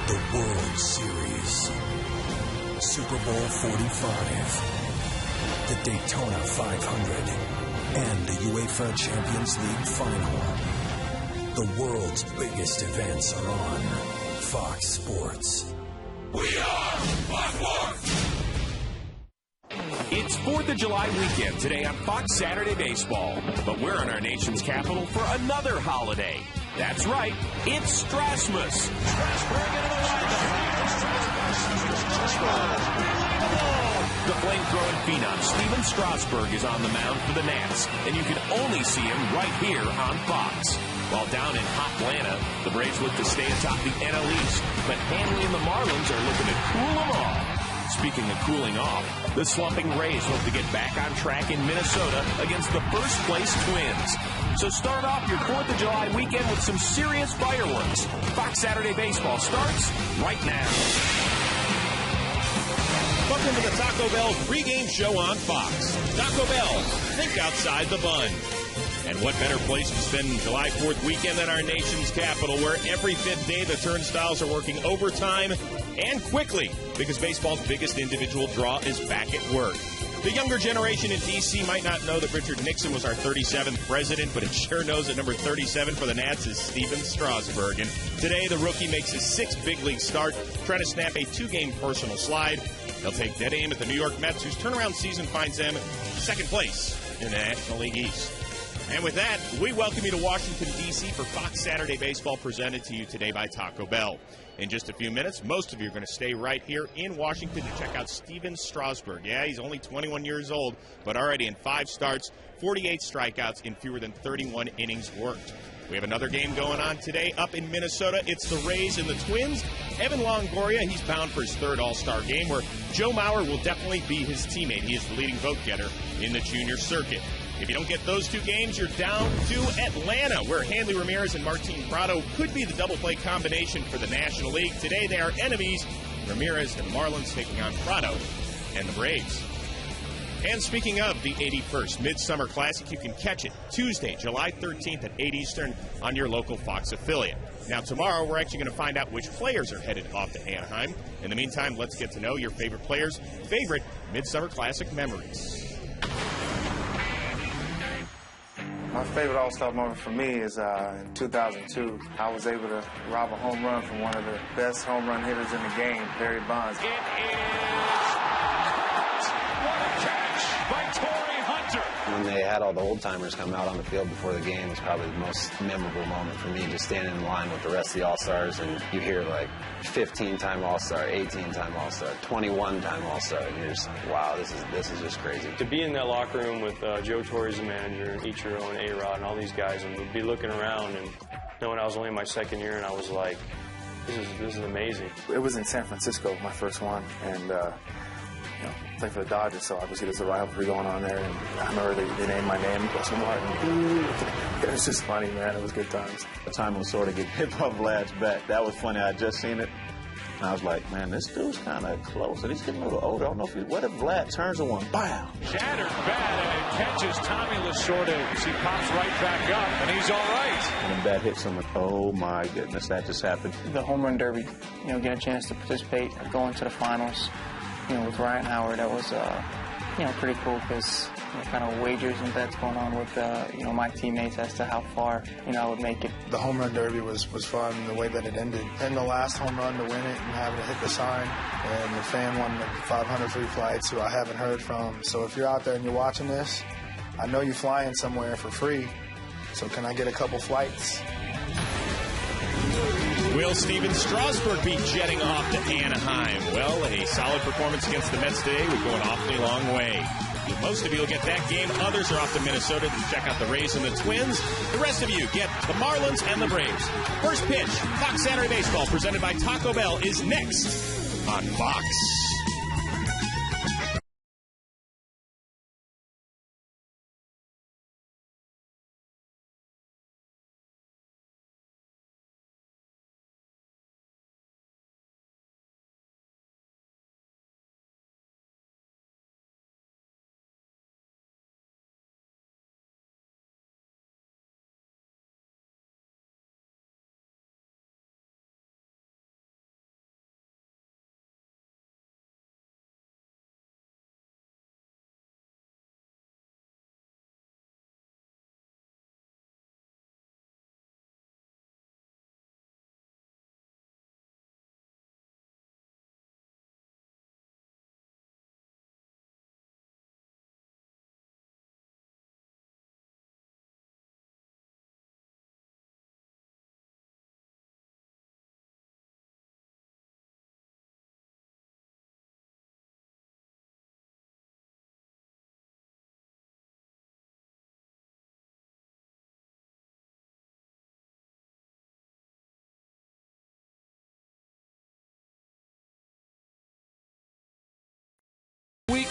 The World Series, Super Bowl 45, the Daytona 500, and the UEFA Champions League Final. The world's biggest events are on Fox Sports. We are Fox Sports! It's 4th of July weekend today on Fox Saturday Baseball, but we're in our nation's capital for another holiday. That's right, it's Strasmus. Strasburg into the right. The flamethrower phenom Steven Strasburg is on the mound for the Nats, and you can only see him right here on Fox. While down in hot Atlanta, the Braves look to stay atop the NL East, but Hanley and the Marlins are looking to cool them off. Speaking of cooling off, the slumping Rays hope to get back on track in Minnesota against the first-place Twins. So start off your 4th of July weekend with some serious fireworks. Fox Saturday Baseball starts right now. Welcome to the Taco Bell pregame show on Fox. Taco Bell, think outside the bun. And what better place to spend July 4th weekend than our nation's capital, where every fifth day the turnstiles are working overtime and quickly because baseball's biggest individual draw is back at work. The younger generation in D.C. might not know that Richard Nixon was our 37th president, but it sure knows that number 37 for the Nats is Steven Strasburg. And today the rookie makes his 6th big league start, trying to snap a 2-game personal slide. They'll take dead aim at the New York Mets, whose turnaround season finds them second place in the National League East. And with that, we welcome you to Washington, D.C. for Fox Saturday Baseball, presented to you today by Taco Bell. In just a few minutes, most of you are going to stay right here in Washington to check out Steven Strasburg. Yeah, he's only 21 years old, but already in 5 starts, 48 strikeouts in fewer than 31 innings worked. We have another game going on today up in Minnesota. It's the Rays and the Twins. Evan Longoria, he's bound for his 3rd All-Star game, where Joe Mauer will definitely be his teammate. He is the leading vote getter in the junior circuit. If you don't get those 2 games, you're down to Atlanta, where Hanley Ramirez and Martin Prado could be the double play combination for the National League. Today, they are enemies. Ramirez and the Marlins taking on Prado and the Braves. And speaking of the 81st Midsummer Classic, you can catch it Tuesday, July 13th at 8 Eastern on your local Fox affiliate. Now, tomorrow, we're actually going to find out which players are headed off to Anaheim. In the meantime, let's get to know your favorite players' favorite Midsummer Classic memories. My favorite All-Star moment for me is in 2002. I was able to rob a home run from one of the best home run hitters in the game, Barry Bonds. It is... What a catch by Torrey Hunter. When they had all the old-timers come out on the field before the game was probably the most memorable moment for me, just standing in line with the rest of the All-Stars, and you hear like 15-time All-Star, 18-time All-Star, 21-time All-Star, and you're just like, wow, this is just crazy. To be in that locker room with Joe Torre as the manager, and Ichiro and A-Rod and all these guys, and we'd be looking around and knowing I was only in my 2nd year, and I was like, this is amazing. It was in San Francisco, my first one, and played for the Dodgers, so obviously there's a rivalry going on there. And I remember they named my name, Russell Martin. It was just funny, man. It was good times. The time was sort of getting hit off Vlad's back. That was funny. I just seen it, and I was like, man, this dude's kind of close, and he's getting a little older. I don't know what if Vlad turns to one? Bam! Shattered bat, and it catches Tommy Lasorda as he pops right back up, and he's all right. And the bat hits him. Oh my goodness, that just happened. The home run derby, get a chance to participate, go into the finals. With Ryan Howard, that was, pretty cool because kind of wagers and bets going on with, my teammates as to how far, I would make it. The home run derby was fun, the way that it ended. And the last home run to win it and having to hit the sign. And the fan won the 500 free flights, who I haven't heard from. So if you're out there and you're watching this, I know you're flying somewhere for free. So can I get a couple flights? Will Steven Strasburg be jetting off to Anaheim? Well, a solid performance against the Mets today would go an awfully long way. Most of you will get that game. Others are off to Minnesota to check out the Rays and the Twins. The rest of you get the Marlins and the Braves. First pitch, Fox Saturday Baseball, presented by Taco Bell, is next on Fox.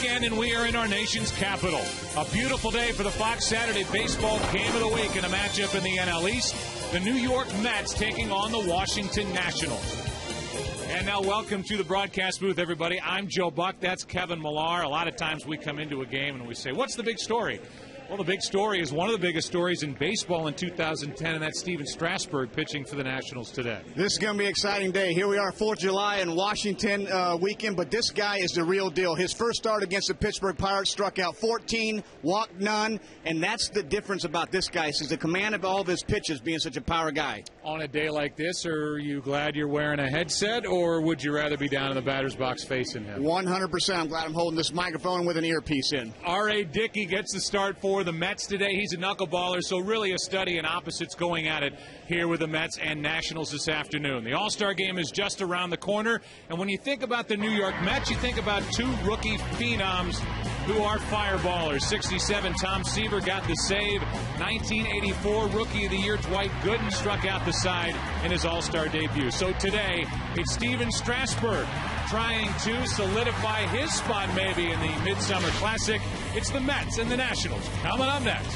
weekend, and we are in our nation's capital. A beautiful day for the Fox Saturday Baseball Game of the Week in a matchup in the NL East. The New York Mets taking on the Washington Nationals. And now welcome to the broadcast booth, everybody. I'm Joe Buck. That's Kevin Millar. A lot of times we come into a game and we say, what's the big story? Well, the big story is one of the biggest stories in baseball in 2010, and that's Steven Strasburg pitching for the Nationals today. This is going to be an exciting day. Here we are, 4th of July in Washington weekend, but this guy is the real deal. His first start against the Pittsburgh Pirates, struck out 14, walked none, and that's the difference about this guy. Is the command of all of his pitches, being such a power guy. On a day like this, are you glad you're wearing a headset, or would you rather be down in the batter's box facing him? 100%. I'm glad I'm holding this microphone with an earpiece in. R.A. Dickey gets the start for the Mets today. He's a knuckleballer, so really a study in opposites going at it here with the Mets and Nationals this afternoon. The All-Star game is just around the corner, and when you think about the New York Mets, you think about two rookie phenoms who are fireballers. 67, Tom Seaver got the save. 1984 Rookie of the Year, Dwight Gooden struck out the side in his All-Star debut. So today, it's Steven Strasburg trying to solidify his spot maybe in the Midsummer Classic. It's the Mets and the Nationals coming up next.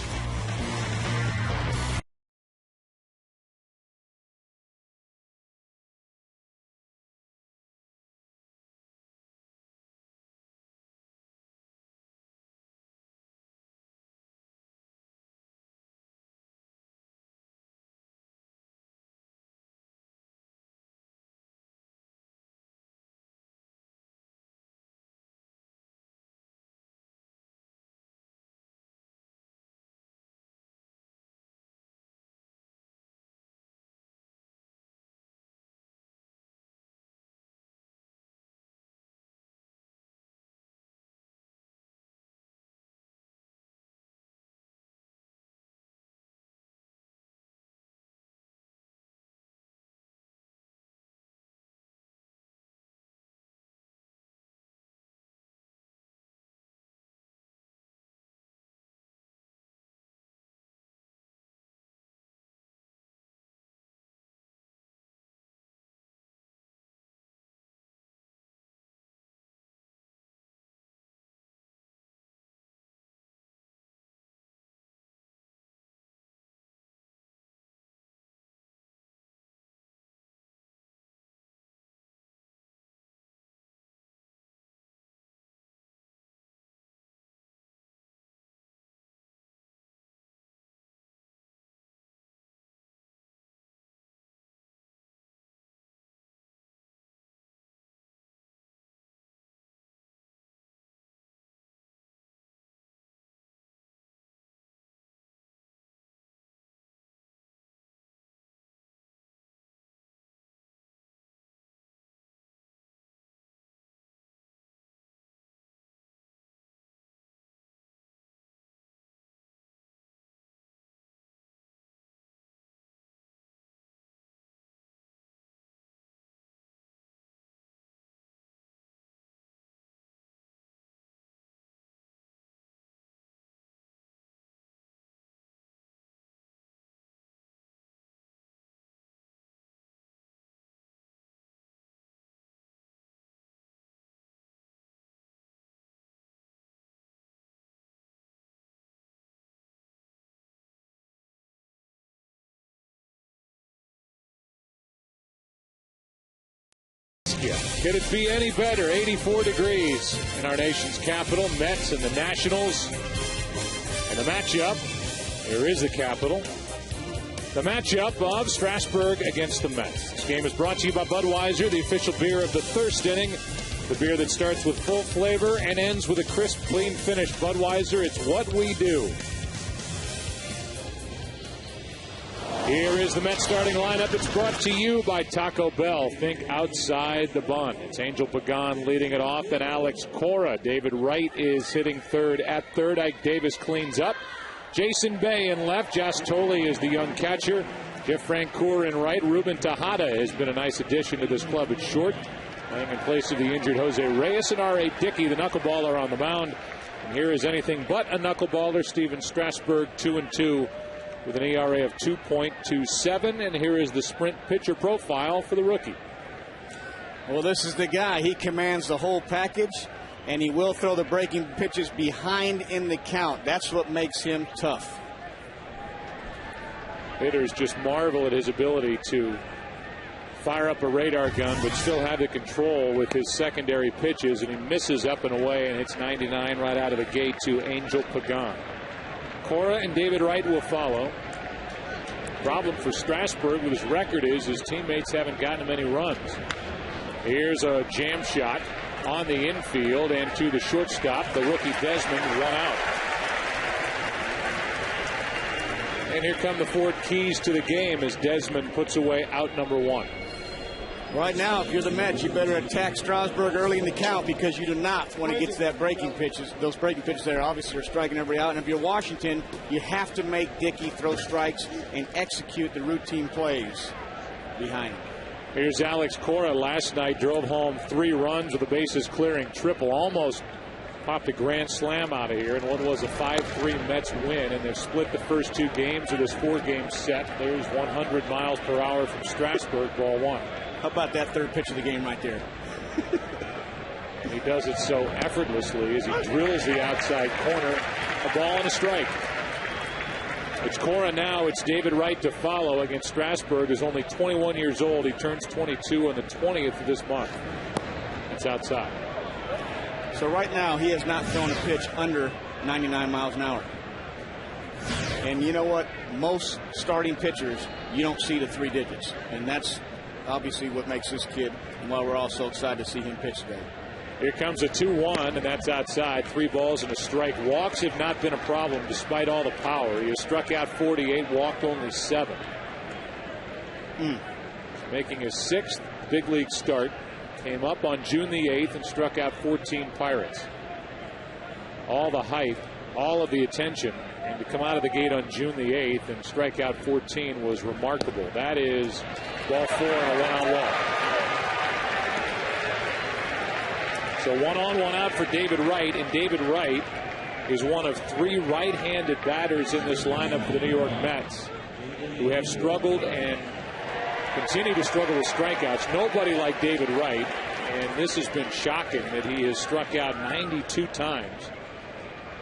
Could it be any better? 84 degrees in our nation's capital. Mets and the Nationals. And the matchup, here is the capital. The matchup of Strasburg against the Mets. This game is brought to you by Budweiser, the official beer of the thirst inning. The beer that starts with full flavor and ends with a crisp, clean finish. Budweiser, it's what we do. Here is the Mets starting lineup. It's brought to you by Taco Bell. Think outside the bun. It's Angel Pagan leading it off, then Alex Cora. David Wright is hitting third at third. Ike Davis cleans up. Jason Bay in left. Jas Tolle is the young catcher. Jeff Francoeur in right. Ruben Tejada has been a nice addition to this club at short, playing in place of the injured Jose Reyes. And R.A. Dickey, the knuckleballer, on the mound. And here is anything but a knuckleballer, Steven Strasburg, 2-2. With an ERA of 2.27, and here is the sprint pitcher profile for the rookie. Well, this is the guy. He commands the whole package. and he will throw the breaking pitches behind in the count. That's what makes him tough. Hitters just marvel at his ability to fire up a radar gun but still have the control with his secondary pitches, and he misses up and away and hits 99 right out of the gate to Angel Pagan. Cora and David Wright will follow. Problem for Strasburg with his record is his teammates haven't gotten him any runs. Here's a jam shot on the infield and to the shortstop, the rookie Desmond, 1 out. And here come the 4 keys to the game as Desmond puts away out number 1. Right now, if you're the Mets, you better attack Strasburg early in the count, because you do not want to get to that breaking pitches. Those breaking pitches there obviously are striking every out. And if you're Washington, you have to make Dickey throw strikes and execute the routine plays behind him. Here's Alex Cora. Last night drove home 3 runs with a bases clearing triple. Almost popped a grand slam out of here, and what was a 5-3 Mets win, and they've split the first 2 games of this 4-game set. There's 100 miles per hour from Strasburg, ball 1. How about that third pitch of the game right there? He does it so effortlessly as he drills the outside corner. A ball and a strike. It's Cora now. It's David Wright to follow against Strasburg, who's only 21 years old. He turns 22 on the 20th of this month. It's outside. So right now he has not thrown a pitch under 99 miles an hour. And you know what? Most starting pitchers, you don't see the 3 digits. And that's obviously what makes this kid, and why we're all so excited to see him pitch today. Here comes a 2-1, and that's outside. 3 balls and a strike. Walks have not been a problem despite all the power. He has struck out 48, walked only 7. Making his 6th big league start. Came up on June the 8th and struck out 14 Pirates. All the hype, all of the attention, and to come out of the gate on June the 8th and strike out 14 was remarkable. That is ball 4 and a 1-on-1. So 1-on, 1-out for David Wright, and David Wright is one of 3 right-handed batters in this lineup for the New York Mets who have struggled and continue to struggle with strikeouts. Nobody like David Wright, and this has been shocking that he has struck out 92 times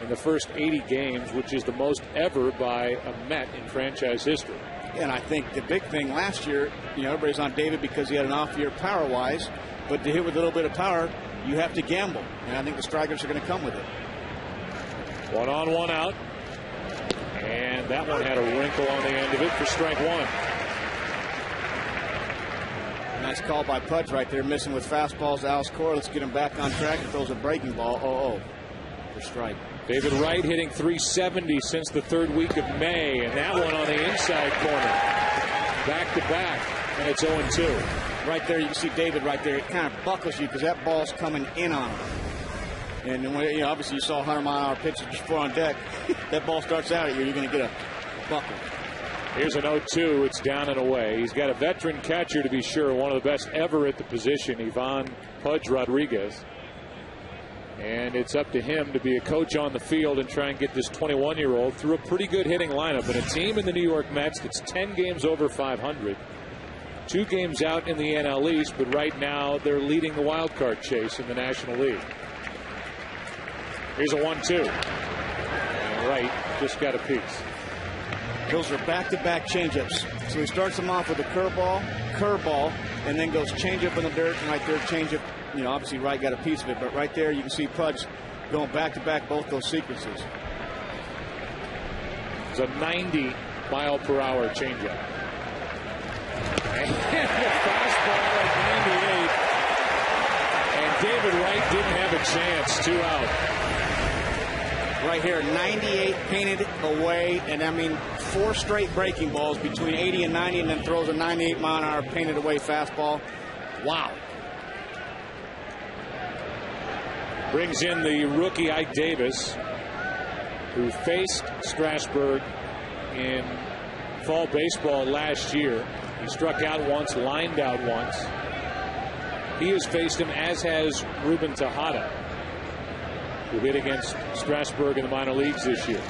in the first 80 games, which is the most ever by a Met in franchise history. And I think the big thing last year, everybody's on David because he had an off year power-wise, but to hit with a little bit of power, you have to gamble, and I think the strikers are going to come with it. 1-on, 1-out, and that one had a wrinkle on the end of it for strike 1. Nice call by Pudge right there, missing with fastballs to Alex Cora. Let's get him back on track. He throws a breaking ball. For strike. David Wright hitting .370 since the 3rd week of May, and that one on the inside corner. Back to back, and it's 0-2. Right there, you can see David right there. It kind of buckles you because that ball's coming in on him. And when, obviously you saw 100-mile-an-hour pitches before on deck. That ball starts out at you, you're going to get a buckle. Here's an 0-2. It's down and away. He's got a veteran catcher, to be sure, one of the best ever at the position, Ivan Pudge Rodriguez. And it's up to him to be a coach on the field and try and get this 21-year-old through a pretty good hitting lineup. And a team in the New York Mets that's 10 games over 500. 2 games out in the NL East, but right now they're leading the wild card chase in the National League. Here's a 1-2. And Wright just got a piece. Those are back-to-back changeups. So he starts them off with a curveball, and then goes changeup in the dirt, and right there, changeup. Obviously Wright got a piece of it, but right there you can see Pudge going back-to-back both those sequences. It's a 90-mile-per-hour changeup. And the fastball at 98. And David Wright didn't have a chance. 2 out. Right here, 98 painted away, and 4 straight breaking balls between 80 and 90, and then throws a 98-mile-an-hour painted away fastball. Wow. Brings in the rookie Ike Davis, who faced Strasburg in fall baseball last year. He struck out once, lined out once. He has faced him, as has Ruben Tejada, who hit against Strasburg in the minor leagues this year.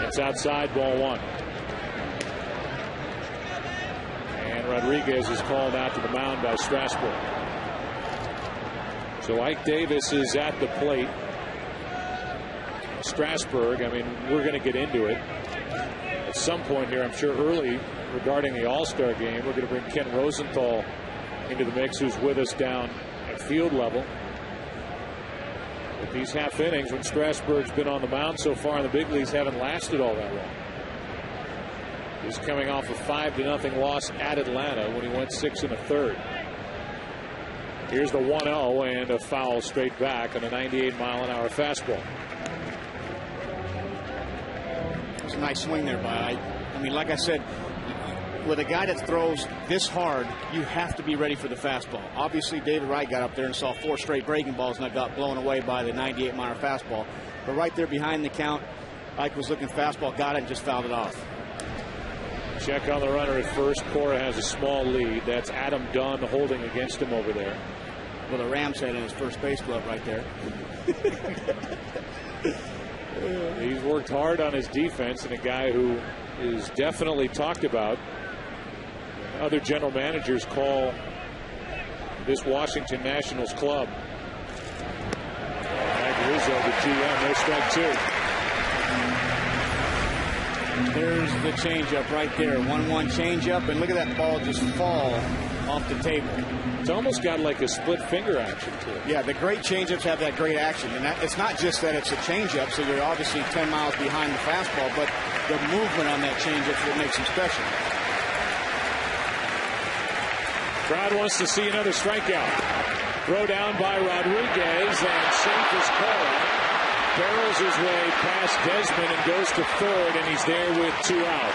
It's outside, ball 1. And Rodriguez is called out to the mound by Strasburg. So Ike Davis is at the plate. Strasburg, I mean, we're going to get into it at some point here, I'm sure early, regarding the All-Star game. We're going to bring Ken Rosenthal into the mix, who's with us down at field level. But these half innings, when Strasburg's been on the mound so far in the big leagues, haven't lasted all that long. He's coming off a 5-0 loss at Atlanta when he went 6 1/3. Here's the 1-0 and a foul straight back on a 98-mile-an-hour fastball. It's a nice swing there by Ike. I mean, like I said, with a guy that throws this hard, you have to be ready for the fastball. Obviously, David Wright got up there and saw 4 straight breaking balls and got blown away by the 98-mile fastball. But right there behind the count, Ike was looking fastball, got it, and just fouled it off. Check on the runner at first. Cora has a small lead. That's Adam Dunn holding against him over there. With a Rams head in his first base glove right there. He's worked hard on his defense, and a guy who is definitely talked about. Other general managers call this Washington Nationals club. Rizzo, the GM, no strike 2. There's the changeup right there. 1-1 changeup, and look at that ball just fall off the table. It's almost got like a split finger action to it. Yeah, the great changeups have that great action, and it's not just that it's a changeup, so you're obviously 10 miles behind the fastball, but the movement on that changeup is what makes him special. Crowd wants to see another strikeout. Throw down by Rodriguez, and safe as Cora. Barrels his way past Desmond and goes to third, and he's there with 2 out.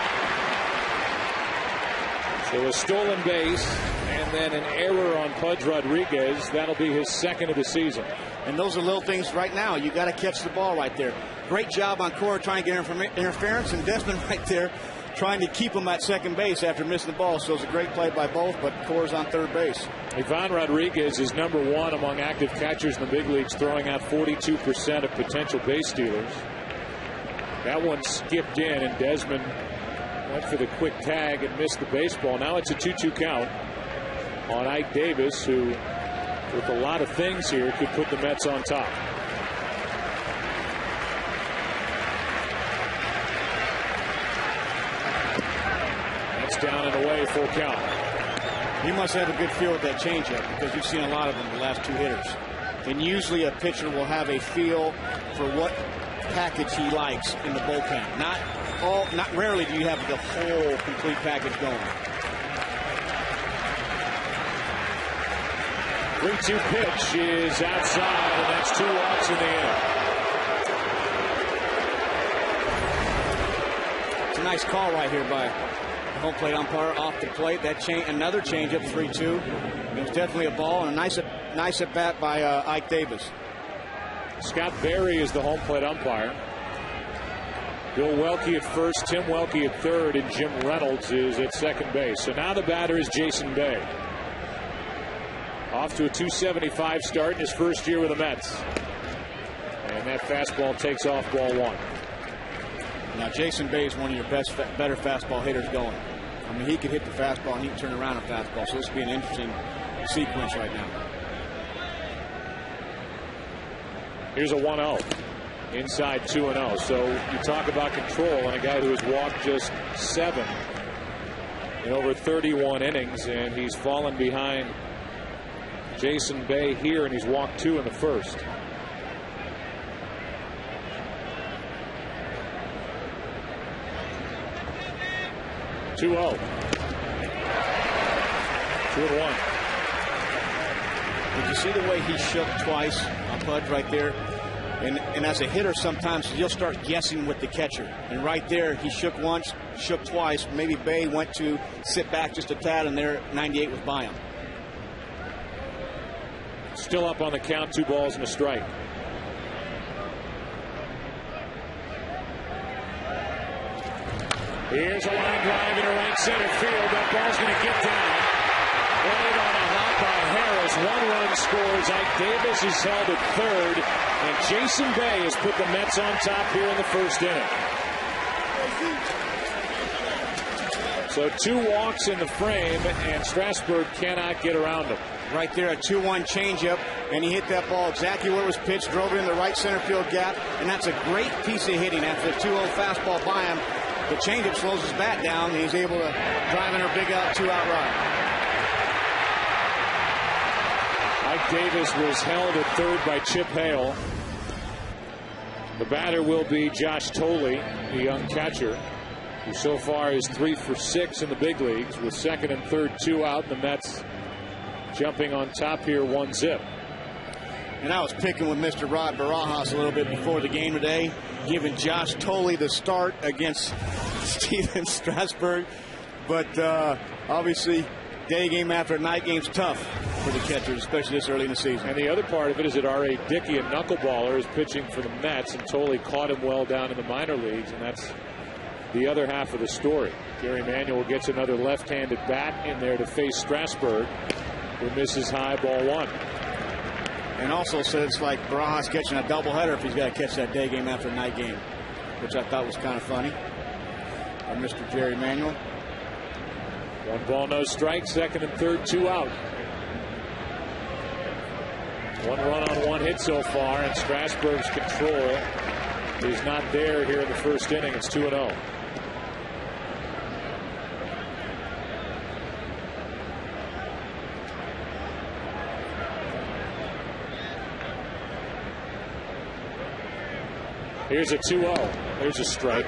So a stolen base and then an error on Pudge Rodriguez. That'll be his 2nd of the season. And those are little things right now. You got to catch the ball right there. Great job on Cora trying to get interference, and Desmond right there trying to keep him at second base after missing the ball. So it's a great play by both, but Cora's on third base. Ivan Rodriguez is #1 among active catchers in the big leagues, throwing out 42% of potential base stealers. That one skipped in, and Desmond went for the quick tag and missed the baseball. Now it's a 2-2 count on Ike Davis, who, with a lot of things here, could put the Mets on top. That's down and away, full count. He must have a good feel with that changeup, because you've seen a lot of them the last 2 hitters. And usually a pitcher will have a feel for what package he likes in the bullpen. Not rarely do you have the whole complete package going. 3-2 pitch is outside, and that's 2 walks in the inning. It's a nice call right here by the home plate umpire off the plate. That another changeup, 3-2. It was definitely a ball, and a nice at bat by Ike Davis. Scott Berry is the home plate umpire. Bill Welke at first, Tim Welke at third, and Jim Reynolds is at second base. So now the batter is Jason Bay. Off to a .275 start in his first year with the Mets. And that fastball takes off, ball 1. Now Jason Bay is one of your better fastball hitters going. I mean, he could hit the fastball and he can turn around a fastball. So this will be an interesting sequence right now. Here's a 1-0. Inside 2-0. So you talk about control on a guy who has walked just 7 in over 31 innings, and he's fallen behind Jason Bay here, and he's walked 2 in the first. (2-0). 2-1. Did you see the way he shook twice on Pudge right there? And as a hitter, sometimes you'll start guessing with the catcher. And right there, he shook once, shook twice. Maybe Bay went to sit back just a tad, and there, 98 was by him. Still up on the count, 2 balls and a strike. Here's a line drive into right center field. That ball's going to get down. Played on a hop by Harris. 1 run scores. Ike Davis is held at third. And Jason Bay has put the Mets on top here in the first inning. So 2 walks in the frame, and Strasburg cannot get around him. Right there, a 2-1 changeup, and he hit that ball exactly where it was pitched, drove it in the right center field gap, and that's a great piece of hitting after the 2-0 fastball by him. The changeup slows his bat down, and he's able to drive in a big out 2-out ride. Mike Davis was held at third by Chip Hale. The batter will be Josh Tolley, the young catcher, who so far is 3 for 6 in the big leagues with second and third 2 out. The Mets jumping on top here 1-0. And I was picking with Mr. Rod Barajas a little bit before the game today, giving Josh Tolley the start against Steven Strasburg. But obviously, day game after night game's tough for the catchers, especially this early in the season. And the other part of it is that R.A. Dickey, a knuckleballer, is pitching for the Mets, and Tolley caught him well down in the minor leagues, and that's the other half of the story. Gary Manuel gets another left-handed bat in there to face Strasburg, who misses high, ball 1. And also said it's like Barajas catching a doubleheader if he's got to catch that day game after night game, which I thought was kind of funny. And Mr. Jerry Manuel. 1 ball, no strike, second and third 2 out. 1 run on 1 hit so far, and Strasburg's control is not there here in the first inning. It's 2-0. Here's a 2-0. There's a strike.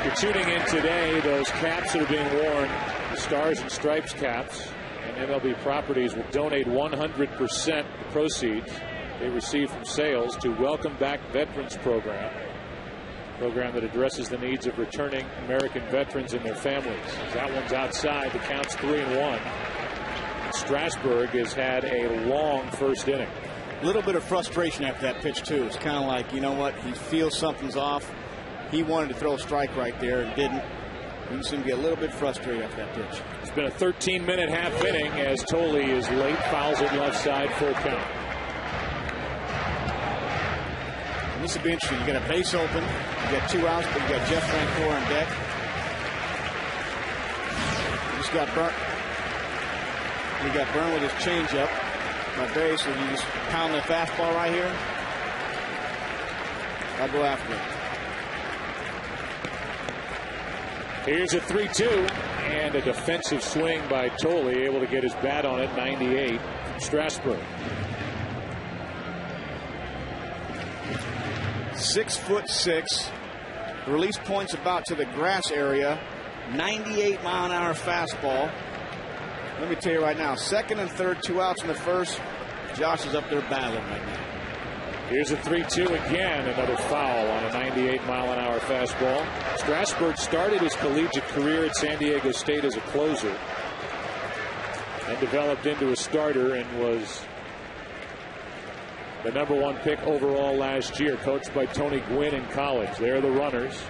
You're tuning in today. Those caps that are being worn, the Stars and Stripes caps, and MLB Properties will donate 100% the proceeds they receive from sales to Welcome Back Veterans Program that addresses the needs of returning American veterans and their families. That one's outside. The count's 3-1. Strasburg has had a long first inning. A little bit of frustration after that pitch, too. It's kind of like, you know what, he feels something's off. He wanted to throw a strike right there and didn't. He seemed to get a little bit frustrated after that pitch. It's been a 13-minute half inning as Tolley is late, fouls it left side, full count. And this will be interesting. You got a base open, you got 2 outs, but you got Jeff Francoeur on deck. You just got burnt. He got burned with his changeup. My base, and you just pound the fastball right here. I'll go after it. Here's a 3-2 and a defensive swing by Tolley, able to get his bat on it. 98 from Strasburg. 6'6". The release point's about to the grass area. 98-mile-an-hour fastball. Let me tell you right now, second and third, 2 outs in the first. Josh is up there battling right now. Here's a 3-2 again, another foul on a 98-mile-an-hour fastball. Strasburg started his collegiate career at San Diego State as a closer and developed into a starter and was the #1 pick overall last year, coached by Tony Gwynn in college. They're the runners.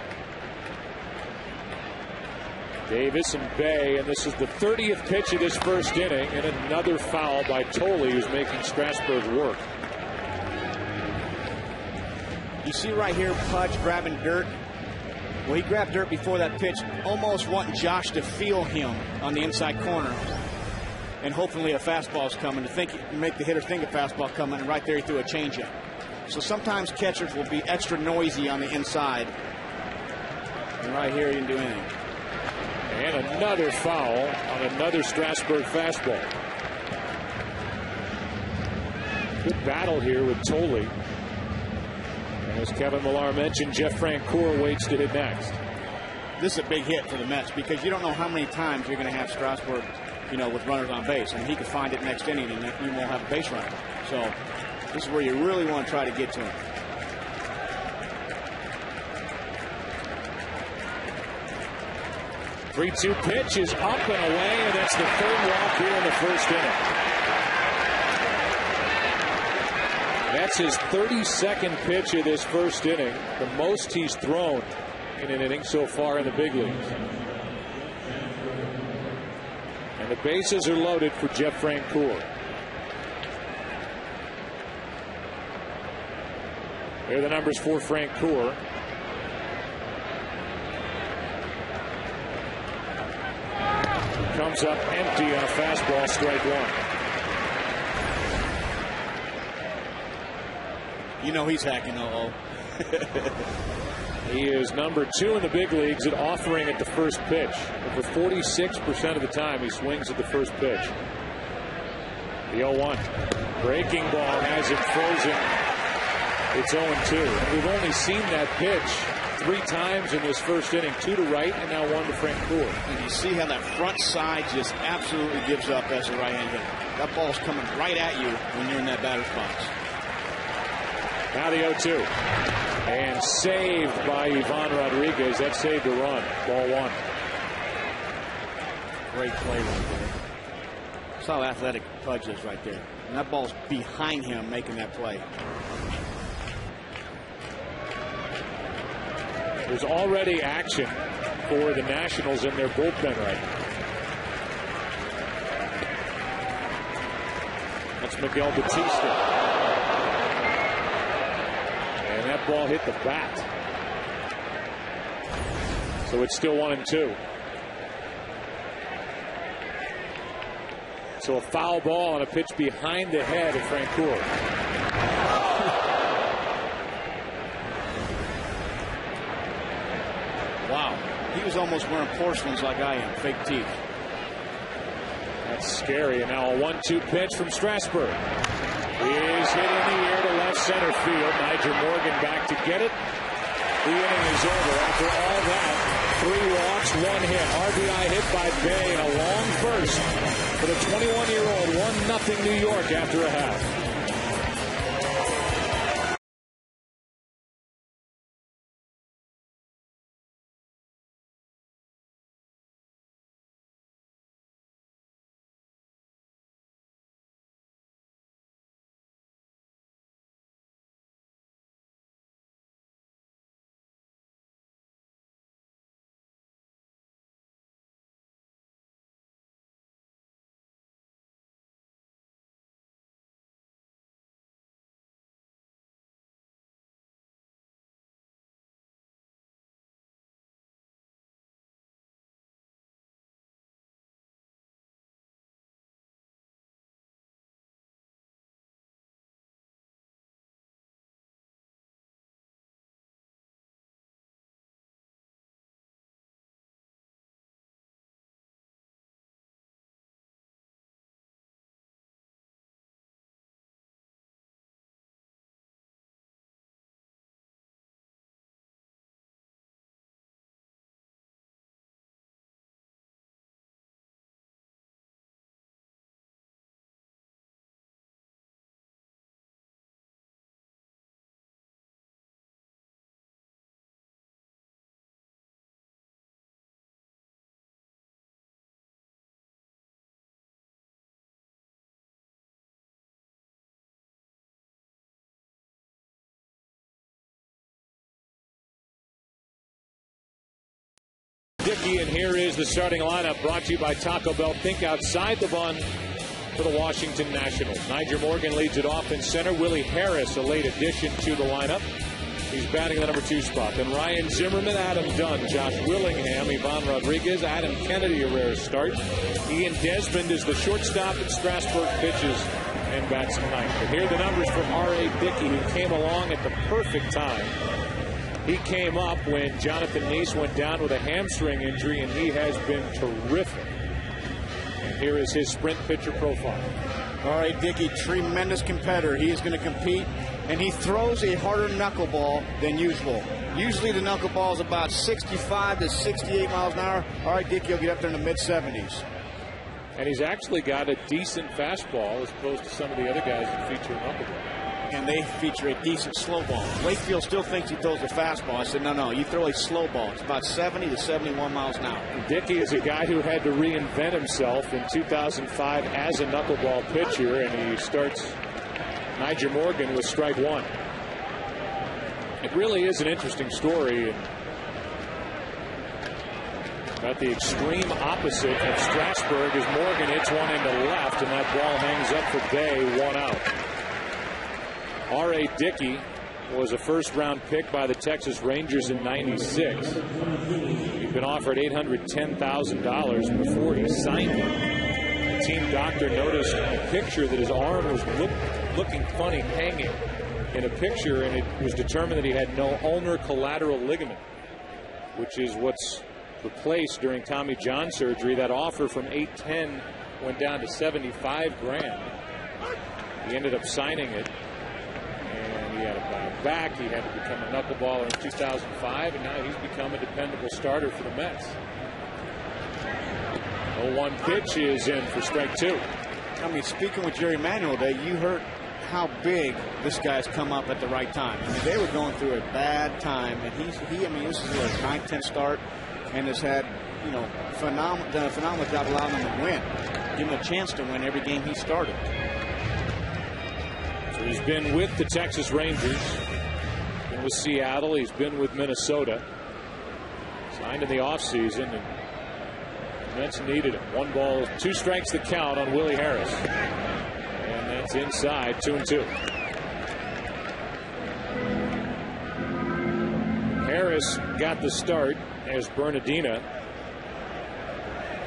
Davis and Bay, and this is the 30th pitch of this first inning, and another foul by Tolley, who's making Strasburg work. You see right here, Pudge grabbing dirt. Well, he grabbed dirt before that pitch, almost wanting Josh to feel him on the inside corner. And hopefully a fastball's coming to make the hitter think a fastball coming, and right there he threw a changeup. So sometimes catchers will be extra noisy on the inside. And right here, he didn't do anything. And another foul on another Strasburg fastball. Good battle here with Tolley. And as Kevin Millar mentioned, Jeff Francoeur waits to hit next. This is a big hit for the Mets because you don't know how many times you're going to have Strasburg, with runners on base. And he could find it next inning and you won't have a base runner. So this is where you really want to try to get to him. The 3-2 pitch is up and away, and that's the third walk here in the first inning. That's his 32nd pitch of this first inning, the most he's thrown in an inning so far in the big leagues. And the bases are loaded for Jeff Francoeur. Here are the numbers for Francoeur. Comes up empty on a fastball, strike one. You know he's hacking 0-0. He is number 2 in the big leagues at offering at the first pitch. Over 46% of the time he swings at the first pitch. The 0-1. Breaking ball has it frozen. It's 0-2. And we've only seen that pitch 3 times in this first inning. 2 to right and now 1 to Francoeur. And you see how that front side just absolutely gives up as a right-hand hitter. That ball's coming right at you when you're in that batter's box. Now the 0-2. And saved by Ivan Rodriguez. That saved a run. Ball 1. Great play right there. That's how athletic Pudge is right there. And that ball's behind him making that play. There's already action for the Nationals in their bullpen right now. That's Miguel Batista. And that ball hit the bat. So it's still 1-2. So a foul ball on a pitch behind the head of Francoeur. Wow. He was almost wearing porcelains like I am. Fake teeth. That's scary. And now a 1-2 pitch from Strasburg. Is hit in the air to left center field. Nigel Morgan back to get it. The inning is over. After all that, 3 walks, 1 hit. RBI hit by Bay and a long first for the 21-year-old. 1-0 New York after a half. Dickey, and here is the starting lineup brought to you by Taco Bell. Think outside the bun for the Washington Nationals. Nigel Morgan leads it off in center. Willie Harris, a late addition to the lineup. He's batting the number 2 spot. Then Ryan Zimmerman, Adam Dunn, Josh Willingham, Ivan Rodriguez, Adam Kennedy, a rare start. Ian Desmond is the shortstop, and Strasburg pitches and bats ninth. But here are the numbers from R.A. Dickey, who came along at the perfect time. He came up when Jonathan Neese went down with a hamstring injury, and he has been terrific. And here is his sprint pitcher profile. All right, Dickey, tremendous competitor. He is going to compete, and he throws a harder knuckleball than usual. Usually the knuckleball is about 65 to 68 miles an hour. All right, Dickey will get up there in the mid-70s. And he's actually got a decent fastball as opposed to some of the other guys that feature a knuckleball. And they feature a decent slow ball. Wakefield still thinks he throws a fastball. I said, no, you throw a slow ball. It's about 70 to 71 miles an hour. Dickey is a guy who had to reinvent himself in 2005 as a knuckleball pitcher, and he starts Nigel Morgan with strike 1. It really is an interesting story. About the extreme opposite of Strasburg as Morgan hits one into left, and that ball hangs up for Bay, 1 out. R.A. Dickey was a first-round pick by the Texas Rangers in '96. He He'd been offered $810,000 before he signed it. The team doctor noticed in a picture that his arm was looking funny hanging in a picture, and it was determined that he had no ulnar collateral ligament, which is what's replaced during Tommy John surgery. That offer from $810 went down to $75,000. He ended up signing it, and he had a bad back. He had to become a knuckleballer in 2005, and now he's become a dependable starter for the Mets. 0-1 pitch is in for strike two. I mean, speaking with Jerry Manuel today, you heard how big this guy's come up at the right time. I mean, they were going through a bad time, and I mean, this is his 9th, 10th start, and has had, you know, done a phenomenal job allowing them to win. Give him a chance to win every game he started. So he's been with the Texas Rangers, been with Seattle, he's been with Minnesota. Signed in the offseason, and the Mets needed him. 1 ball, 2 strikes the count on Willie Harris. And that's inside, 2-2. Harris got the start as Bernardina,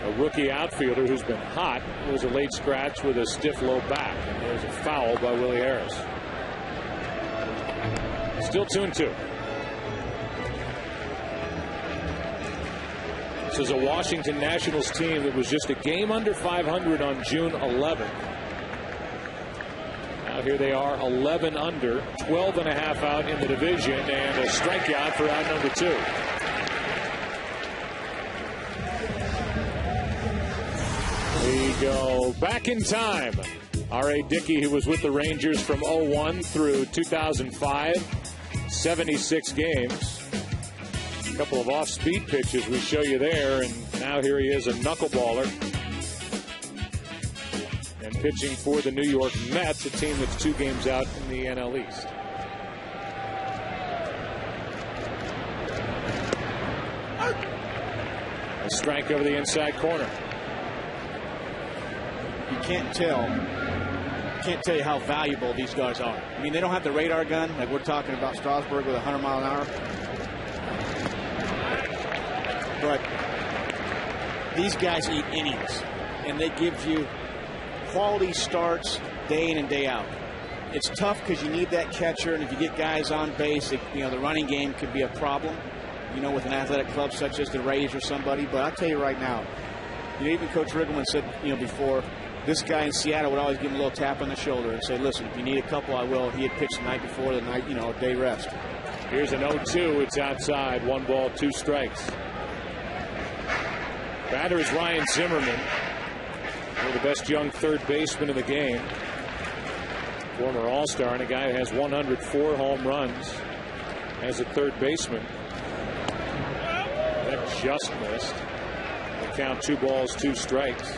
a rookie outfielder who's been hot, was a late scratch with a stiff low back. And there's a foul by Willie Harris. Still 2-2. This is a Washington Nationals team that was just a game under 500 on June 11th. Now here they are 11 under, 12.5 out in the division, and a strikeout for out number 2. We go back in time. R.A. Dickey, who was with the Rangers from 2001 through 2005, 76 games. A couple of off-speed pitches we show you there, and now here he is, a knuckleballer. And pitching for the New York Mets, a team that's 2 games out in the NL East. A strike over the inside corner. You can't tell you how valuable these guys are. I mean, they don't have the radar gun like we're talking about Strasburg with 100 mile an hour. But these guys eat innings, and they give you quality starts day in and day out. It's tough because you need that catcher, and if you get guys on base, the running game could be a problem, with an athletic club such as the Rays or somebody. But I'll tell you right now, even Coach Riggleman said, before, this guy in Seattle would always give him a little tap on the shoulder and say, listen, if you need a couple, I will. He had pitched the night before, the night, a day rest. Here's an 0-2. It's outside. 1 ball, 2 strikes. Batter is Ryan Zimmerman, one of the best young third baseman in the game. Former All-Star and a guy who has 104 home runs as a third baseman. That just missed. The count 2 balls, 2 strikes.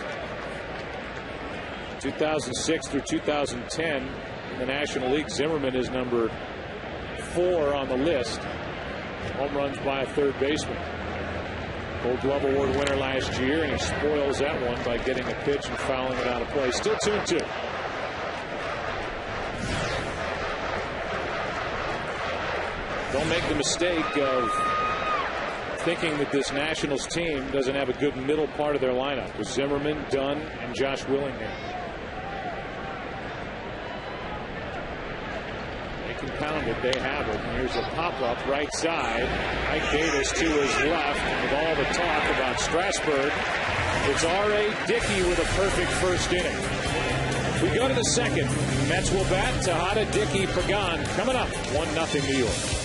2006 through 2010 in the National League, Zimmerman is number 4 on the list. Home runs by a third baseman. Gold Glove Award winner last year, and he spoils that one by getting a pitch and fouling it out of play. Still 2-2. Don't make the mistake of thinking that this Nationals team doesn't have a good middle part of their lineup with Zimmerman, Dunn, and Josh Willingham. Pound it, they have it. And here's a pop-up right side. Mike Davis to his left. And with all the talk about Strasburg, it's R.A. Dickey with a perfect first inning. We go to the second. Mets will bat. Tejada, Dickey, Pagan coming up. 1-0 New York.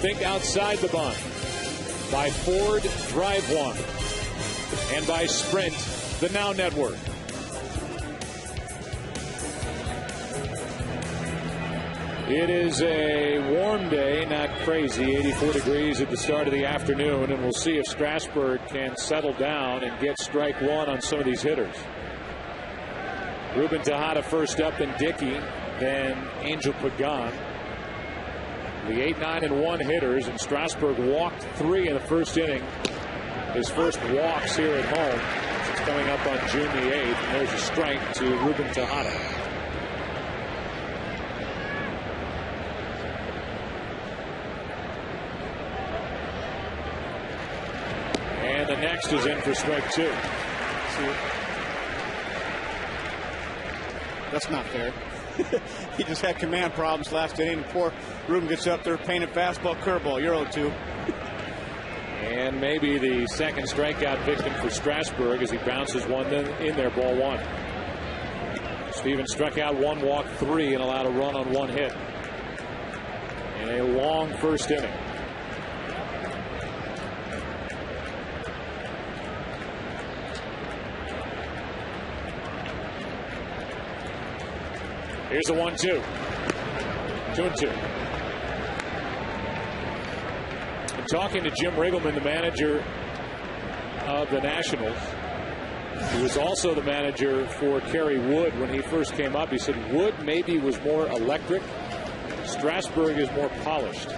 Think Outside the Bun, by Ford Drive One, and by Sprint, the Now Network. It is a warm day, not crazy, 84 degrees at the start of the afternoon, and we'll see if Strasburg can settle down and get strike one on some of these hitters. Ruben Tejada first up, then Dickey, then Angel Pagan. The 8, 9, and 1 hitters, and Strasburg walked 3 in the first inning. His first walks here at home. It's coming up on June the 8th, and there's a strike to Ruben Tejada. And the next is in for strike 2. That's not fair. He just had command problems last inning. Poor Ruben gets up there, painted fastball, curveball. You're 0-2. And maybe the second strikeout victim for Strasburg as he bounces one in there, ball 1. Stevens struck out 1, walked 3, and allowed a run on 1 hit in a long first inning. Here's a 1-2. 2-2. And talking to Jim Riggleman, the manager of the Nationals, who was also the manager for Kerry Wood when he first came up, he said Wood maybe was more electric. Strasburg is more polished.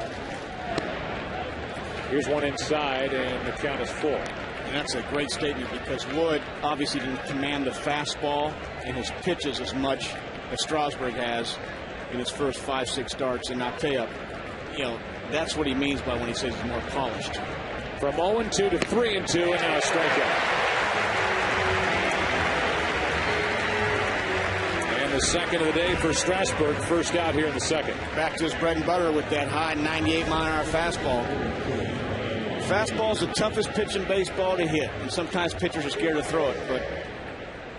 Here's one inside, and the count is full. And that's a great statement because Wood obviously didn't command the fastball and his pitches as much as Strasburg has in his first 5-6 starts. And I'll tell you, that's what he means by when he says he's more polished. From 0-2 to 3-2, and now a strikeout. And the second of the day for Strasburg, first out here in the second. Back to his bread and butter with that high 98-mile-an-hour fastball. Fastball's the toughest pitch in baseball to hit, and sometimes pitchers are scared to throw it, but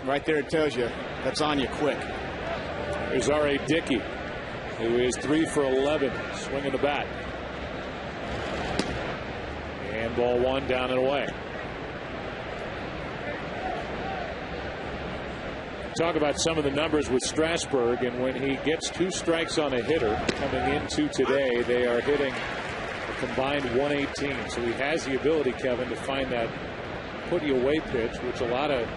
right there it tells you that's on you quick. Here's R.A. Dickey, who is 3 for 11, swinging the bat. And ball 1 down and away. Talk about some of the numbers with Strasburg, and when he gets 2 strikes on a hitter coming into today, they are hitting a combined 118. So he has the ability, Kevin, to find that put-you-away pitch, which a lot of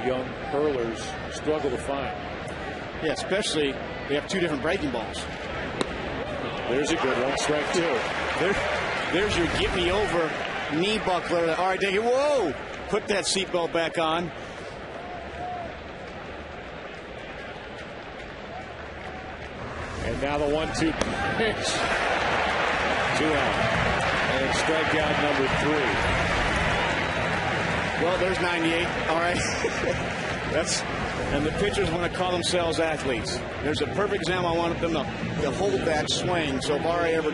young hurlers struggle to find. Yeah, especially they have 2 different breaking balls. There's a good one, strike 2. There's your get me over knee buckler. All right, Dickey, whoa! Put that seatbelt back on. And now the 1-2 pitch. 2 out. And strikeout number 3. Well, there's 98. All right. And the pitchers want to call themselves athletes. There's a perfect example. I want them to hold that swing. So if Ari ever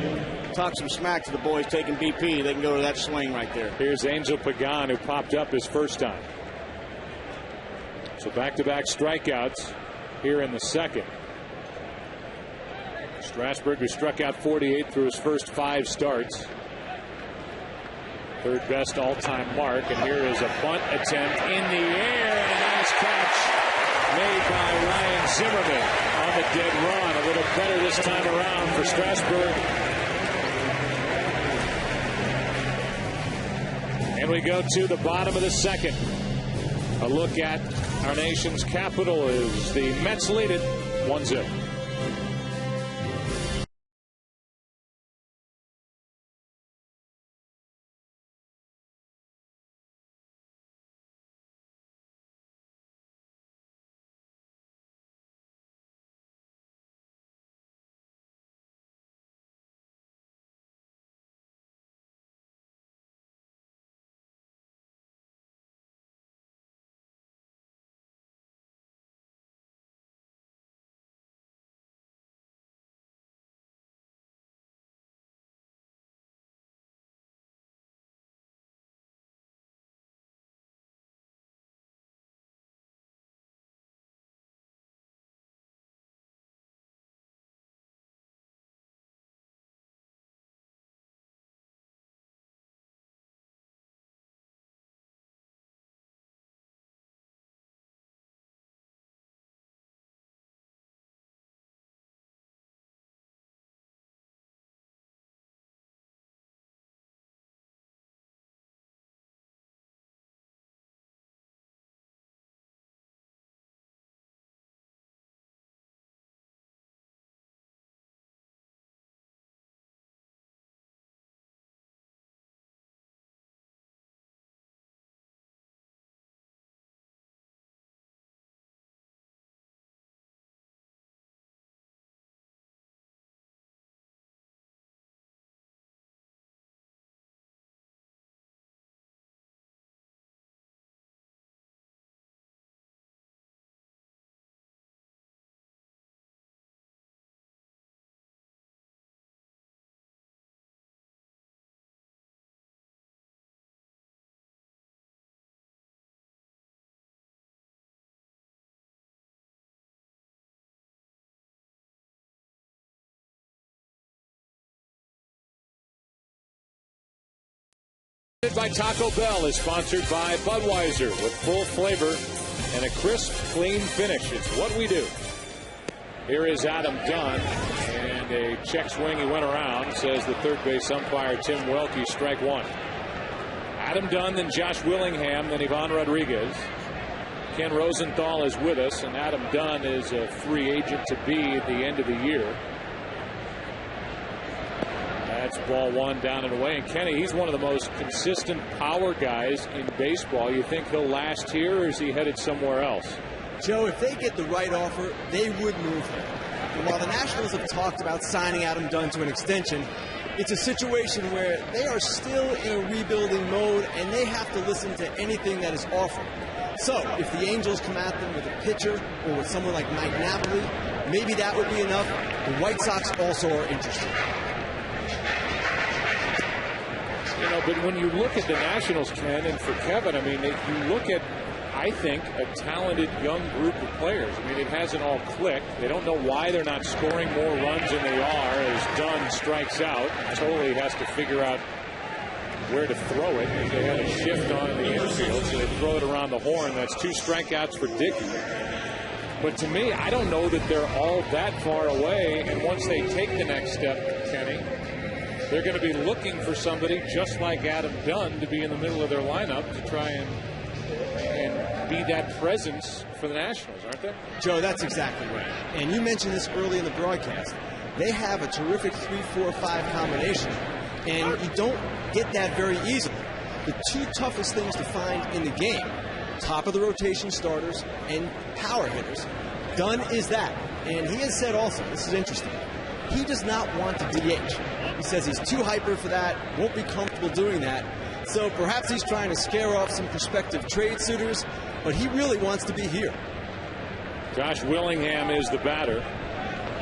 talks some smack to the boys taking BP, they can go to that swing right there. Here's Angel Pagan, who popped up his first time. So back-to-back strikeouts here in the second. Strasburg, who struck out 48 through his first 5 starts. Third best all-time mark. And here is a bunt attempt in the air. And a nice catch made by Ryan Zimmerman on the dead run. A little better this time around for Strasburg. And we go to the bottom of the second. A look at our nation's capital as the Mets lead it 1-0. By Taco Bell is sponsored by Budweiser with full flavor and a crisp, clean finish. It's what we do. Here is Adam Dunn, and a check swing. He went around, says the third base umpire Tim Welke, strike one. Adam Dunn, then Josh Willingham, then Ivan Rodriguez. Ken Rosenthal is with us, and Adam Dunn is a free agent to be at the end of the year. That's ball one, down and away. And Kenny, he's one of the most consistent power guys in baseball. You think he'll last here, or is he headed somewhere else? Joe, if they get the right offer, they would move him. And while the Nationals have talked about signing Adam Dunn to an extension, it's a situation where they are still in a rebuilding mode, and they have to listen to anything that is offered. So, if the Angels come at them with a pitcher or with someone like Mike Napoli, maybe that would be enough. The White Sox also are interested. You know, but when you look at the Nationals, Ken, and for Kevin, I mean, you look at, I think, a talented young group of players. I mean, it hasn't all clicked. They don't know why they're not scoring more runs than they are as Dunn strikes out. Totally has to figure out where to throw it, as they had a shift on in the infield, so they throw it around the horn. That's 2 strikeouts for Dickey. But to me, I don't know that they're all that far away, and once they take the next step, Kenny, they're going to be looking for somebody just like Adam Dunn to be in the middle of their lineup to try and be that presence for the Nationals, aren't they? Joe, that's exactly right. And you mentioned this early in the broadcast. They have a terrific 3-4-5 combination, and you don't get that very easily. The 2 toughest things to find in the game, top of the rotation starters and power hitters. Dunn is that. And he has said also, this is interesting, he does not want to DH. He says he's too hyper for that, won't be comfortable doing that. So perhaps he's trying to scare off some prospective trade suitors, but he really wants to be here. Josh Willingham is the batter.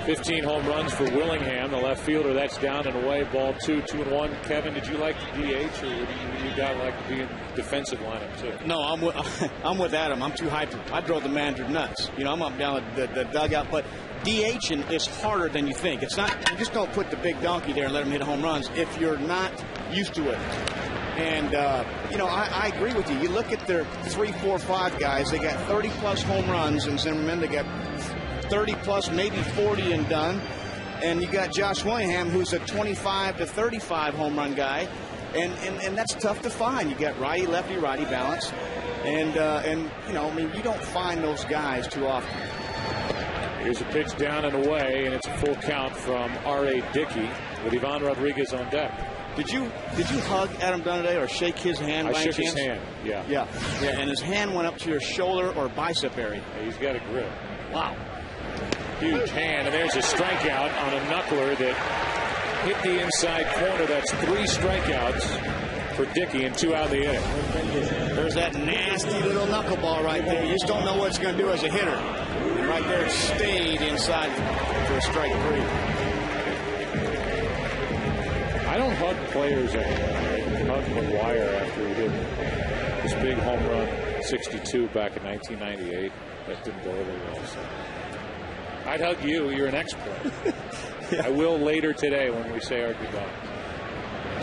15 home runs for Willingham, the left fielder. That's down and away. Ball 2, 2-1. Kevin, did you like the DH, or would you guys like to be in defensive lineup too? No, I'm with Adam. I'm too hyper. I drove the manager nuts. You know, I'm up down the dugout, but DHing is harder than you think. It's not. You just don't put the big donkey there and let him hit home runs if you're not used to it. And, you know, I agree with you. You look at their 3, 4, 5 guys, they got 30-plus home runs in Zimmerman. They got 30-plus, maybe 40 and Dunn. And you got Josh Willingham, who's a 25 to 35 home run guy. And that's tough to find. You got righty-lefty, righty balance. And you know, I mean, you don't find those guys too often. Here's a pitch down and away, and it's a full count from R.A. Dickey with Ivan Rodriguez on deck. Did you hug Adam Dunn today or shake his hand by any chance? I shook his hand, yeah. Yeah, and his hand went up to your shoulder or bicep area. Yeah, he's got a grip. Wow. Huge hand, and there's a strikeout on a knuckler that hit the inside corner. That's 3 strikeouts for Dickey and 2 out in the inning. There's that nasty little knuckleball right there. You just don't know what it's going to do as a hitter. And right there, it stayed inside for strike 3. I don't hug players anymore. I hug McGuire after he hit this big home run, 62 back in 1998. That didn't go over well. So I'd hug you. You're an ex-player. Yeah. I will later today when we say our goodbye.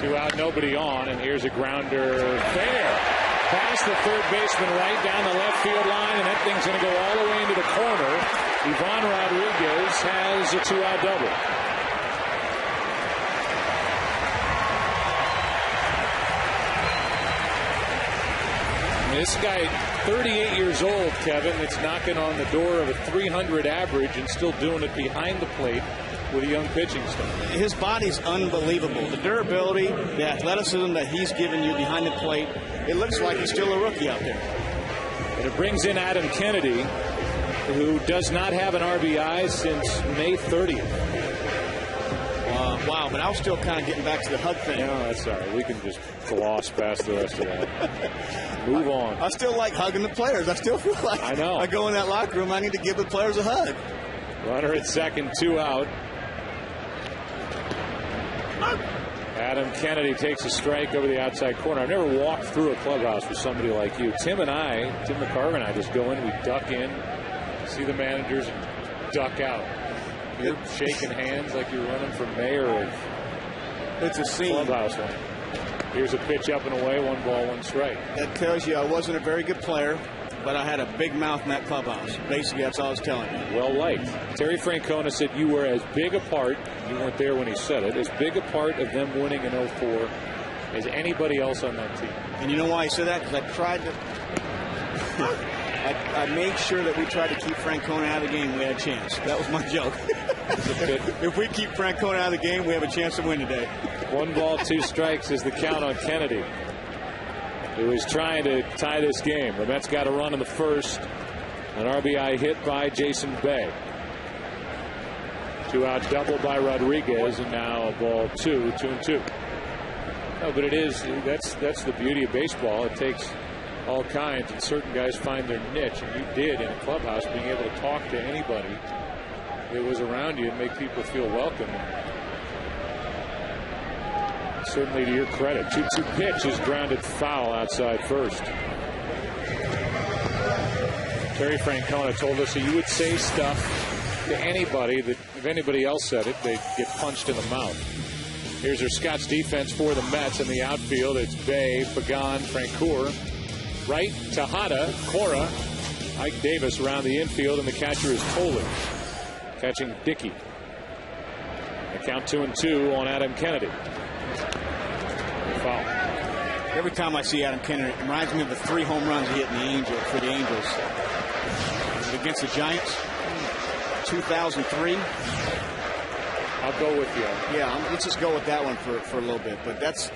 2 out, nobody on, and here's a grounder fair. Past the third baseman right down the left field line, and that thing's going to go all the way into the corner. Ivan Rodriguez has a 2-out double. This guy, 38 years old, Kevin, that's knocking on the door of a 300 average and still doing it behind the plate with a young pitching staff. His body's unbelievable. The durability, the athleticism that he's given you behind the plate, it looks like he's still a rookie out there. And it brings in Adam Kennedy, who does not have an RBI since May 30th. Wow, but I was still kind of getting back to the hug thing. No, that's all right. We can just gloss past the rest of that. Move on. I still like hugging the players. I still feel like I know. I go in that locker room, I need to give the players a hug. Runner at second, 2 out. Adam Kennedy takes a strike over the outside corner. I've never walked through a clubhouse with somebody like you. Tim McCarver and I just go in, we duck in, see the managers, and duck out. You're shaking hands like you're running for mayor of it's a scene. Clubhouse. Here's a pitch up and away, 1 ball, 1 strike. That tells you I wasn't a very good player, but I had a big mouth in that clubhouse. Basically, that's all I was telling you. Well liked. Terry Francona said you were as big a part, you weren't there when he said it, as big a part of them winning in 04 as anybody else on that team. And you know why I said that? Because I tried to... I made sure that we tried to keep Francona out of the game. We had a chance. That was my joke. If we keep Francona out of the game, we have a chance to win today. 1 ball, 2 strikes is the count on Kennedy, who is trying to tie this game. The Mets got a run in the first. An RBI hit by Jason Bay. 2-out double by Rodriguez, and now a ball 2, 2-2. No, but it is, that's the beauty of baseball. It takes all kinds, and certain guys find their niche, and you did in a clubhouse, being able to talk to anybody that was around you and make people feel welcome. Certainly to your credit. 2-2 pitch is grounded foul outside first. Terry Francona told us that you would say stuff to anybody that if anybody else said it, they'd get punched in the mouth. Here's our Scott's defense for the Mets in the outfield. It's Bay, Pagan, Francoeur. Right, Tejada, Cora, Ike Davis around the infield, and the catcher is Tolley. Catching Dickey. The count 2-2 on Adam Kennedy. Foul. Every time I see Adam Kennedy, it reminds me of the 3 home runs he hit for the Angels. Was it against the Giants? 2003? I'll go with you. Yeah, let's just go with that one for a little bit. But that's,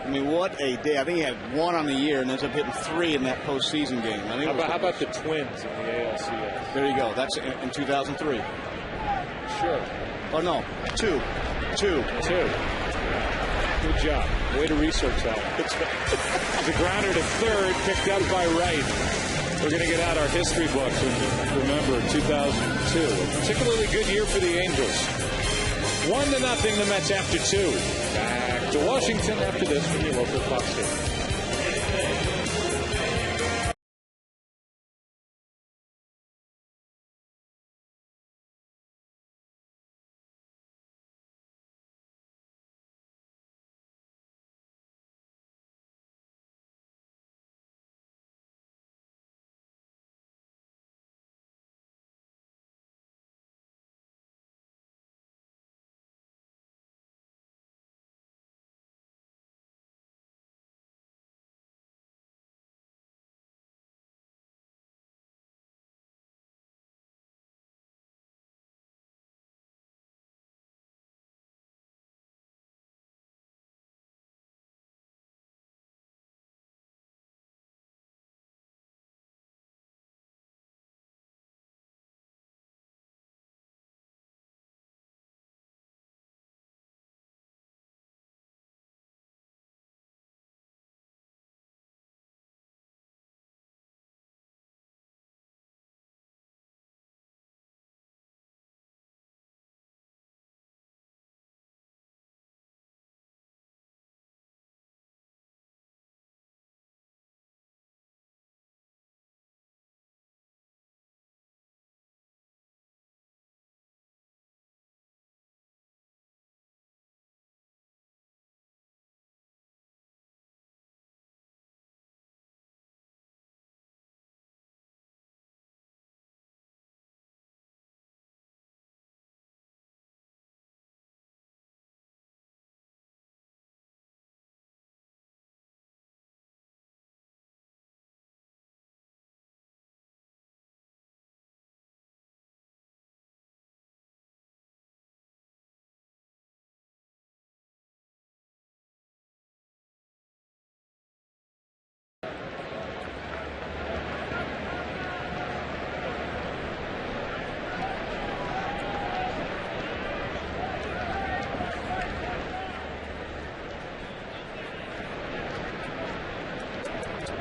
I mean, what a day. I think he had 1 on the year and ends up hitting 3 in that postseason game. I think how about the Twins in the ALCS? There you go. That's in 2003. Sure. Oh, no. 2. Good job. Way to research that one. It's a grounder to third, picked up by Wright. We're going to get out our history books and remember 2002. A particularly good year for the Angels. 1-0, the Mets after 2. Back to Washington after this from your local Fox station.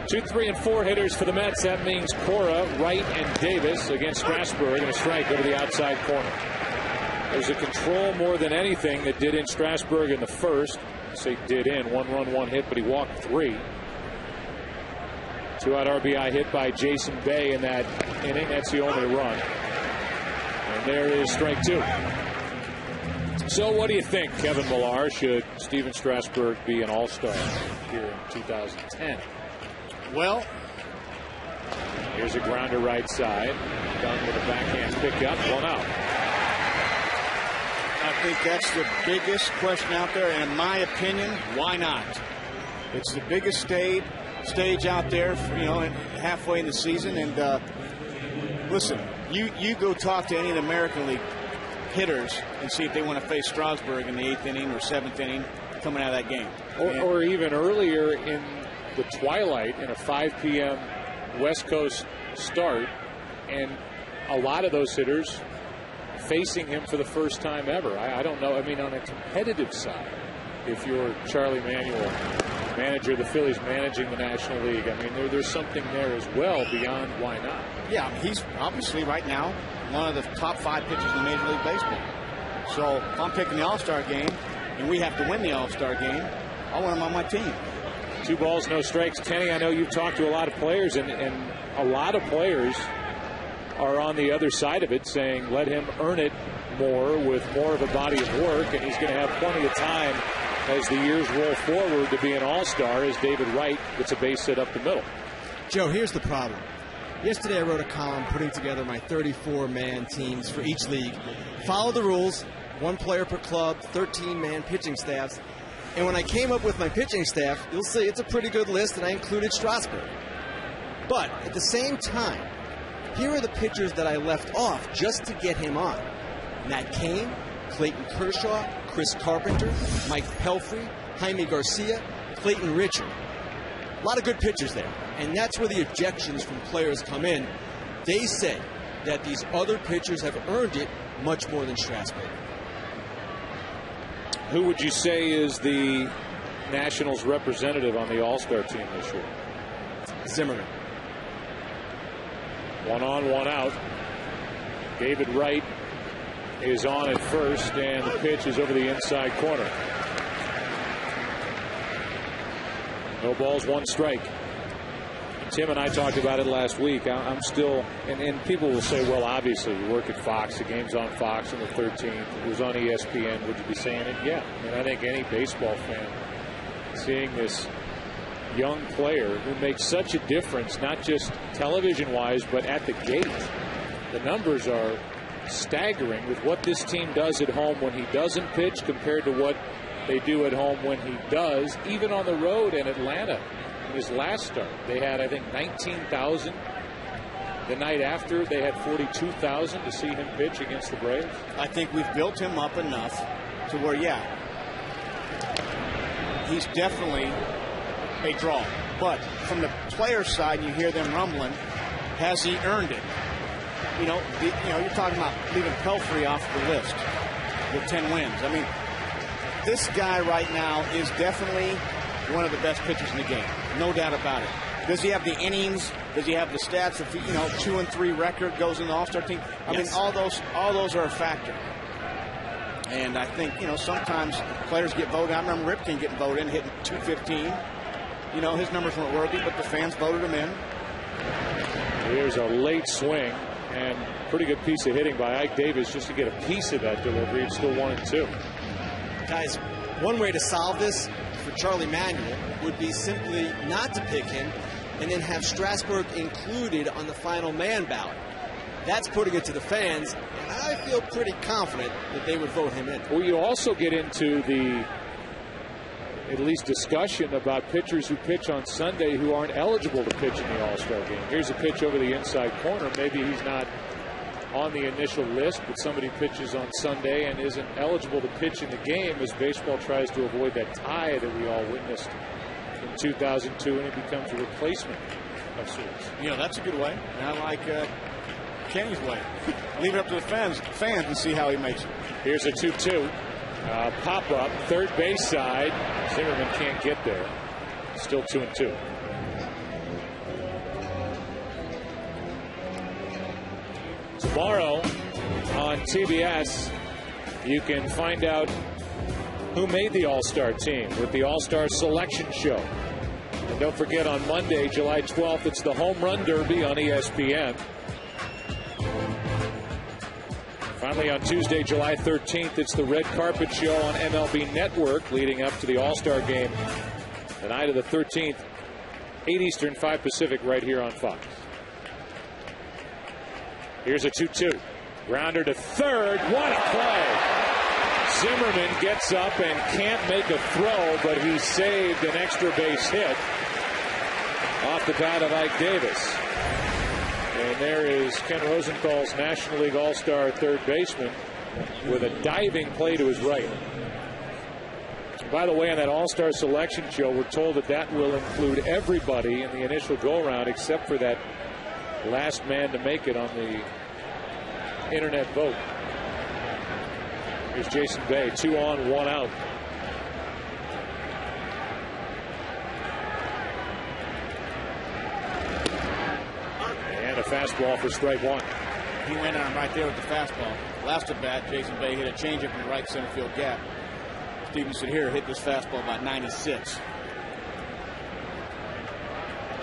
Two, 3, and 4 hitters for the Mets. That means Cora, Wright, and Davis against Strasburg, and a strike over the outside corner. There's a control more than anything that did in Strasburg in the first. I say did in. 1 run, 1 hit, but he walked 3. 2-out RBI hit by Jason Bay in that inning. That's the only run. And there is strike 2. So what do you think, Kevin Millar? Should Steven Strasburg be an all-star here in 2010? Well, here's a grounder right side. Done with a backhand pickup. 1 out. I think that's the biggest question out there, and in my opinion, why not? It's the biggest stage out there, halfway in the season. And listen, you go talk to any of the American League hitters and see if they want to face Strasburg in the 8th inning or 7th inning coming out of that game. Or even earlier in the twilight in a 5 p.m. West Coast start, and a lot of those hitters facing him for the first time ever. I don't know. I mean, on a competitive side, if you're Charlie Manuel, manager of the Phillies, managing the National League, I mean, there's something there as well beyond why not. Yeah, he's obviously right now one of the top 5 pitchers in Major League Baseball. So if I'm picking the All-Star game and we have to win the All-Star game, I want him on my team. 2 balls, no strikes. Kenny, I know you've talked to a lot of players, and a lot of players are on the other side of it saying let him earn it more with more of a body of work, and he's going to have plenty of time as the years roll forward to be an all-star as David Wright gets a base hit up the middle. Joe, here's the problem. Yesterday I wrote a column putting together my 34-man teams for each league. Follow the rules, 1 player per club, 13-man pitching staffs. And when I came up with my pitching staff, you'll see it's a pretty good list, and I included Strasburg. But at the same time, here are the pitchers that I left off just to get him on. Matt Cain, Clayton Kershaw, Chris Carpenter, Mike Pelfrey, Jaime Garcia, Clayton Richard. A lot of good pitchers there. And that's where the objections from players come in. They say that these other pitchers have earned it much more than Strasburg. Who would you say is the Nationals representative on the All-Star team this year? Zimmerman. 1 on, 1 out. David Wright is on at first, and the pitch is over the inside corner. No balls, 1 strike. Tim and I talked about it last week. I'm still, and people will say, well, obviously, you work at Fox. The game's on Fox on the 13th. It was on ESPN. Would you be saying it? Yeah. I mean, I think any baseball fan seeing this young player who makes such a difference, not just television-wise, but at the gate. The numbers are staggering with what this team does at home when he doesn't pitch compared to what they do at home when he does, even on the road in Atlanta. In his last start, they had, I think, 19,000. The night after, they had 42,000 to see him pitch against the Braves. I think we've built him up enough to where, yeah, he's definitely a draw. But from the player's side, you hear them rumbling, has he earned it? You're talking about leaving Pelfrey off the list with 10 wins. I mean, this guy right now is definitely one of the best pitchers in the game. No doubt about it. Does he have the innings? Does he have the stats? If 2-3 record goes in the All-Star team, I mean, all those are a factor. And I think sometimes players get voted. I remember Ripken getting voted in, hitting 215. His numbers weren't worthy, but the fans voted him in. Here's a late swing and pretty good piece of hitting by Ike Davis just to get a piece of that delivery. It's still 1-2. Guys, one way to solve this for Charlie Manuel would be simply not to pick him and then have Strasburg included on the final man ballot. That's putting it to the fans, and I feel pretty confident that they would vote him in. Well, you also get into the at least discussion about pitchers who pitch on Sunday who aren't eligible to pitch in the All-Star game. Here's a pitch over the inside corner. Maybe he's not on the initial list, but somebody pitches on Sunday and isn't eligible to pitch in the game as baseball tries to avoid that tie that we all witnessed in 2002, and it becomes a replacement of sorts. That's a good way. And I like Kenny's way. Leave it up to the fans and see how he makes it. Here's a 2-2. Pop-up, third base side. Zimmerman can't get there. Still 2-2. Tomorrow on TBS, you can find out who made the All-Star team with the All-Star Selection Show. And don't forget, on Monday, July 12th, it's the Home Run Derby on ESPN. Finally, on Tuesday, July 13th, it's the Red Carpet Show on MLB Network, leading up to the All-Star Game, the night of the 13th, 8 Eastern, 5 Pacific, right here on Fox. Here's a 2-2. Grounder to third. What a play! Zimmerman gets up and can't make a throw, but he saved an extra base hit off the bat of Ike Davis. And there is Ken Rosenthal's National League All-Star third baseman with a diving play to his right. By the way, on that All-Star selection show, we're told that that will include everybody in the initial go-around except for that last man to make it on the internet vote. Here's Jason Bay, 2 on, 1 out. A fastball for strike one. He went on right there with the fastball. Last at bat, Jason Bay hit a changeup in the right center field gap. Stevenson here hit this fastball about 96.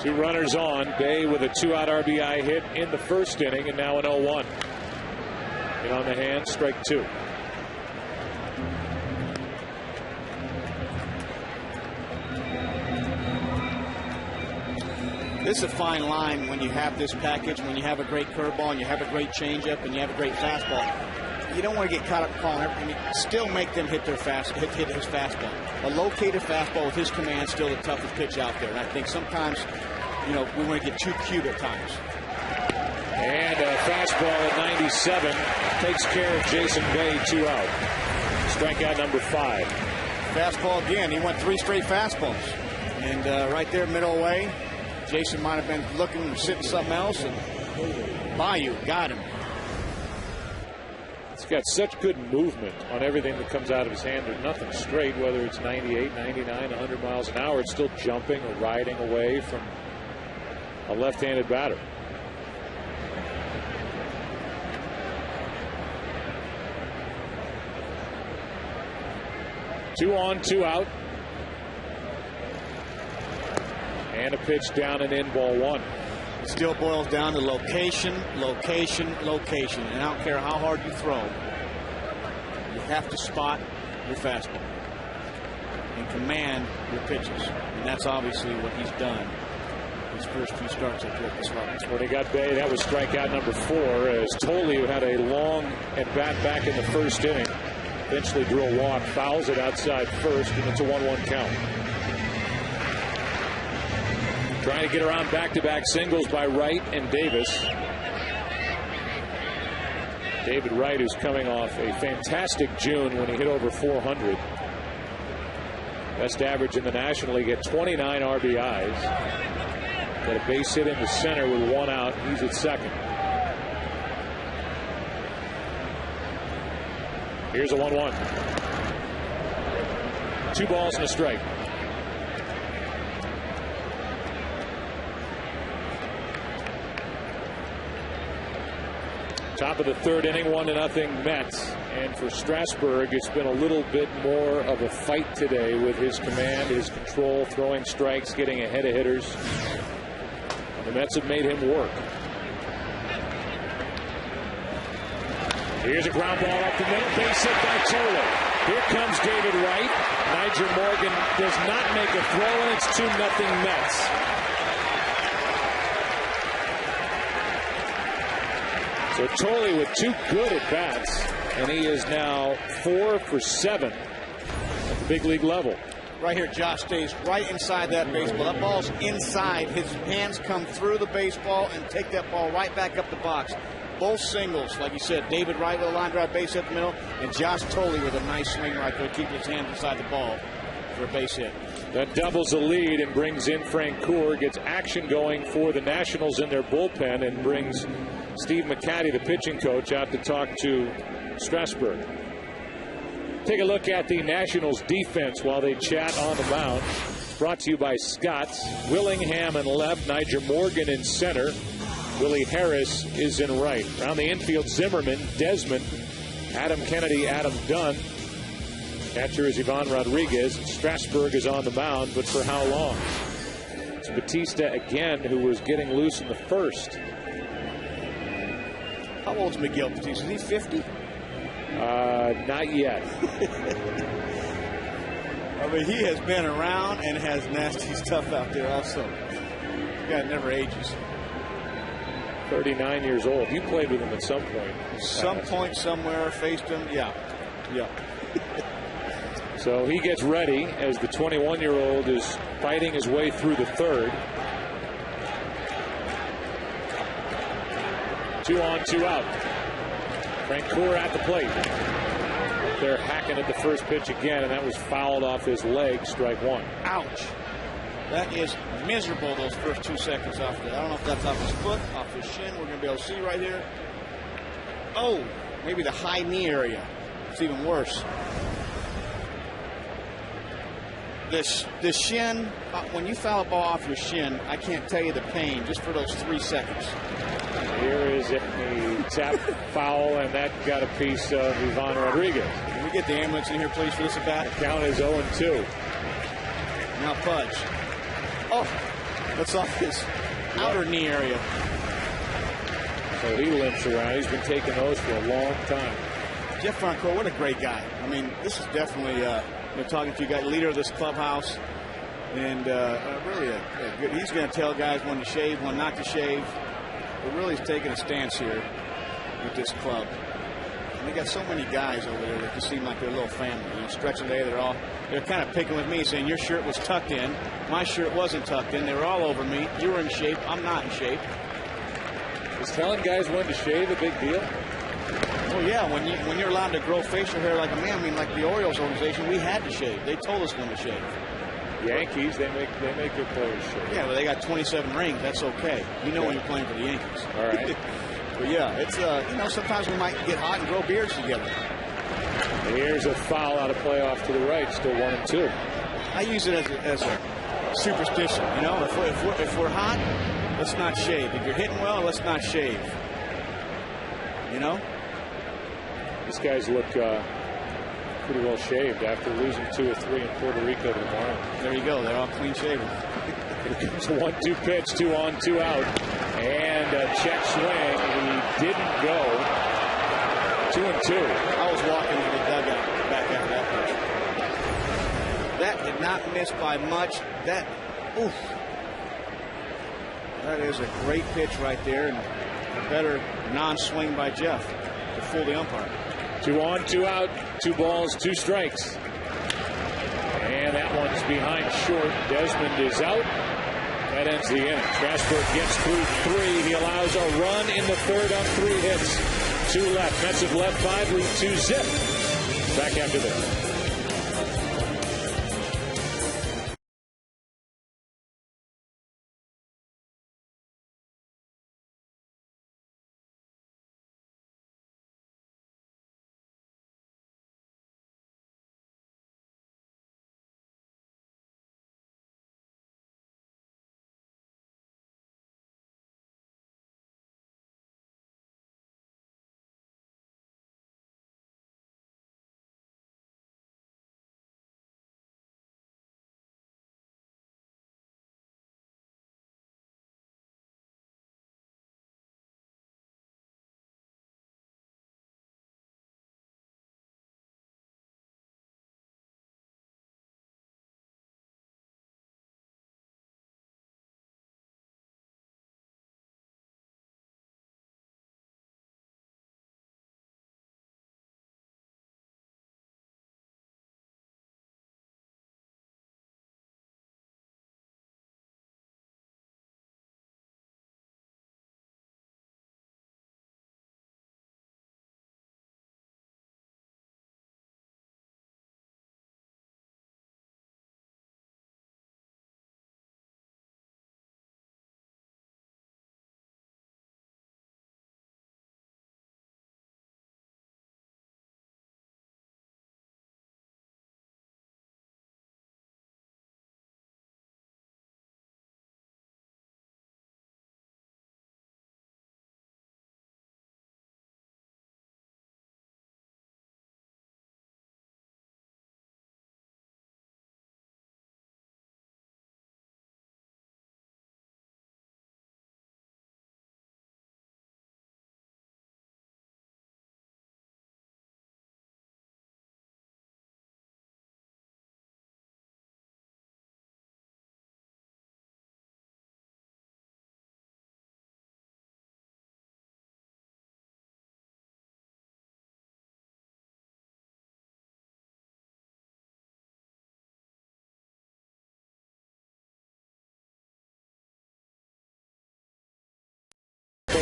2 runners on. Bay with a 2-out RBI hit in the first inning, and now an 0-1. Hit on the hand, strike 2. This is a fine line when you have this package, when you have a great curveball and you have a great changeup and you have a great fastball. You don't want to get caught up calling everything. Still make them hit their hit his fastball. A located fastball with his command still the toughest pitch out there. And I think sometimes, we want to get too cute at times. And a fastball at 97 takes care of Jason Bay, 2 out. Strikeout number 5. Fastball again. He went 3 straight fastballs. And right there, middle away. Jason might have been looking, sitting something else, and Bayou got him. He's got such good movement on everything that comes out of his hand. There's nothing straight, whether it's 98, 99, 100 miles an hour. It's still jumping or riding away from a left-handed batter. Two on, 2 out. And a pitch down and in, ball 1. It still boils down to location, location, location. And I don't care how hard you throw, you have to spot your fastball and command your pitches. And that's obviously what he's done his first few starts at this level. When he got Bay, that was strikeout number 4, as Tolley, who had a long at-bat back in the first inning, eventually drew a walk, fouls it outside first, and it's a 1-1 count. Trying to get around back-to-back singles by Wright and Davis. David Wright, who's coming off a fantastic June when he hit over 400. Best average in the National League at 29 RBIs. Got a base hit into center with 1 out. He's at second. Here's a 1-1. 2 balls and a strike. Top of the 3rd inning, 1-0 Mets. And for Strasburg, it's been a little bit more of a fight today with his command, his control, throwing strikes, getting ahead of hitters. The Mets have made him work. Here's a ground ball up the middle, base hit by Tolley. Here comes David Wright. Nigel Morgan does not make a throw, and it's 2-0 Mets. So Tolley with 2 good at-bats, and he is now 4 for 7 at the big league level. Right here, Josh stays right inside that baseball. That ball's inside. His hands come through the baseball and take that ball right back up the box. Both singles, like you said, David Wright with a line drive base hit the middle, and Josh Tolley with a nice swing right there, keeping his hands inside the ball for a base hit. That doubles the lead and brings in Frank Coor, gets action going for the Nationals in their bullpen, and brings Steve McCatty, the pitching coach, out to talk to Strasburg. Take a look at the Nationals defense while they chat on the mound. It's brought to you by Scott's. Willingham in left, Nigel Morgan in center. Willie Harris is in right. Around the infield, Zimmerman, Desmond, Adam Kennedy, Adam Dunn. Catcher is Ivan Rodriguez. Strasburg is on the mound, but for how long? It's Batista again, who was getting loose in the first. How old is Miguel Batista? Is he 50? Not yet. I mean, he has been around and has nasty stuff out there also. The guy never ages. 39 years old. You played with him at some point. Some point somewhere, faced him. Yeah. So he gets ready as the 21-year-old is fighting his way through the third. 2 on, 2 out. Francoeur at the plate. They're hacking at the first pitch again, and that was fouled off his leg, strike one. Ouch. That is miserable, those first 2 seconds off that. I don't know if that's off his foot, off his shin. We're going to be able to see right here. Oh, maybe the high knee area. It's even worse. The shin, when you foul a ball off your shin, I can't tell you the pain just for those 3 seconds. Here is a tap foul, and that got a piece of Ivan Rodriguez. Can we get the ambulance in here, please, for this at bat? The count is 0-2. Now Pudge. Oh, that's off his outer knee area. So he limps around. He's been taking those for a long time. Jeff Francoeur, what a great guy. I mean, this is definitely, talking to you guys, leader of this clubhouse, and really a good. He's going to tell guys when to shave, when not to shave. But really, he's taking a stance here with this club. And they got so many guys over there that just seem like they're a little family. Stretch and Day, they're kind of picking with me, saying your shirt was tucked in, my shirt wasn't tucked in. They were all over me. You were in shape. I'm not in shape. Is telling guys when to shave a big deal? Well, yeah, when you're allowed to grow facial hair like a man, I mean, like the Orioles organization, we had to shave. They told us when to shave. Yankees, they make their players shave. Yeah, but they got 27 rings. That's okay. You know when you're playing for the Yankees. All right. But yeah, it's sometimes we might get hot and grow beards together. Here's a foul out of play off to the right. Still 1-2. I use it as a superstition. If we're hot, let's not shave. If you're hitting well, let's not shave. These guys look pretty well shaved after losing 2 or 3 in Puerto Rico to the Marlins. There you go. They're all clean shaven. Here comes a 1-2 pitch, 2 on, 2 out. And a check swing. He didn't go. 2-2. I was walking to the dugout back after that pitch. That did not miss by much. That is a great pitch right there, and a better non-swing by Jeff to fool the umpire. 2 on, 2 out, 2 balls, 2 strikes. And that one's behind short. Desmond is out. That ends the inning. Strasburg gets through 3. He allows a run in the third on 3 hits. 2 left. Mets have left 5, lead 2-zip. Back after this.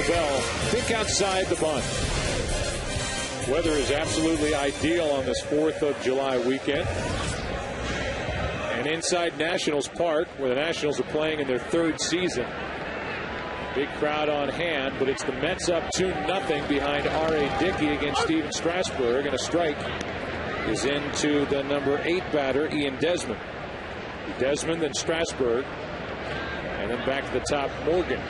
Bell. Think outside the bun. Weather is absolutely ideal on this 4th of July weekend. And inside Nationals Park, where the Nationals are playing in their 3rd season. Big crowd on hand, but it's the Mets up 2-0 behind R.A. Dickey against Steven Strasburg. And a strike is into the number 8 batter, Ian Desmond. Desmond, then Strasburg. And then back to the top, Morgan.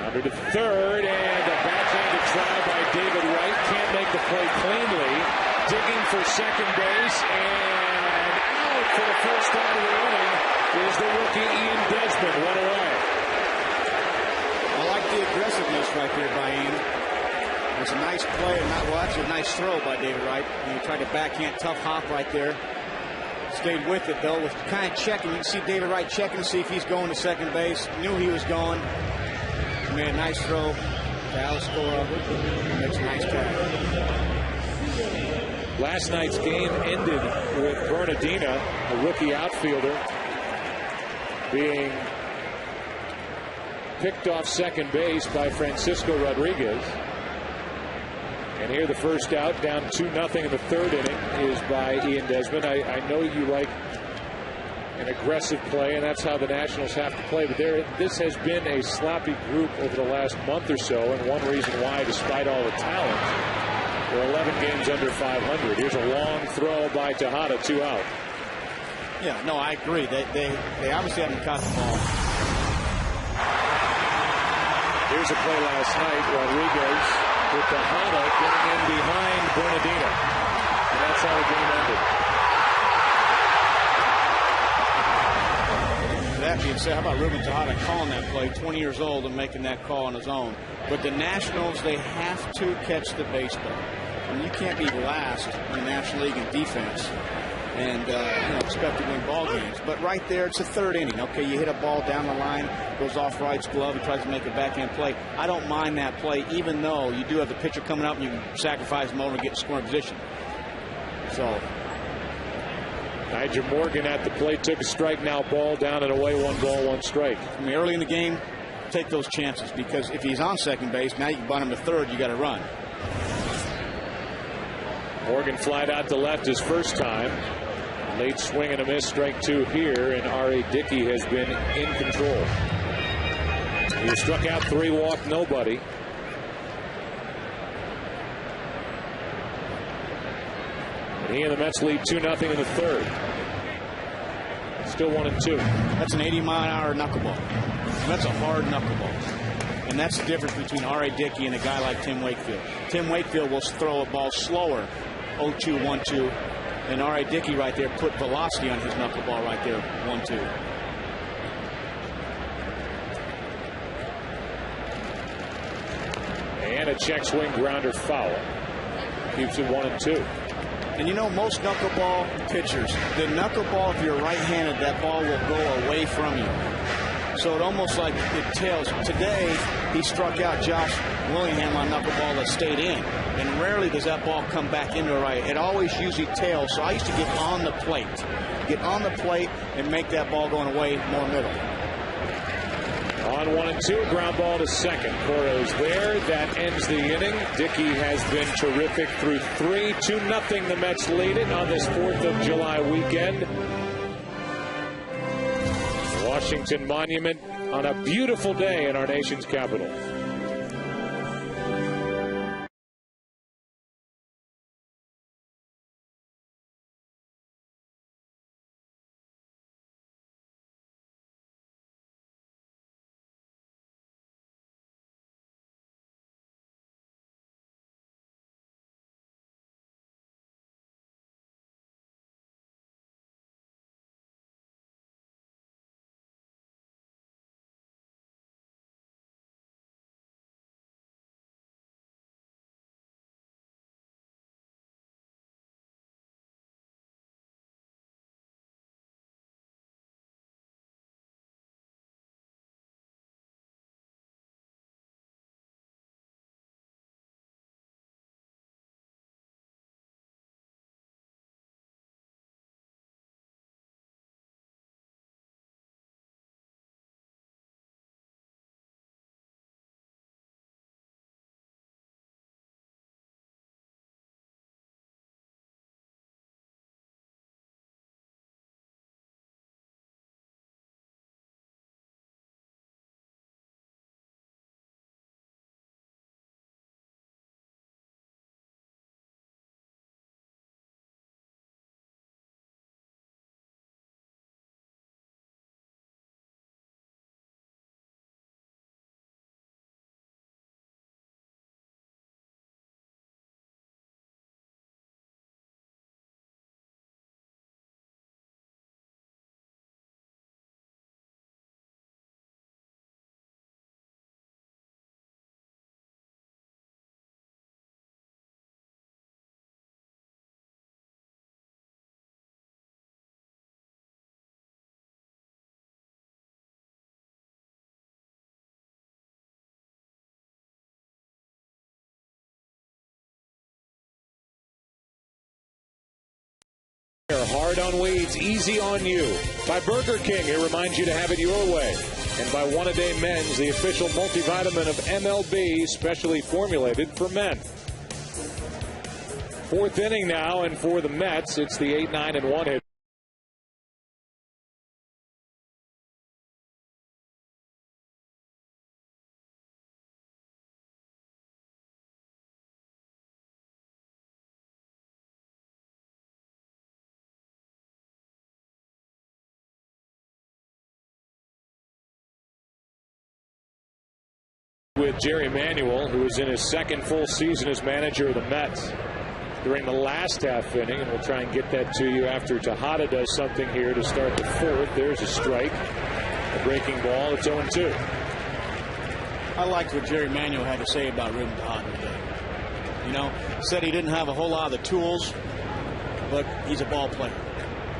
Under to third, and a backhanded try by David Wright. Can't make the play cleanly. Digging for second base, and out for the first out of the inning is the rookie Ian Desmond. One away. I like the aggressiveness right there by Ian. It was a nice play, actually a nice throw by David Wright. He tried to backhand tough hop right there. Stayed with it, though, with kind of checking. You can see David Wright checking to see if he's going to second base. Knew he was going. Man, nice throw. Dallas score. Makes a nice catch. Last night's game ended with Bernardina, a rookie outfielder, being picked off second base by Francisco Rodriguez. And here the first out, down 2-0 in the 3rd inning, is by Ian Desmond. I know you like an aggressive play, and that's how the Nationals have to play. But this has been a sloppy group over the last month or so, and one reason why, despite all the talent, they're 11 games under 500. Here's a long throw by Tejada, 2 out. Yeah, no, I agree. They obviously haven't caught the ball. Here's a play last night. Rodriguez with Tejada getting in behind Bernardina. And that's how the game ended. That being said, how about Ruben Tejada calling that play, 20 years old and making that call on his own. But the Nationals, they have to catch the baseball. I mean, you can't be last in the National League in defense and expect to win ball games. But right there, it's the 3rd inning. Okay, you hit a ball down the line, goes off Wright's glove, and tries to make a backhand play. I don't mind that play, even though you do have the pitcher coming up and you can sacrifice him over and get in scoring position. So Nigel Morgan at the plate, took a strike, now ball down and away, 1 ball, 1 strike. I mean, early in the game, take those chances, because if he's on second base, now you can bunt him to third, you got to run. Morgan flied out to left his first time. Late swing and a miss, strike 2 here, and R.A. Dickey has been in control. He struck out 3, walked nobody. And he and the Mets lead 2-0 in the 3rd. Still 1-2. That's an 80-mile-an-hour knuckleball. That's a hard knuckleball. And that's the difference between R.A. Dickey and a guy like Tim Wakefield. Tim Wakefield will throw a ball slower, 0-2, 1-2. And R.A. Dickey right there put velocity on his knuckleball right there, 1-2. And a check swing grounder foul. Keeps it 1-2. And you know, most knuckleball pitchers, the knuckleball, if you're right-handed, that ball will go away from you. So it almost like it tails. Today, he struck out Josh Willingham on knuckleball that stayed in. And rarely does that ball come back into a right. It always usually tails. So I used to get on the plate. Get on the plate and make that ball going away more middle. On 1-2, ground ball to second. Coro's there. That ends the inning. Dickey has been terrific through 3. 2-0 the Mets lead it on this 4th of July weekend. Washington Monument on a beautiful day in our nation's capital. Hard on weeds, easy on you. By Burger King, it reminds you to have it your way. And by One A Day Men's, the official multivitamin of MLB, specially formulated for men. Fourth inning now, and for the Mets, it's the 8-9 and 1 hit. With Jerry Manuel, who is in his second full season as manager of the Mets. During the last half inning, and we'll try and get that to you after Tejada does something here to start the fourth. There's a strike, a breaking ball. It's 0-2. I liked what Jerry Manuel had to say about Ruben Tejada today. You know, said he didn't have a whole lot of the tools, but he's a ball player.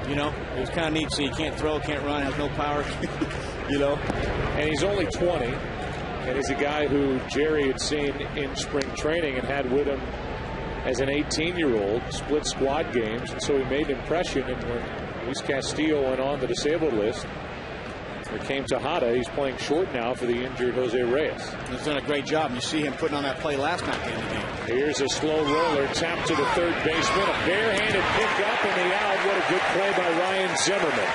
You know, it was kind of neat to see he can't throw, can't run, has no power. You know, and he's only 20, and he's a guy who Jerry had seen in spring training and had with him as an 18-year-old, split squad games, and so he made an impression. And when Luis Castillo went on the disabled list, there came Tejada. He's playing short now for the injured Jose Reyes. He's done a great job. You see him putting on that play last night in the game. Here's a slow roller, tapped to the third baseman, a barehanded pick up in the out. What a good play by Ryan Zimmerman.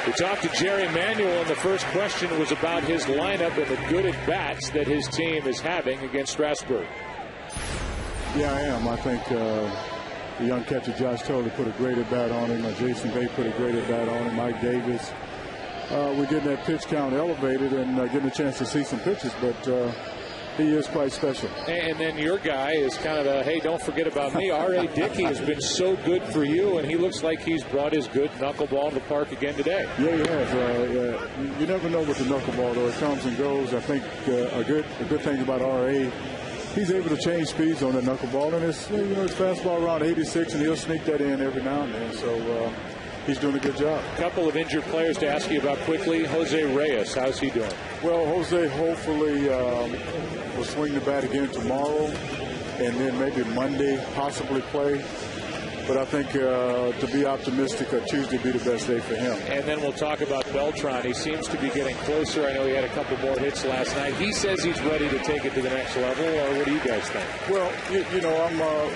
We talked to Jerry Manuel, and the first question was about his lineup and the good at-bats that his team is having against Strasburg. Yeah, I am. I think the young catcher Josh Tolley put a great at-bat on him. Jason Bay put a great at-bat on him. Mike Davis. We're getting that pitch count elevated and getting a chance to see some pitches, but he is quite special. And then your guy is kind of a, hey, don't forget about me. R.A. Dickey has been so good for you, and he looks like he's brought his good knuckleball to the park again today. Yeah, he has. You never know with the knuckleball, though. It comes and goes. I think a good thing about R.A., he's able to change speeds on the knuckleball, and it's, you know, his fastball around 86, and he'll sneak that in every now and then. So he's doing a good job. A couple of injured players to ask you about quickly. Jose Reyes, how's he doing? Well, Jose hopefully will swing the bat again tomorrow, and then maybe Monday possibly play. But I think to be optimistic, Tuesday would be the best day for him. And then we'll talk about Beltran. He seems to be getting closer. I know he had a couple more hits last night. He says he's ready to take it to the next level. Or what do you guys think? Well, you know,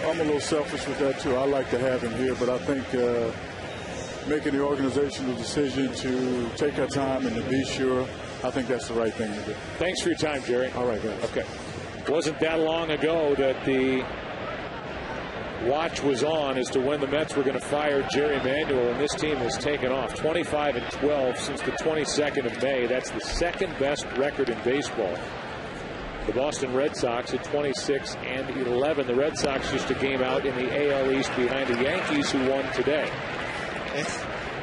I'm a little selfish with that too. I like to have him here, but I think making the organizational decision to take our time and to be sure, I think that's the right thing to do. Thanks for your time, Jerry. All right, guys. Okay. Wasn't that long ago that the watch was on as to when the Mets were going to fire Jerry Manuel, and this team has taken off 25-12 since the 22nd of May. That's the second best record in baseball. The Boston Red Sox at 26-11. The Red Sox just a game out in the AL East behind the Yankees, who won today.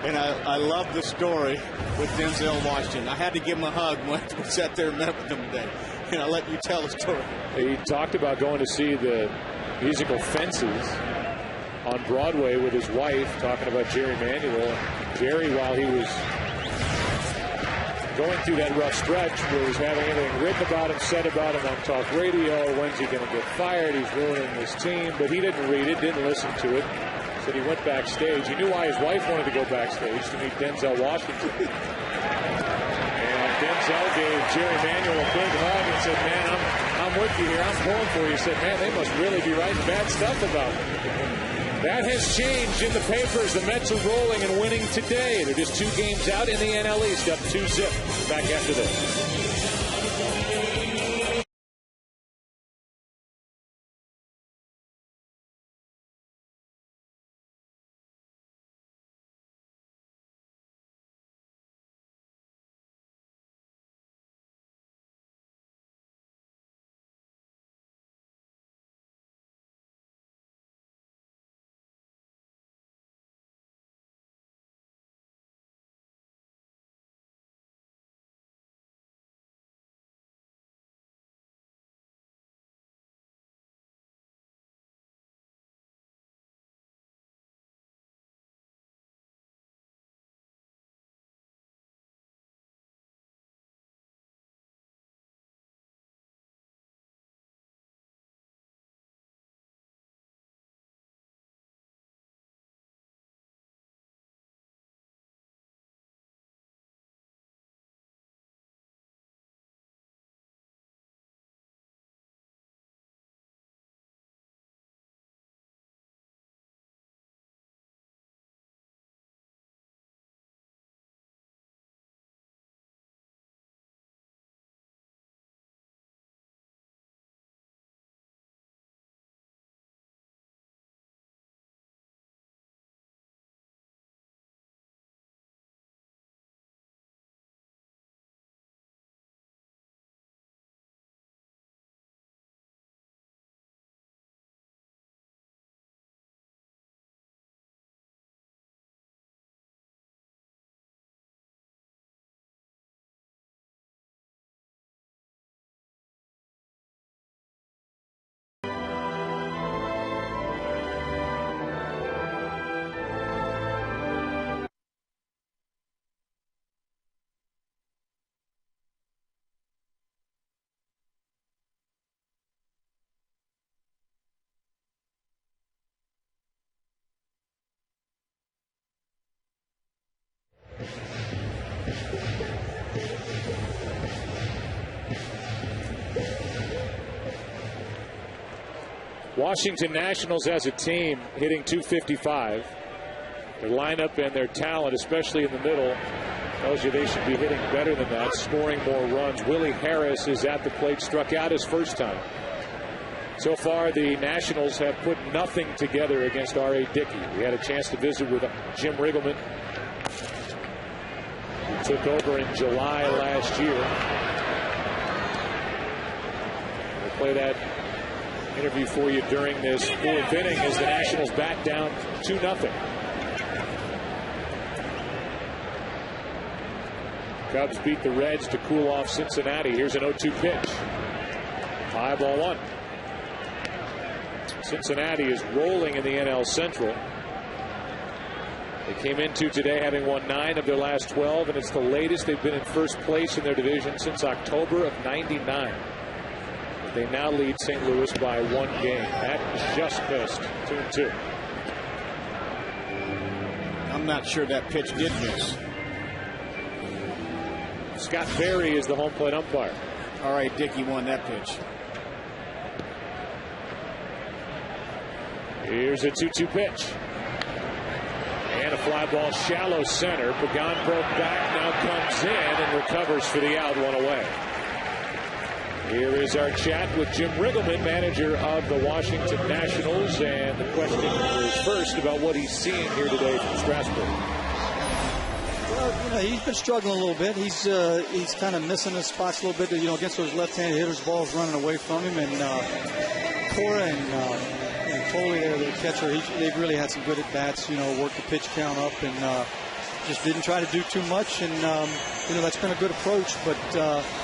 And I love the story with Denzel Washington. I had to give him a hug when we sat there and met with him today. And I'll let you tell the story. He talked about going to see the musical Fences on Broadway with his wife, talking about Jerry Manuel. Jerry, while he was going through that rough stretch, was having everything written about him, said about him on talk radio. When's he going to get fired? He's ruining his team. But he didn't read it, didn't listen to it. Said he went backstage. He knew why his wife wanted to go backstage, to meet Denzel Washington. And Denzel gave Jerry Manuel a big hug and said, man, I'm with you here. I'm pulling for you. He said, man, they must really be writing bad stuff about me. That has changed in the papers. The Mets are rolling and winning today. They're just 2 games out in the NL East, up 2-zip. Back after this. Washington Nationals as a team hitting .255. Their lineup and their talent, especially in the middle, tells you they should be hitting better than that, scoring more runs. Willie Harris is at the plate, struck out his first time. So far, the Nationals have put nothing together against R.A. Dickey. We had a chance to visit with Jim Riggleman, who took over in July last year. We'll play that interview for you during this fourth inning as the Nationals back down 2-0. Cubs beat the Reds to cool off Cincinnati. Here's an 0-2 pitch. 5-1. Cincinnati is rolling in the NL Central. They came into today having won 9 of their last 12, and it's the latest they've been in first place in their division since October of '99. They now lead St. Louis by 1 game. That just missed. 2-2. I'm not sure that pitch did miss. Scott Berry is the home plate umpire. All right, Dickey won that pitch. Here's a 2-2 pitch. And a fly ball shallow center. Pagan broke back, now comes in and recovers for the out, 1 away. Here is our chat with Jim Riggleman, manager of the Washington Nationals. And the question is first about what he's seeing here today from Strasburg. Well, he's been struggling a little bit. He's kind of missing his spots a little bit. Against those left-handed hitters, balls running away from him. And Cora and Foley, the catcher, they've really had some good at-bats, worked the pitch count up and just didn't try to do too much. And, that's been a good approach, but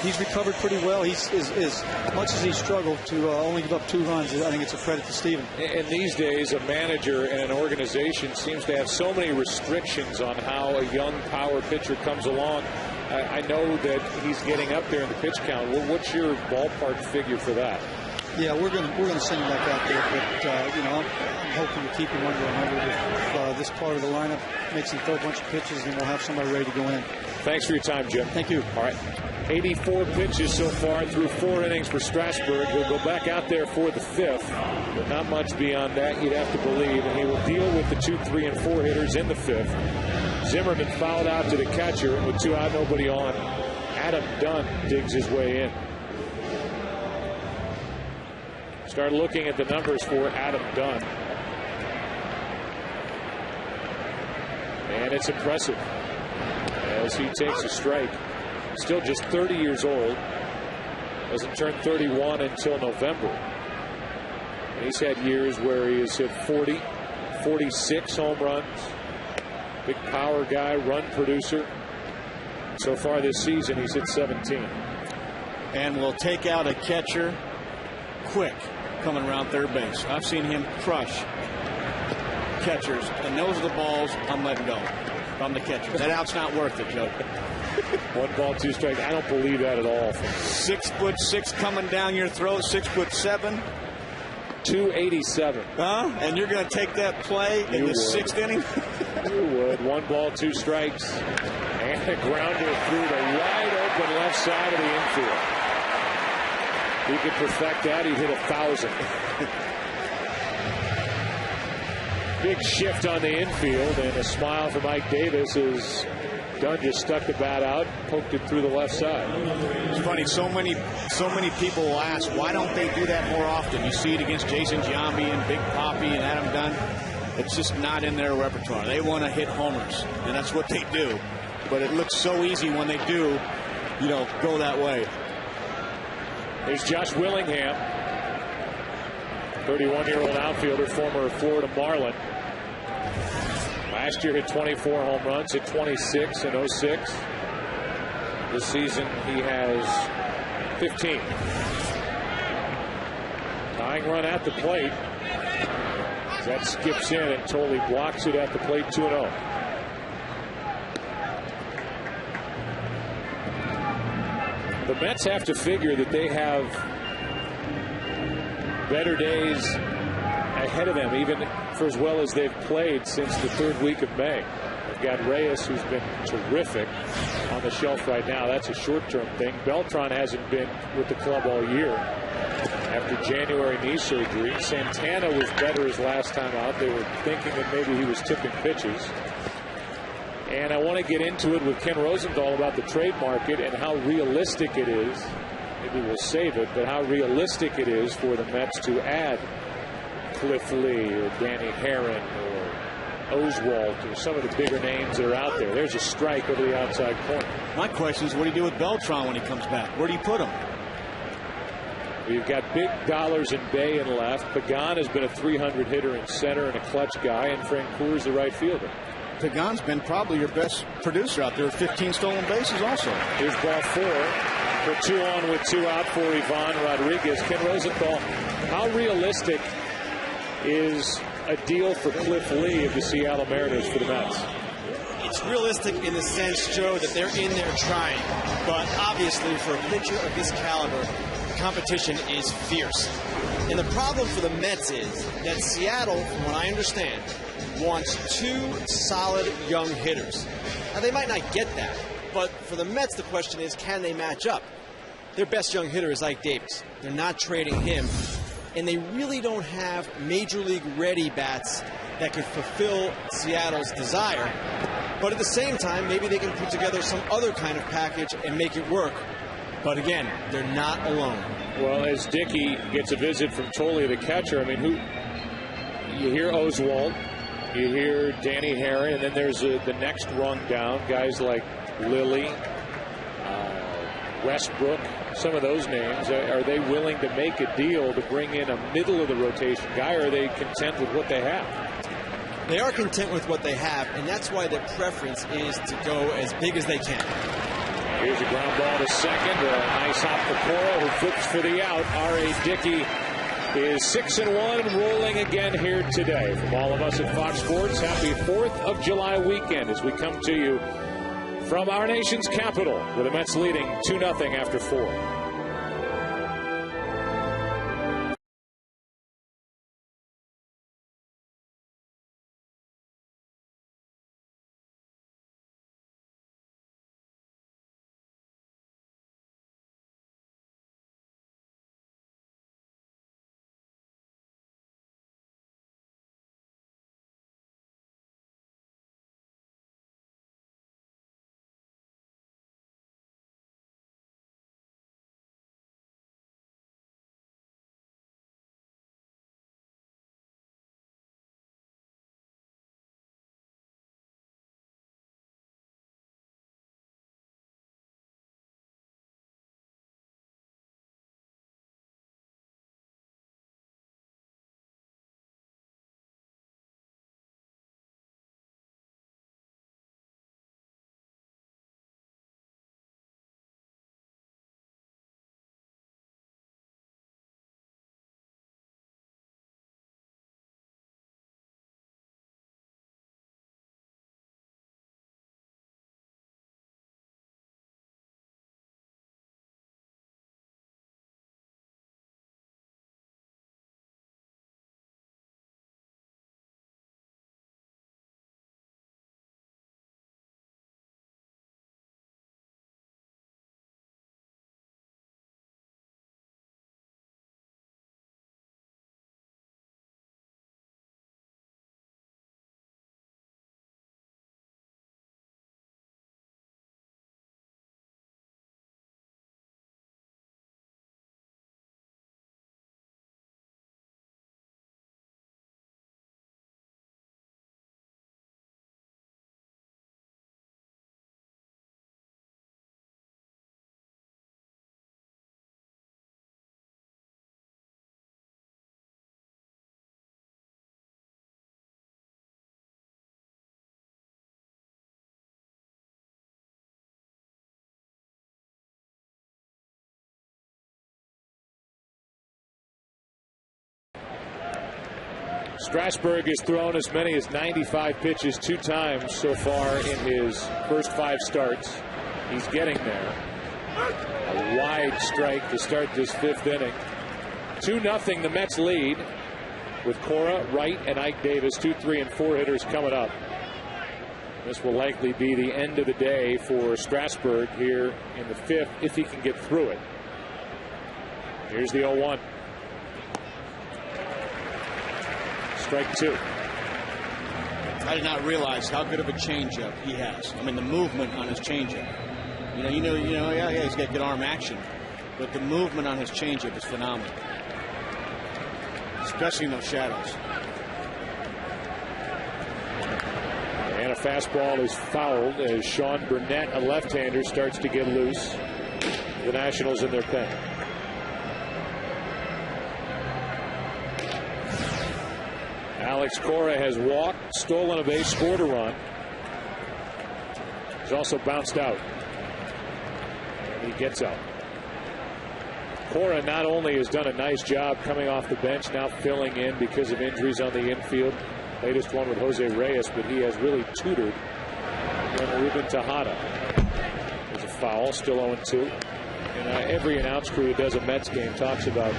he's recovered pretty well. He's as much as he struggled to only give up 2 runs, I think it's a credit to Steven. And these days, a manager and an organization seems to have so many restrictions on how a young power pitcher comes along. I know that he's getting up there in the pitch count. What's your ballpark figure for that? Yeah, we're going to send him back out there, but I'm hoping to keep him under 100. If this part of the lineup makes him throw a bunch of pitches, then we'll have somebody ready to go in. Thanks for your time, Jim. Thank you. All right, 84 pitches so far through 4 innings for Strasburg. He'll go back out there for the 5th, but not much beyond that, you'd have to believe, and he will deal with the 2, 3, and 4 hitters in the 5th. Zimmerman fouled out to the catcher, and with 2 out, nobody on, Adam Dunn digs his way in. Start looking at the numbers for Adam Dunn. And it's impressive as he takes a strike. Still just 30 years old. Doesn't turn 31 until November. And he's had years where he has hit 40, 46 home runs. Big power guy, run producer. So far this season, he's hit 17. And will take out a catcher quick coming around third base. I've seen him crush catchers, and those are the balls I'm letting go from the catcher. That out's not worth it, Joe. 1 ball, 2 strikes. I don't believe that at all. 6'6" coming down your throat, 6'7". 287. Huh? And you're going to take that play in the 6th inning? You would. 1 ball, 2 strikes. And a grounder through the wide open left side of the infield. If he could perfect that, he'd hit 1,000. Big shift on the infield, and a smile for Mike Davis as Dunn just stuck the bat out, poked it through the left side. It's funny, so many people will ask, why don't they do that more often? You see it against Jason Giambi and Big Papi and Adam Dunn. It's just not in their repertoire. They want to hit homers, and that's what they do. But it looks so easy when they do, go that way. There's Josh Willingham, 31-year-old outfielder, former Florida Marlin. Last year hit 24 home runs, hit 26 in 06. This season he has 15. Tying run at the plate. That skips in and totally blocks it at the plate, 2-0. The Mets have to figure that they have better days ahead of them, even for as well as they've played since the 3rd week of May. They've got Reyes, who's been terrific, on the shelf right now. That's a short-term thing. Beltran hasn't been with the club all year after January knee surgery. Santana was better his last time out. They were thinking that maybe he was tipping pitches. And I want to get into it with Ken Rosenthal about the trade market and how realistic it is. Maybe we'll save it, but how realistic it is for the Mets to add Cliff Lee or Danny Herron or Oswalt or some of the bigger names that are out there. There's a strike over the outside corner. My question is, what do you do with Beltran when he comes back? Where do you put him? We've got big dollars in Bay and left. Pagan has been a 300 hitter in center and a clutch guy, and Francoeur is the right fielder. Pagan's been probably your best producer out there, 15 stolen bases also. Here's ball 4 for 2 on with 2 out for Ivan Rodriguez. Ken Rosenthal, how realistic is a deal for Cliff Lee of the Seattle Mariners for the Mets? It's realistic in the sense, Joe, that they're in there trying. But obviously, for a pitcher of this caliber, the competition is fierce. And the problem for the Mets is that Seattle, from what I understand, wants 2 solid young hitters. Now, they might not get that, but for the Mets, the question is, can they match up? Their best young hitter is Ike Davis. They're not trading him, and they really don't have major league ready bats that could fulfill Seattle's desire. But at the same time, maybe they can put together some other kind of package and make it work. But again, they're not alone. Well, as Dickey gets a visit from Tolley, the catcher, I mean, you hear Oswalt, you hear Danny Herron, and then there's the next rung down, guys like Lilly, Westbrook, some of those names. Are they willing to make a deal to bring in a middle of the rotation guy, or are they content with what they have? They are content with what they have, and that's why their preference is to go as big as they can. Here's a ground ball to second. A nice hop for Cora, who flips for the out. R.A. Dickey is 6-1 and rolling again here today. From all of us at Fox Sports, happy 4th of July weekend as we come to you from our nation's capital, with the Mets leading 2-0 after 4. Strasburg has thrown as many as 95 pitches 2 times so far in his first 5 starts. He's getting there. A wide strike to start this 5th inning. 2-0 the Mets lead, with Cora, Wright, and Ike Davis, 2, 3, and 4 hitters coming up. This will likely be the end of the day for Strasburg here in the 5th if he can get through it. Here's the 0-1. Strike 2. I did not realize how good of a changeup he has. I mean, the movement on his changeup. Yeah, he's got good arm action, but the movement on his changeup is phenomenal, especially in those shadows. And a fastball is fouled as Sean Burnett, a left-hander, starts to get loose. The Nationals in their pen. Alex Cora has walked, stolen a base, scored a run. He's also bounced out. And he gets out. Cora not only has done a nice job coming off the bench, now filling in because of injuries on the infield. Latest one with Jose Reyes, but he has really tutored Ruben Tejada. There's a foul, still 0-2. And every announce crew who does a Mets game talks about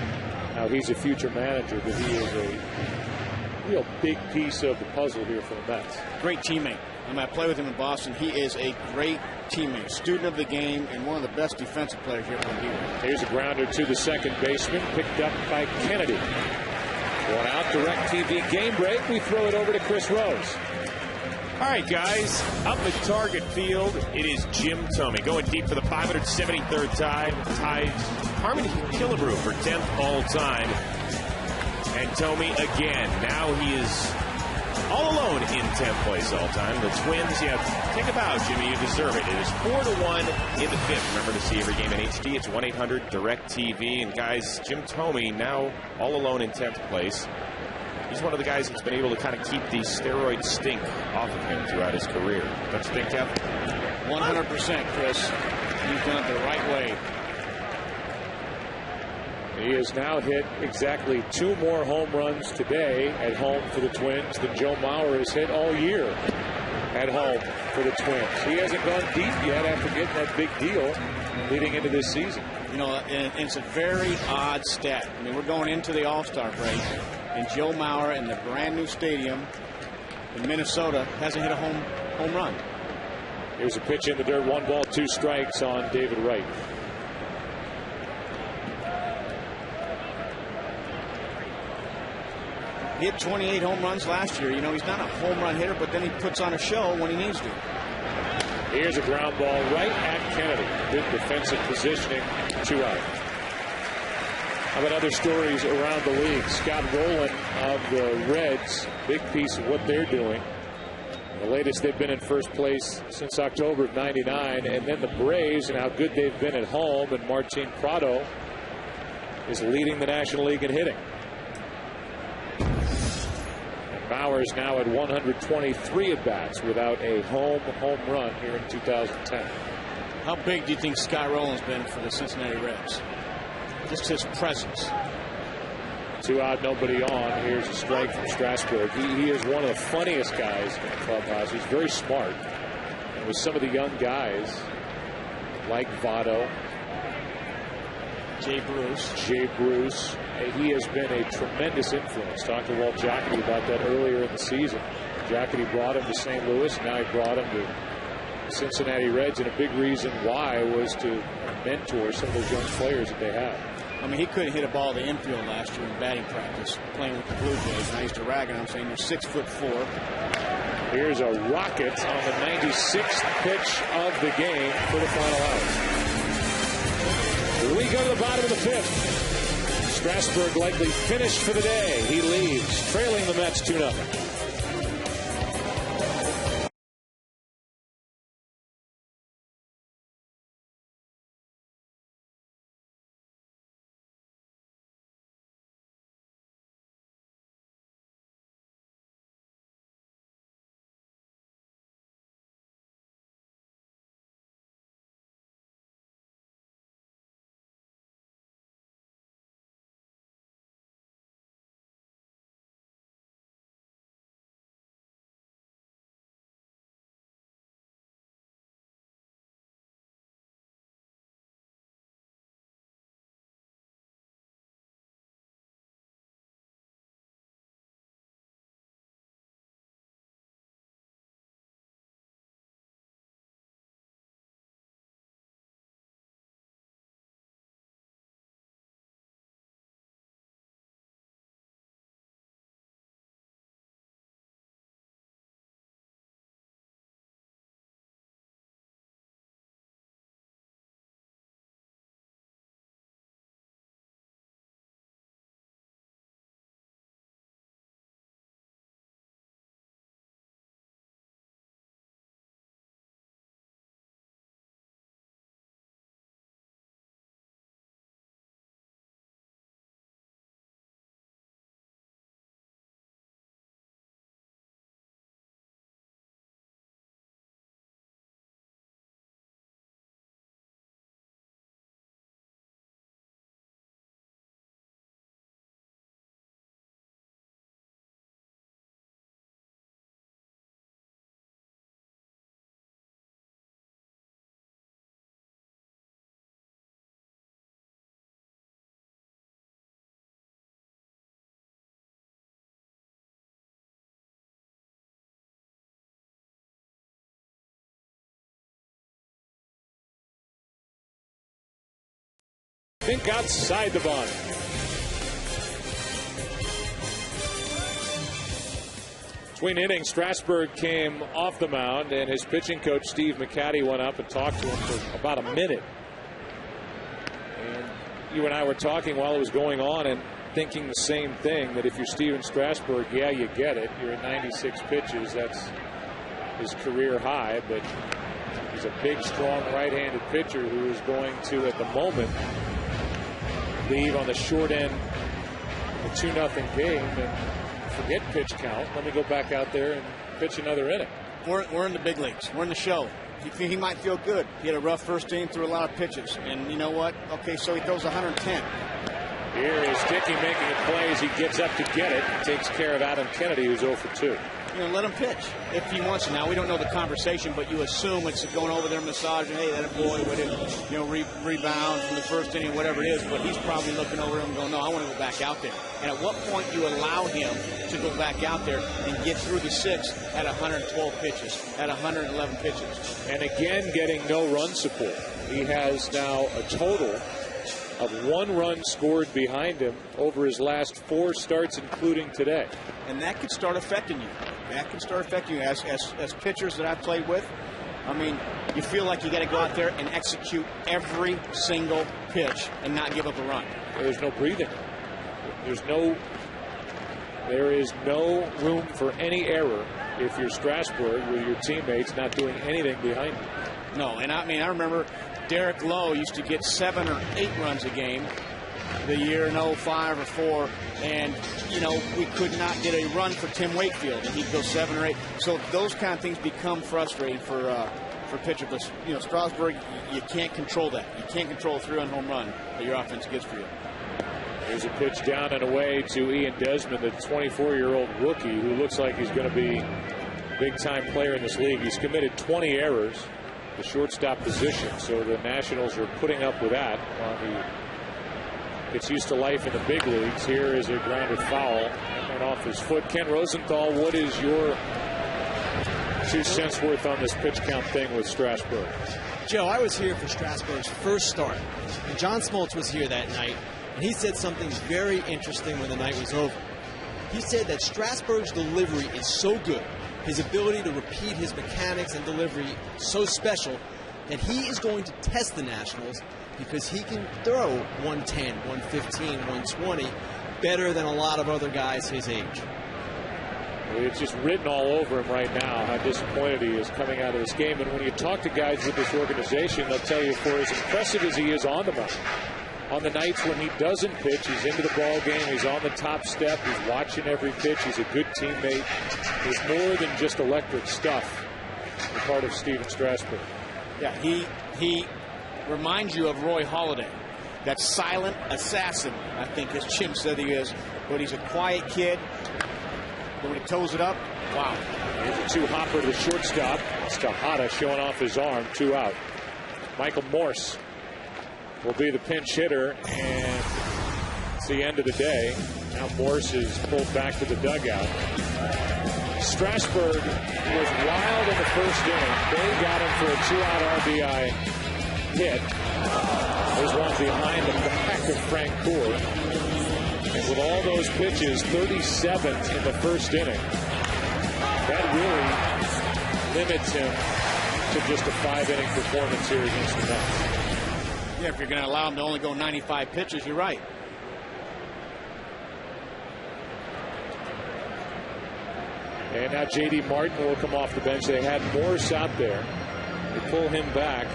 how he's a future manager, but he is a real big piece of the puzzle here for the Mets. Great teammate. I play with him in Boston. He is a great teammate, student of the game, and one of the best defensive players here from D1. Here's a grounder to the second baseman, picked up by Kennedy. One out, DirecTV game break. We throw it over to Chris Rose. All right, guys, up at Target Field, it is Jim Thome going deep for the 573rd time. Ties Harmon Killebrew for 10th all-time. And Thome again. Now he is all alone in 10th place all-time. The Twins, take a bow, Jimmy. You deserve it. It is 4-1 in the 5th. Remember to see every game in HD. It's 1-800-DIRECTV. And, guys, Jim Thome now all alone in 10th place. He's one of the guys that's been able to kind of keep the steroid stink off of him throughout his career. Don't you think, Kev? 100%, Chris. He's done it the right way. He has now hit exactly 2 more home runs today at home for the Twins than Joe Mauer has hit all year at home for the Twins. He hasn't gone deep yet after getting that big deal leading into this season. And it's a very odd stat. I mean, we're going into the All-Star break, and Joe Mauer in the brand new stadium in Minnesota hasn't hit a home run. Here's a pitch in the dirt, 1 ball, 2 strikes on David Wright. He hit 28 home runs last year. He's not a home run hitter, but then he puts on a show when he needs to. Here's a ground ball right at Kennedy. Good defensive positioning, 2 out. How about other stories around the league? Scott Rowland of the Reds, big piece of what they're doing. The latest, they've been in first place since October of '99. And then the Braves and how good they've been at home. And Martin Prado is leading the National League in hitting. Bauer's now at 123 at-bats without a home run here in 2010. How big do you think Scott Rowland's been for the Cincinnati Reds? Just his presence. 2 out, nobody on. Here's a strike from Strasburg. He is one of the funniest guys in the clubhouse. He's very smart. And with some of the young guys, like Votto, Jay Bruce, he has been a tremendous influence. Talked to Walt Jocketty about that earlier in the season. Jocketty brought him to St. Louis. Now he brought him to Cincinnati Reds, and a big reason why was to mentor some of those young players that they have. I mean, he couldn't hit a ball to the infield last year in batting practice playing with the Blue Jays. And I used to rag on him saying, you're 6'4". Here's a rocket on the 96th pitch of the game for the final out. We go to the bottom of the 5th. Strasburg likely finished for the day. He leaves, trailing the Mets 2-0. Think outside the bun. Between innings, Strasburg came off the mound, and his pitching coach, Steve McCaddy, went up and talked to him for about a minute. And you and I were talking while it was going on and thinking the same thing, that if you're Steven Strasburg, yeah, you get it. You're at 96 pitches. That's his career high, but he's a big, strong right-handed pitcher who is going to, at the moment, leave on the short end of a 2-0 game and forget pitch count. Let me go back out there and pitch another inning. We're in the big leagues. We're in the show. He might feel good. He had a rough first inning, threw a lot of pitches. And you know what? Okay, so he throws 110. Here is Dickey making a play as he gets up to get it. Takes care of Adam Kennedy, who's 0 for 2. You know, let him pitch if he wants to. Now, we don't know the conversation, but you assume it's going over there, massaging, hey, that boy would have, you know, rebound from the first inning, whatever it is. But he's probably looking over him and going, no, I want to go back out there. And at what point you allow him to go back out there and get through the 6th at 112 pitches, at 111 pitches? And again, getting no run support. He has now a total of 1 run scored behind him over his last 4 starts, including today. And that could start affecting you. That can start affecting you as pitchers that I've played with. I mean, you feel like you got to go out there and execute every single pitch and not give up a run. There's no breathing. There is no room for any error if you're Strasburg with your teammates not doing anything behind you. No, and I mean, I remember Derek Lowe used to get 7 or 8 runs a game the year in 05 or 4, and you know, we could not get a run for Tim Wakefield, and he'd go 7 or 8. So those kind of things become frustrating for pitchers. But you know, Strasburg, you can't control that. You can't control a 3-run home run that your offense gets for you. There's a pitch down and away to Ian Desmond, the 24-year-old rookie who looks like he's going to be a big-time player in this league. He's committed 20 errors, the shortstop position, so the Nationals are putting up with that while he gets used to life in the big leagues. Here is a grounded foul and off his foot. Ken Rosenthal, what is your 2 cents worth on this pitch count thing with Strasburg? Joe, I was here for Strasburg's first start, and John Smoltz was here that night, and he said something very interesting when the night was over. He said that Strasburg's delivery is so good, his ability to repeat his mechanics and delivery so special, that he is going to test the Nationals because he can throw 110, 115, 120 better than a lot of other guys his age. It's just written all over him right now how disappointed he is coming out of this game. And when you talk to guys with this organization, they'll tell you, for as impressive as he is on the mound, on the nights when he doesn't pitch, he's into the ball game, he's on the top step, he's watching every pitch, he's a good teammate. He's more than just electric stuff. A part of Steven Strasburg. Yeah, he reminds you of Roy Halladay, that silent assassin, I think, as Jim said he is. But he's a quiet kid. But when he toes it up, wow. Here's a 2-hopper to the shortstop. It's Tejada showing off his arm, 2 out. Michael Morse will be the pinch hitter, and it's the end of the day. Now Morse is pulled back to the dugout. Strasburg was wild in the first inning. They got him for a 2-out RBI hit. There's one behind the back of Frank Coor. And with all those pitches, 37th in the first inning. That really limits him to just a 5-inning performance here against the Mets. Yeah, if you're going to allow him to only go 95 pitches, you're right. And now J.D. Martin will come off the bench. They had Morse out there. They pull him back.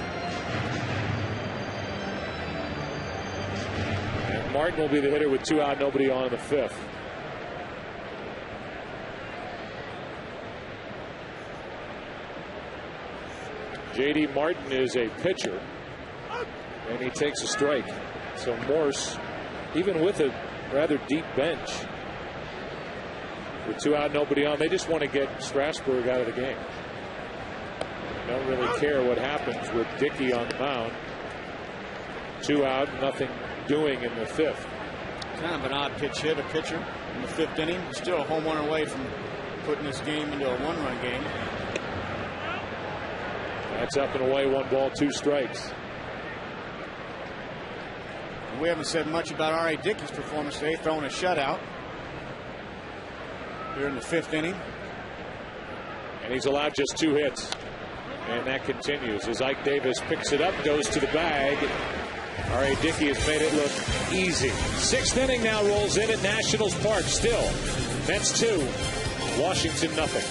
And Martin will be the hitter with 2 out, nobody on in the 5th. J.D. Martin is a pitcher, and he takes a strike. So Morse, even with a rather deep bench, with 2 out, nobody on, they just want to get Strasburg out of the game. Don't really care what happens with Dickey on the mound. 2 out, nothing doing in the 5th. Kind of an odd pitch hit, a pitcher in the 5th inning. Still a home run away from putting this game into a 1-run game. That's up and away, 1 ball, 2 strikes. We haven't said much about R.A. Dickey's performance today, throwing a shutout here in the 5th inning. And he's allowed just 2 hits. And that continues as Ike Davis picks it up, goes to the bag. R.A. Dickey has made it look easy. 6th inning now rolls in at Nationals Park. Still, Mets 2, Washington nothing.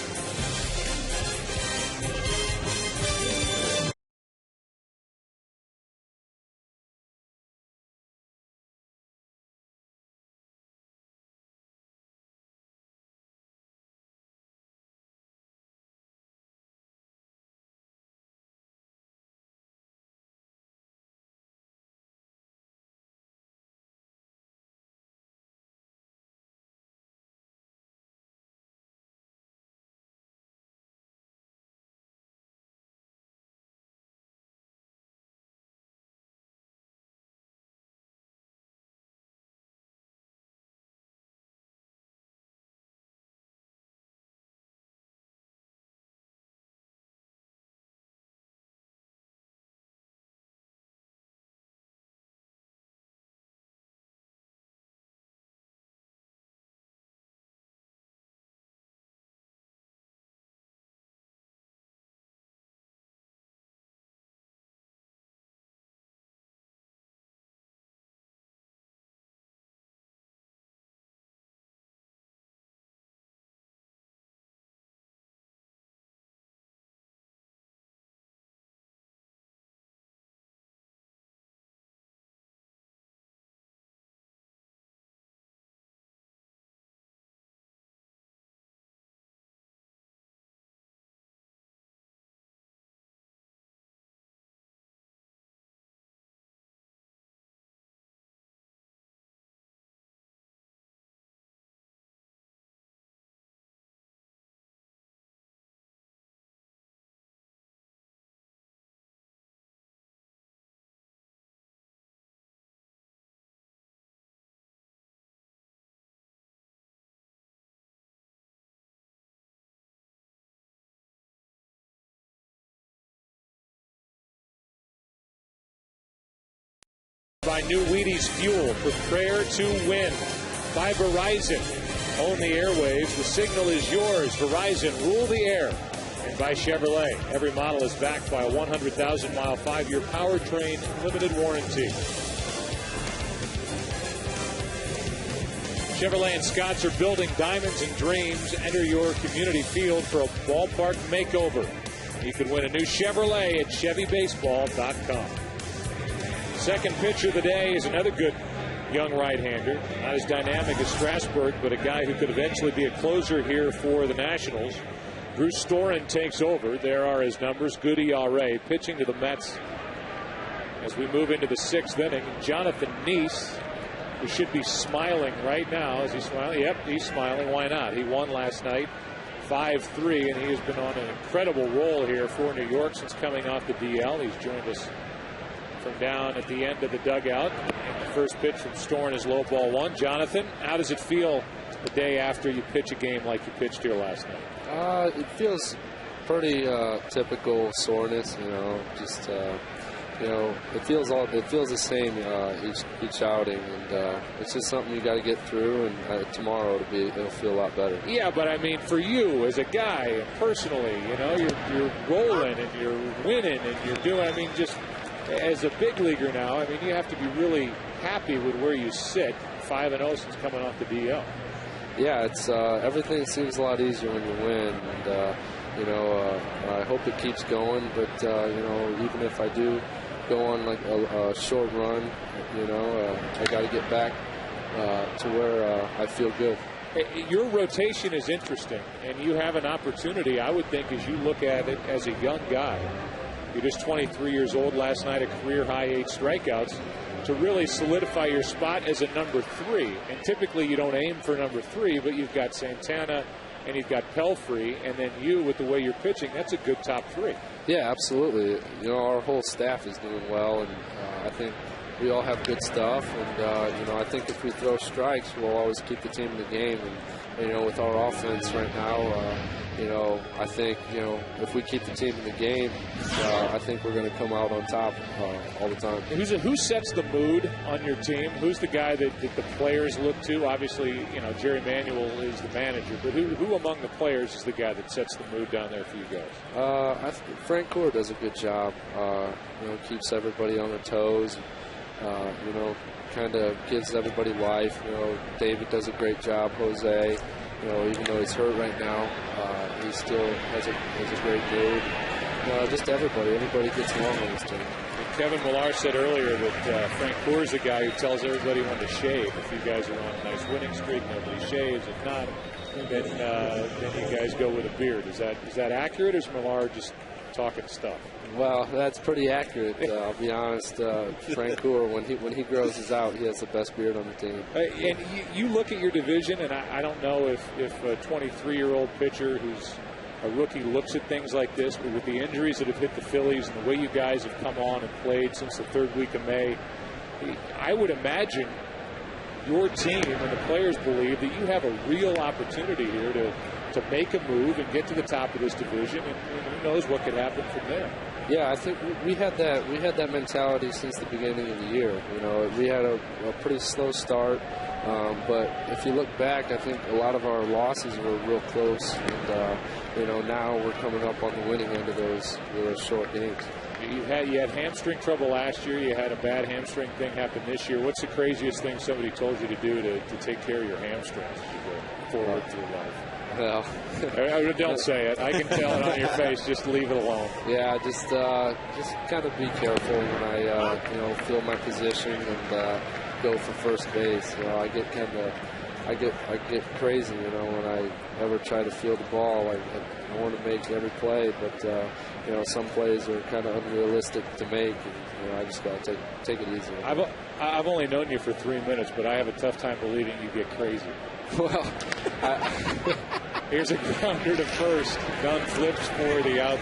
By New Wheaties Fuel, prepare to win. By Verizon, own the airwaves. The signal is yours. Verizon, rule the air. And by Chevrolet, every model is backed by a 100,000-mile, 5-year powertrain limited warranty. Chevrolet and Scotts are building diamonds and dreams. Enter your community field for a ballpark makeover. You can win a new Chevrolet at ChevyBaseball.com. Second pitcher of the day is another good young right-hander. Not as dynamic as Strasburg, but a guy who could eventually be a closer here for the Nationals. Bruce Storen takes over. There are his numbers. Good ERA. Pitching to the Mets as we move into the 6th inning. Jonathan Neese, who should be smiling right now. Is he smiling? Yep, he's smiling. Why not? He won last night 5-3, and he has been on an incredible roll here for New York since coming off the DL. He's joined us from down at the end of the dugout. And the first pitch from Storen is low ball 1. Jonathan, how does it feel the day after you pitch a game like you pitched here last night? It feels pretty typical soreness, just it feels the same each outing, and it's just something you got to get through, and tomorrow it'll feel a lot better. Yeah, but I mean, for you as a guy personally, you're rolling and you're winning and you're doing, I mean, just as a big leaguer now, I mean, you have to be really happy with where you sit. 5-0 since coming off the DL. Yeah, it's everything seems a lot easier when you win, and I hope it keeps going. But even if I do go on like a short run, I got to get back to where I feel good. Your rotation is interesting, and you have an opportunity, I would think, as you look at it as a young guy. You're just 23 years old. Last night, a career-high 8 strikeouts, to really solidify your spot as a number 3. And typically, you don't aim for number 3, but you've got Santana and you've got Pelfrey, and then you, with the way you're pitching, that's a good top 3. Yeah, absolutely. Our whole staff is doing well, and I think we all have good stuff. And I think if we throw strikes, we'll always keep the team in the game. And with our offense right now, I think, if we keep the team in the game, I think we're going to come out on top all the time. Who sets the mood on your team? Who's the guy that the players look to? Obviously, Jerry Manuel is the manager, but who among the players is the guy that sets the mood down there for you guys? I think Frank Core does a good job. Keeps everybody on their toes. Kind of gives everybody life. David does a great job. Jose, even though he's hurt right now, he still has a great mood. Just everybody gets along on this team. Kevin Millar said earlier that Frank Core is the guy who tells everybody when to shave. If you guys are on a nice winning streak, nobody shaves. If not, then you guys go with a beard. Is that accurate, or is Millar just talking stuff? Well, that's pretty accurate. I'll be honest. Frank Core, when he grows his out, he has the best beard on the team. And you look at your division, and I don't know if a 23-year-old pitcher who's a rookie looks at things like this, but with the injuries that have hit the Phillies and the way you guys have come on and played since the third week of May, I would imagine your team and the players believe that you have a real opportunity here to make a move and get to the top of this division, and who knows what could happen from there. Yeah, I think we had that mentality since the beginning of the year. We had a pretty slow start, but if you look back, I think a lot of our losses were real close, and now we're coming up on the winning end of those short games. You had hamstring trouble last year. You had a bad hamstring thing happen this year. What's the craziest thing somebody told you to do to take care of your hamstrings as you go forward through life? Well, don't say it. I can tell it on your face. Just leave it alone. Yeah, just kind of be careful when I feel my position and go for first base. I get crazy. When I ever try to field the ball, I want to make every play, but some plays are kind of unrealistic to make. And, I just got to take it easy. I've only known you for 3 minutes, but I have a tough time believing you get crazy. Well, here's a grounder to first. Dunn flips for the out.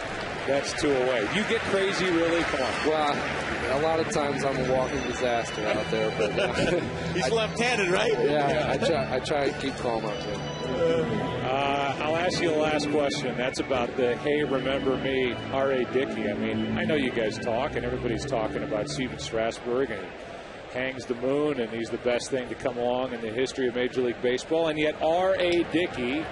That's 2 away. You get crazy, really? Come on. Well, a lot of times I'm a walking disaster out there, but he's left-handed, right? Yeah, I try to keep calm out there. I'll ask you the last question. That's about the "Hey, remember me," R.A. Dickey. I mean, I know you guys talk, and everybody's talking about Steven Strasburg, and he hangs the moon, and he's the best thing to come along in the history of Major League Baseball. And yet, R.A. Dickey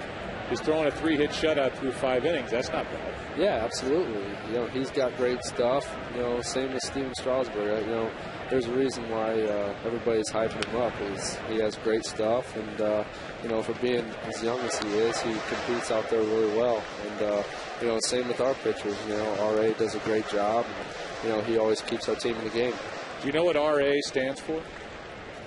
is throwing a 3-hit shutout through 5 innings. That's not bad. Yeah, absolutely. He's got great stuff. Same with Steven Strasburg. There's a reason why everybody's hyping him up. He has great stuff, and for being as young as he is, he competes out there really well. And same with our pitchers. RA does a great job. And, he always keeps our team in the game. Do you know what RA stands for?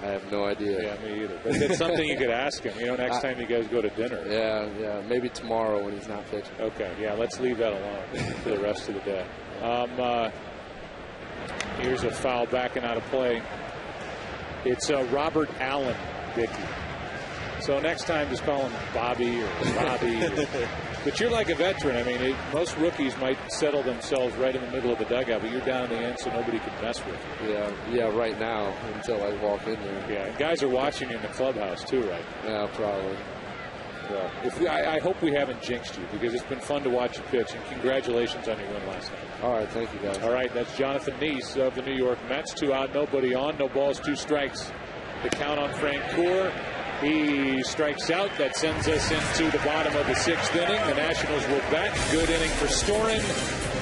I have no idea. Yeah, me either. But it's something you could ask him, next time you guys go to dinner. Yeah. Maybe tomorrow when he's not pitching. Okay, yeah, let's leave that alone for the rest of the day. Here's a foul backing out of play. It's Robert Allen Dickey. So next time, just call him Bobby or Robbie. But you're like a veteran. I mean, most rookies might settle themselves right in the middle of the dugout, but you're down in the end, so nobody can mess with you. Yeah, right now, until I walk in there. Yeah, guys are watching you in the clubhouse, too, right? Yeah, probably. Well, I hope we haven't jinxed you, because it's been fun to watch you pitch, and congratulations on your win last night. All right, thank you, guys. All right, that's Jonathan Neese of the New York Mets. 2 out, nobody on, no balls, 2 strikes. The count on Frank Core. He strikes out. That sends us into the bottom of the 6th inning. The Nationals will bat. Good inning for Storen.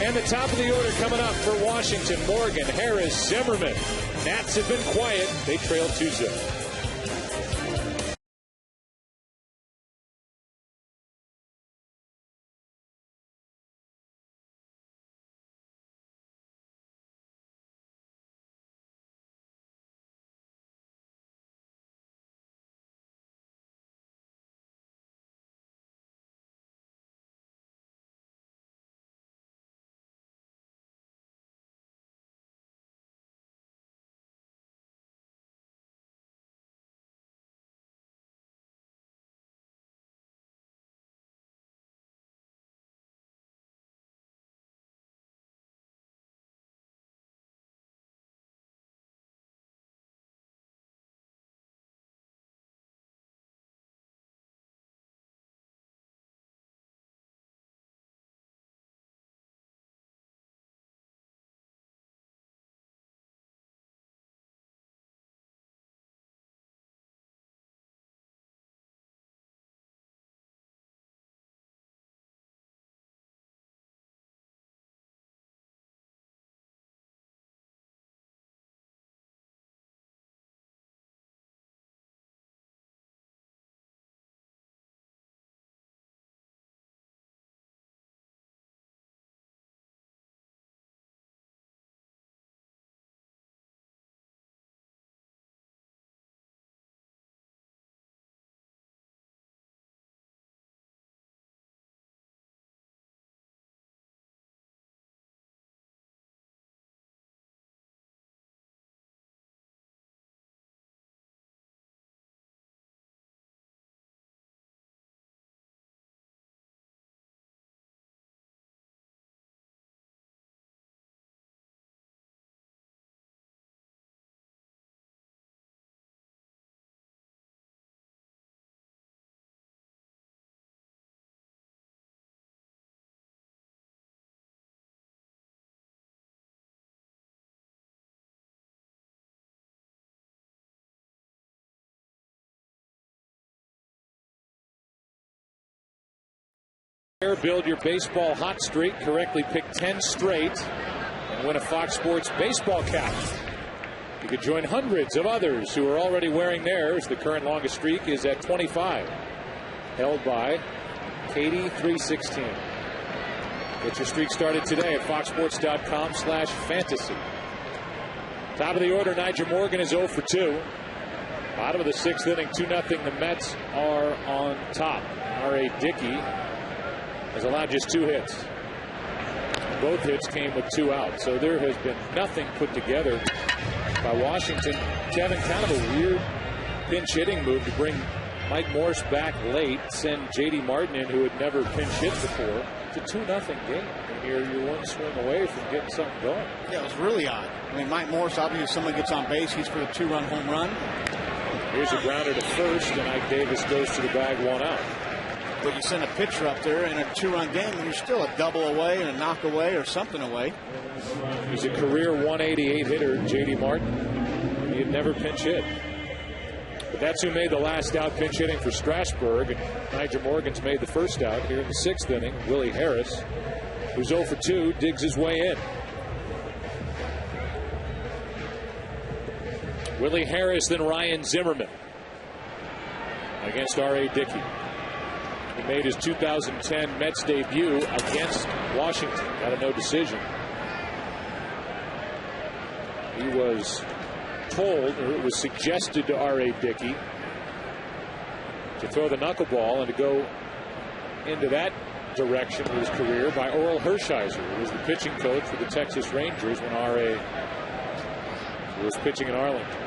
And the top of the order coming up for Washington: Morgan, Harris, Zimmerman. Nats have been quiet. They trail 2-0. Build your baseball hot streak. Correctly pick 10 straight and win a Fox Sports baseball cap. You could join hundreds of others who are already wearing theirs. The current longest streak is at 25. Held by Katie 316. Get your streak started today at foxsports.com/fantasy. Top of the order, Nigel Morgan is 0 for 2. Bottom of the 6th inning, 2-0. The Mets are on top. R.A. Dickey has allowed just 2 hits. Both hits came with 2 out. So there has been nothing put together by Washington. Kevin, kind of a weird pinch hitting move to bring Mike Morse back late, send J.D. Martin in, who had never pinch hit before. It's a 2-0 game. And you're one swing away from getting something going. Yeah, it was really odd. I mean, Mike Morse, obviously, if someone gets on base, he's for the 2-run home run. Here's a grounder to first, and Ike Davis goes to the bag, 1 out. But you send a pitcher up there in a 2-run game, and you're still a double away and a knock away or something away. He's a career 188 hitter, J.D. Martin. He had never pinch hit. But that's who made the last out, pinch hitting for Strasburg. And Nigel Morgan's made the first out here in the 6th inning. Willie Harris, who's 0 for 2, digs his way in. Willie Harris, then Ryan Zimmerman against R.A. Dickey. He made his 2010 Mets debut against Washington. Got a no decision. He was told, or it was suggested to R.A. Dickey to throw the knuckleball and to go into that direction with his career by Oral Hershiser, who was the pitching coach for the Texas Rangers when R.A. was pitching in Arlington.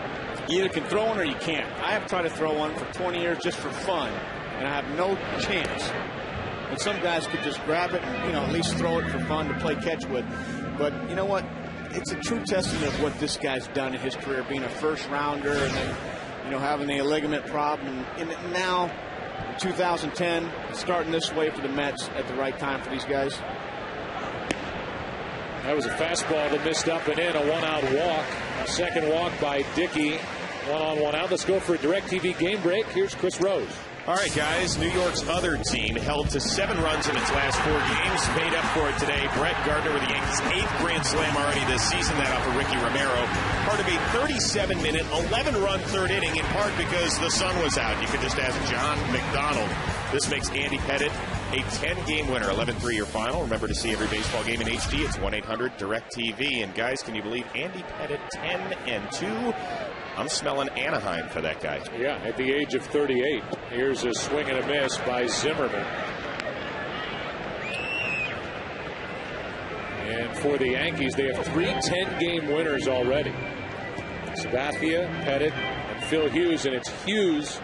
You either can throw one or you can't. I have tried to throw one for 20 years just for fun, and I have no chance. And some guys could just grab it and, at least throw it for fun to play catch with. But you know what? It's a true testament of what this guy's done in his career, being a first rounder and then, having a ligament problem. And now, in 2010, starting this way for the Mets at the right time for these guys. That was a fastball that missed up and in, a 1-out walk. A second walk by Dickey. 1 on, 1 out. Let's go for a DirecTV game break. Here's Chris Rose. All right, guys. New York's other team held to 7 runs in its last 4 games. Made up for it today. Brett Gardner with the Yankees' 8th grand slam already this season. That off of Ricky Romero. Part of a 37-minute, 11-run 3rd inning, in part because the sun was out. You could just ask John McDonald. This makes Andy Pettitte a 10-game winner. 11-3 your final. Remember to see every baseball game in HD. It's 1-800-DIRECTV. And guys, can you believe Andy Pettitte 10-2? I'm smelling Anaheim for that guy. Yeah, at the age of 38. Here's a swing and a miss by Zimmerman. And for the Yankees, they have 3 10-game winners already. Sabathia, Pettitte, and Phil Hughes. And it's Hughes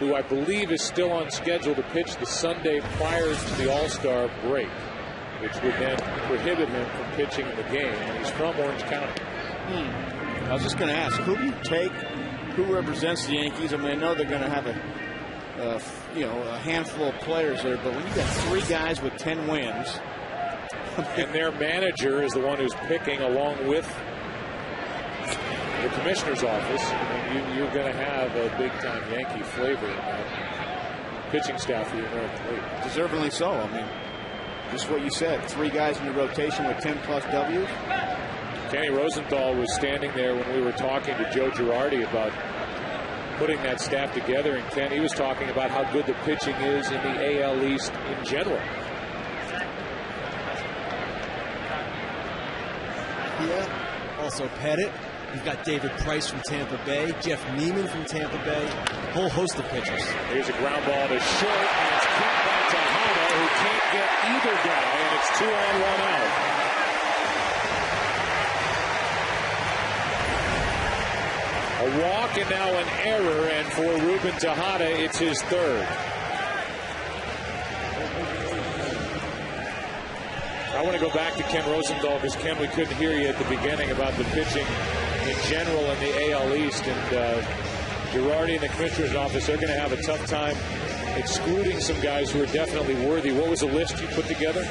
who I believe is still on schedule to pitch the Sunday prior to the All-Star break, which would then prohibit him from pitching in the game. And he's from Orange County. I was just going to ask, who do you take? Who represents the Yankees? I mean, I know they're going to have a handful of players there, but when you got 3 guys with 10 wins, and their manager is the one who's picking along with the commissioner's office, I mean, you're going to have a big-time Yankee flavor in that pitching staff of the American League. Deservingly so. I mean, just what you said, 3 guys in the rotation with 10-plus Ws. Kenny Rosenthal was standing there when we were talking to Joe Girardi about putting that staff together, and Ken, he was talking about how good the pitching is in the AL East in general. Yeah. Also Pettitte. You've got David Price from Tampa Bay, Jeff Neiman from Tampa Bay, a whole host of pitchers. Here's a ground ball to short, and it's caught by Tejada, who can't get either guy, and it's 2 on, 1 out. A walk and now an error, and for Ruben Tejada, it's his 3rd. I want to go back to Ken Rosenthal because, Ken, we couldn't hear you at the beginning about the pitching in general in the AL East. And Girardi and the commissioner's office are going to have a tough time excluding some guys who are definitely worthy. What was the list you put together?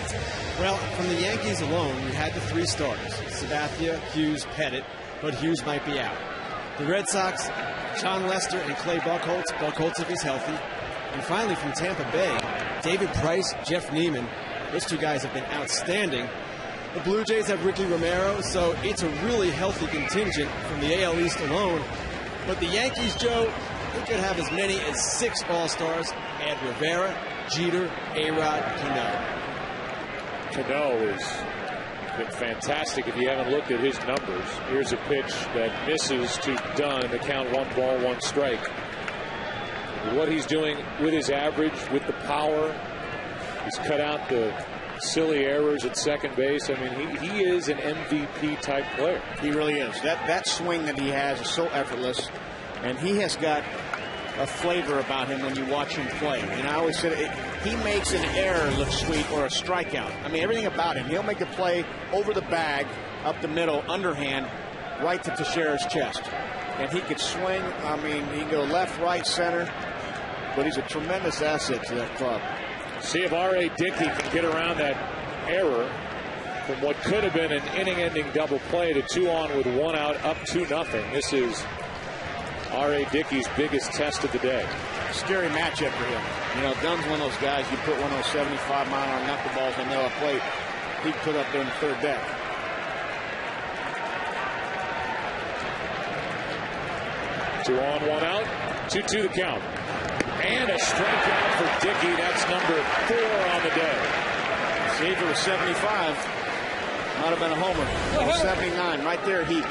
Well, from the Yankees alone, you had the 3 starters, Sabathia, Hughes, Pettitte, but Hughes might be out. The Red Sox, Sean Lester and Clay Buchholz if he's healthy. And finally, from Tampa Bay, David Price, Jeff Neiman, those two guys have been outstanding. The Blue Jays have Ricky Romero, so it's a really healthy contingent from the AL East alone. But the Yankees, Joe, they could have as many as 6 All-Stars. Add Rivera, Jeter, A-Rod, Cano. Cano has been fantastic if you haven't looked at his numbers. Here's a pitch that misses to Dunn. The count 1 ball, 1 strike. What he's doing with his average, with the power, he's cut out the silly errors at second base. I mean, he is an MVP type player. He really is. That swing that he has is so effortless, and he has got a flavor about him when you watch him play. And I always said he makes an error look sweet or a strikeout. I mean, everything about him. He'll make a play over the bag, up the middle, underhand, right to Teixeira's chest. And he could swing. I mean, he can go left, right, center. But he's a tremendous asset to that club. See if R.A. Dickey can get around that error from what could have been an inning-ending double play to 2 on with 1 out, up 2-0. This is R.A. Dickey's biggest test of the day. Scary matchup for him. You know, Dunn's one of those guys, you put one of those 75-mile-an-hour knuckleballs on the plate, he'd put up there in the third deck. Two on, 1 out, 2-2 the count. And a strikeout for Dickey. That's number 4 on the day. See, if it was 75, might have been a homer. It was 79. Right there, he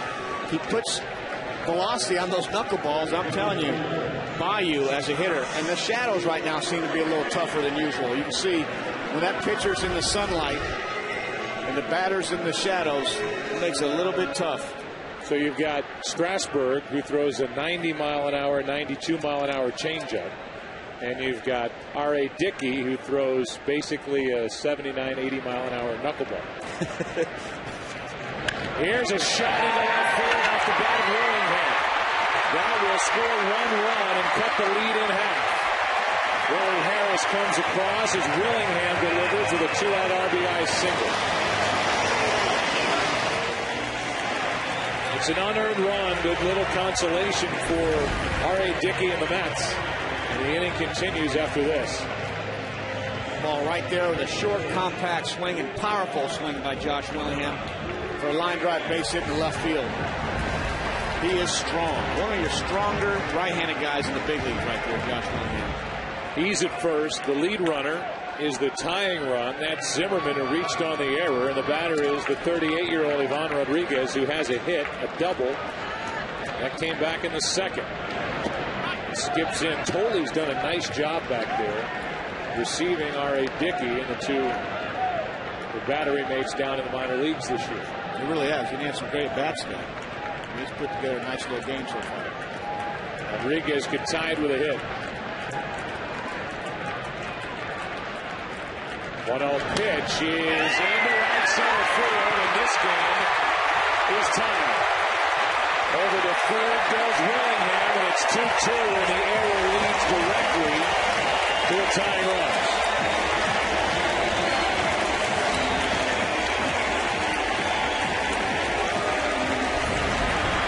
puts velocity on those knuckleballs. I'm telling you, by you as a hitter. And the shadows right now seem to be a little tougher than usual. You can see when that pitcher's in the sunlight and the batter's in the shadows, it makes it a little bit tough. So you've got Strasburg, who throws a 90-mile-an-hour, 92-mile-an-hour changeup. And you've got R.A. Dickey, who throws basically a 79, 80-mile-an-hour knuckleball. Here's a shot into left field off the bat of Willingham. That will score 1 run and cut the lead in half. Willie Harris comes across as Willingham delivers with a 2-out RBI single. It's an unearned run, but little consolation for R.A. Dickey and the Mets. And the inning continues after this. Ball right there with a short, compact swing and powerful swing by Josh Willingham for a line drive base hit in left field. He is strong. One of your stronger right-handed guys in the big leagues right there, Josh Willingham. He's at first. The lead runner is the tying run. That's Zimmerman, who reached on the error. And the batter is the 38-year-old Ivan Rodriguez, who has a hit, a double. That came back in the second. Skips in. Toley's done a nice job back there, receiving R.A. Dickey and the battery mates down in the minor leagues this year. He really has. He had some great bats there. He's put together a nice little game so far. Rodriguez could tie it with a hit. 1-0 pitch is into right center field, and this game is tied. Over to third goes Willingham, and it's 2-2, and the error leads directly to a tying run.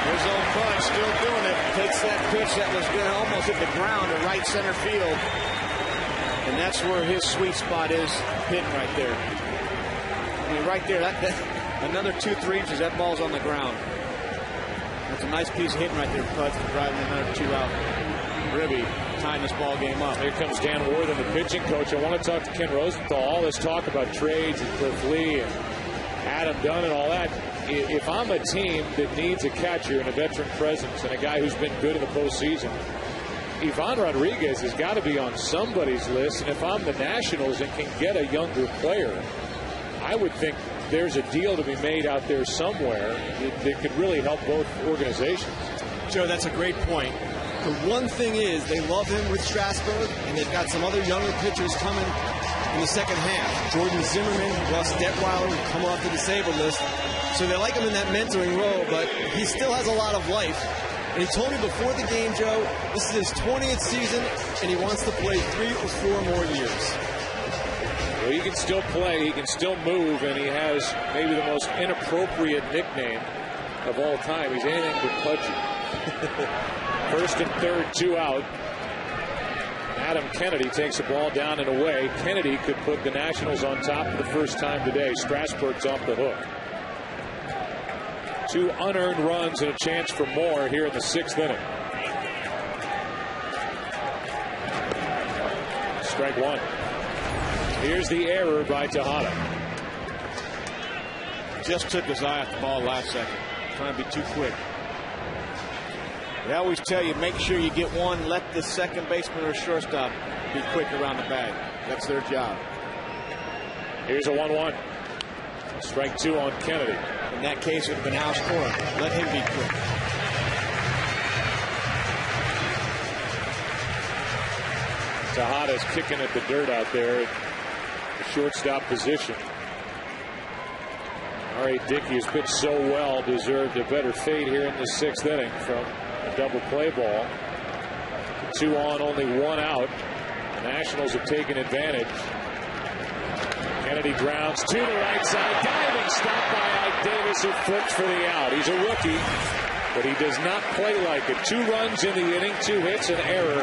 Here's old Bud still doing it. Takes that pitch that was going to almost hit the ground to right center field. And that's where his sweet spot is, hitting right there. I mean, right there, another 2-3 inches, that ball's on the ground. That's a nice piece of hitting right there, Putz, driving another 2 out. Ribby tying this ball game up. Here comes Dan Worthen, the pitching coach. I want to talk to Ken Rosenthal. All this talk about trades and Cliff Lee and Adam Dunn and all that. If I'm a team that needs a catcher and a veteran presence and a guy who's been good in the postseason, Ivan Rodriguez has got to be on somebody's list. And if I'm the Nationals and can get a younger player, I would think there's a deal to be made out there somewhere that could really help both organizations. Joe, that's a great point. The one thing is they love him with Strasburg, and they've got some other younger pitchers coming in the second half. Jordan Zimmerman, Russ Detweiler, who come off the disabled list. So they like him in that mentoring role, but he still has a lot of life. And he told me before the game, Joe, this is his 20th season, and he wants to play 3 or 4 more years. Well, he can still play, he can still move, and he has maybe the most inappropriate nickname of all time. He's anything but pudgy. First and third, 2 out. Adam Kennedy takes the ball down and away. Kennedy could put the Nationals on top for the first time today. Strasburg's off the hook. 2 unearned runs and a chance for more here in the 6th inning. Strike 1. Here's the error by Tejada. Just took his eye off the ball last second. Trying to be too quick. They always tell you, make sure you get one, let the second baseman or shortstop be quick around the bag. That's their job. Here's a 1-1. Strike 2 on Kennedy. In that case, it would have been House Cora. Let him be quick. Tejada's kicking at the dirt out there at the shortstop position. R.A. Dickey has pitched so well, deserved a better fate here in the 6th inning from a double play ball. 2 on, only 1 out. The Nationals have taken advantage. Kennedy grounds to the right side. Diving stop by Ike Davis, who flips for the out. He's a rookie, but he does not play like it. 2 runs in the inning, 2 hits, an error,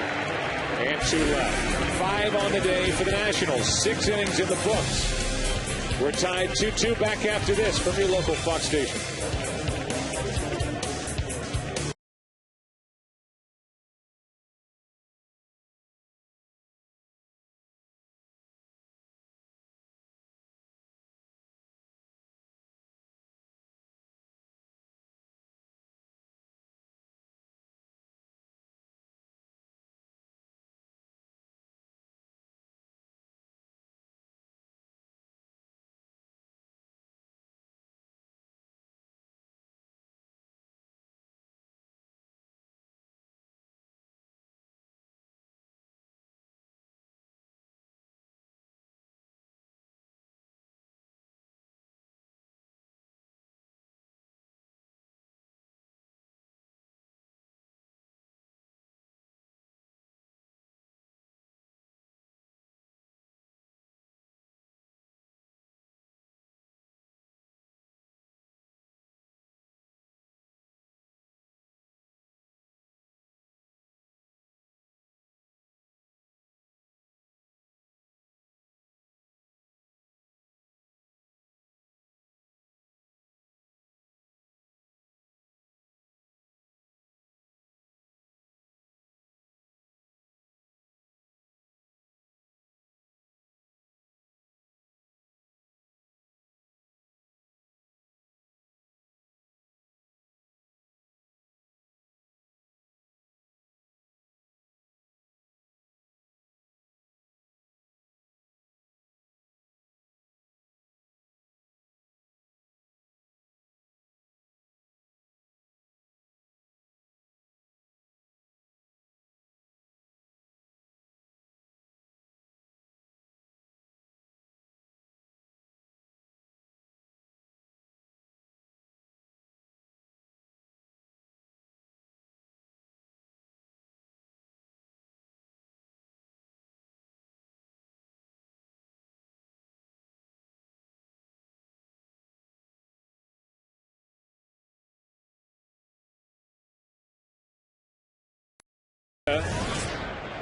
and 2 left. 5 on the day for the Nationals. 6 innings in the books. We're tied 2-2. Back after this from your local Fox station.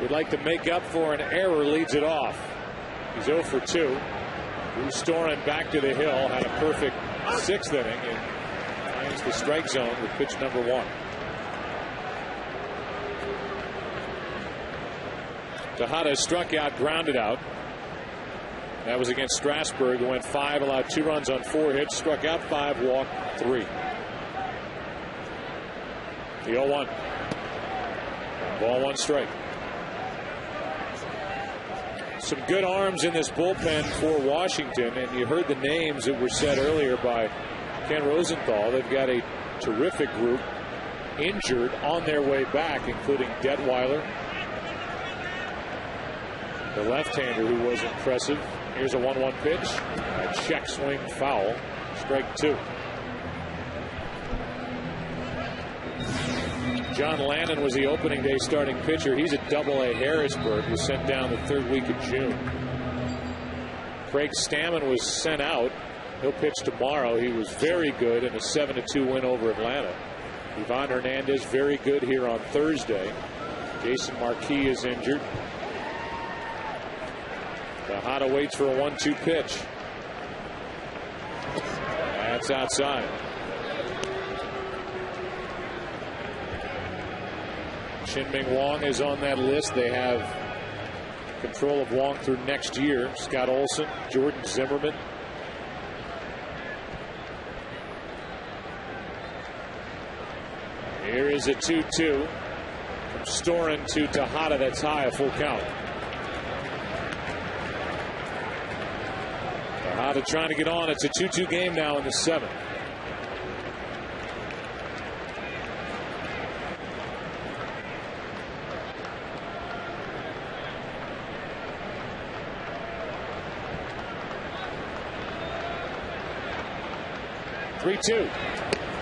Would like to make up for an error, leads it off. He's 0 for 2. Drew Storen back to the hill, had a perfect 6th inning and finds the strike zone with pitch number 1. Tejada struck out, grounded out. That was against Strasburg, who went 5, allowed 2 runs on 4 hits, struck out 5, walked 3. The 0-1. Ball 1 strike. Some good arms in this bullpen for Washington, and you heard the names that were said earlier by Ken Rosenthal. They've got a terrific group injured on their way back, including Detweiler, the left-hander who was impressive. Here's a 1-1 pitch. A check swing foul. Strike 2. John Lannon was the opening day starting pitcher. He's at Double-A Harrisburg, was sent down the 3rd week of June. Craig Stammen was sent out. He'll pitch tomorrow. He was very good in a 7-2 win over Atlanta. Ivan Hernandez very good here on Thursday. Jason Marquis is injured. Tejada waits for a 1-2 pitch. That's outside. Shin-Ming Wong is on that list. They have control of Wong through next year. Scott Olson, Jordan Zimmerman. Here is a 2-2 from Storen to Tejada. That's high, a full count. Tejada trying to get on. It's a 2-2 game now in the 7th.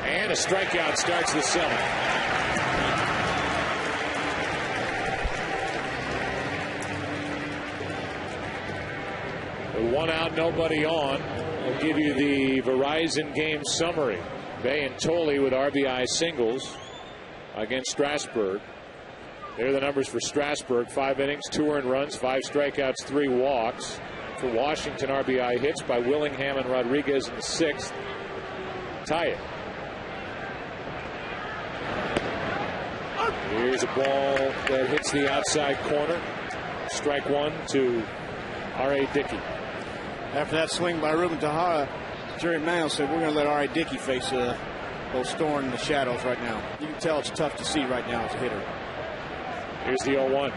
And a strikeout starts the 7th. With 1 out, nobody on. I'll give you the Verizon game summary. Bay and Tolley with RBI singles against Strasburg. There are the numbers for Strasburg. 5 innings, 2 earned runs, 5 strikeouts, 3 walks. For Washington, RBI hits by Willingham and Rodriguez in the 6th. Tie it. Here's a ball that hits the outside corner. Strike 1 to R.A. Dickey. After that swing by Ruben Tejada, Jerry Mayo said, we're going to let R.A. Dickey face old Storen in the shadows right now. You can tell it's tough to see right now as a hitter. Here's the 0-1.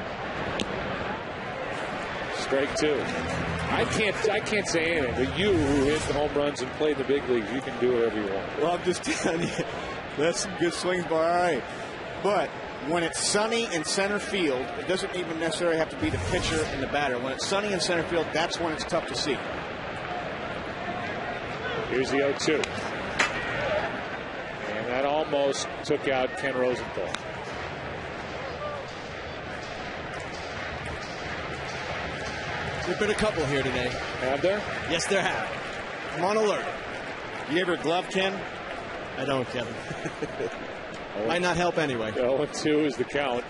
Strike 2. I can't say anything, but you who hit the home runs and played the big leagues, you can do whatever you want. Well, I'm just telling you, that's some good swings by R.A. But when it's sunny in center field, it doesn't even necessarily have to be the pitcher and the batter. When it's sunny in center field, that's when it's tough to see. Here's the 0-2. And that almost took out Ken Rosenthal. There've been a couple here today. Have there? Yes, there have. I'm on alert. You ever glove Ken? I don't, Kevin. Might not help anyway. 0-2 is the count.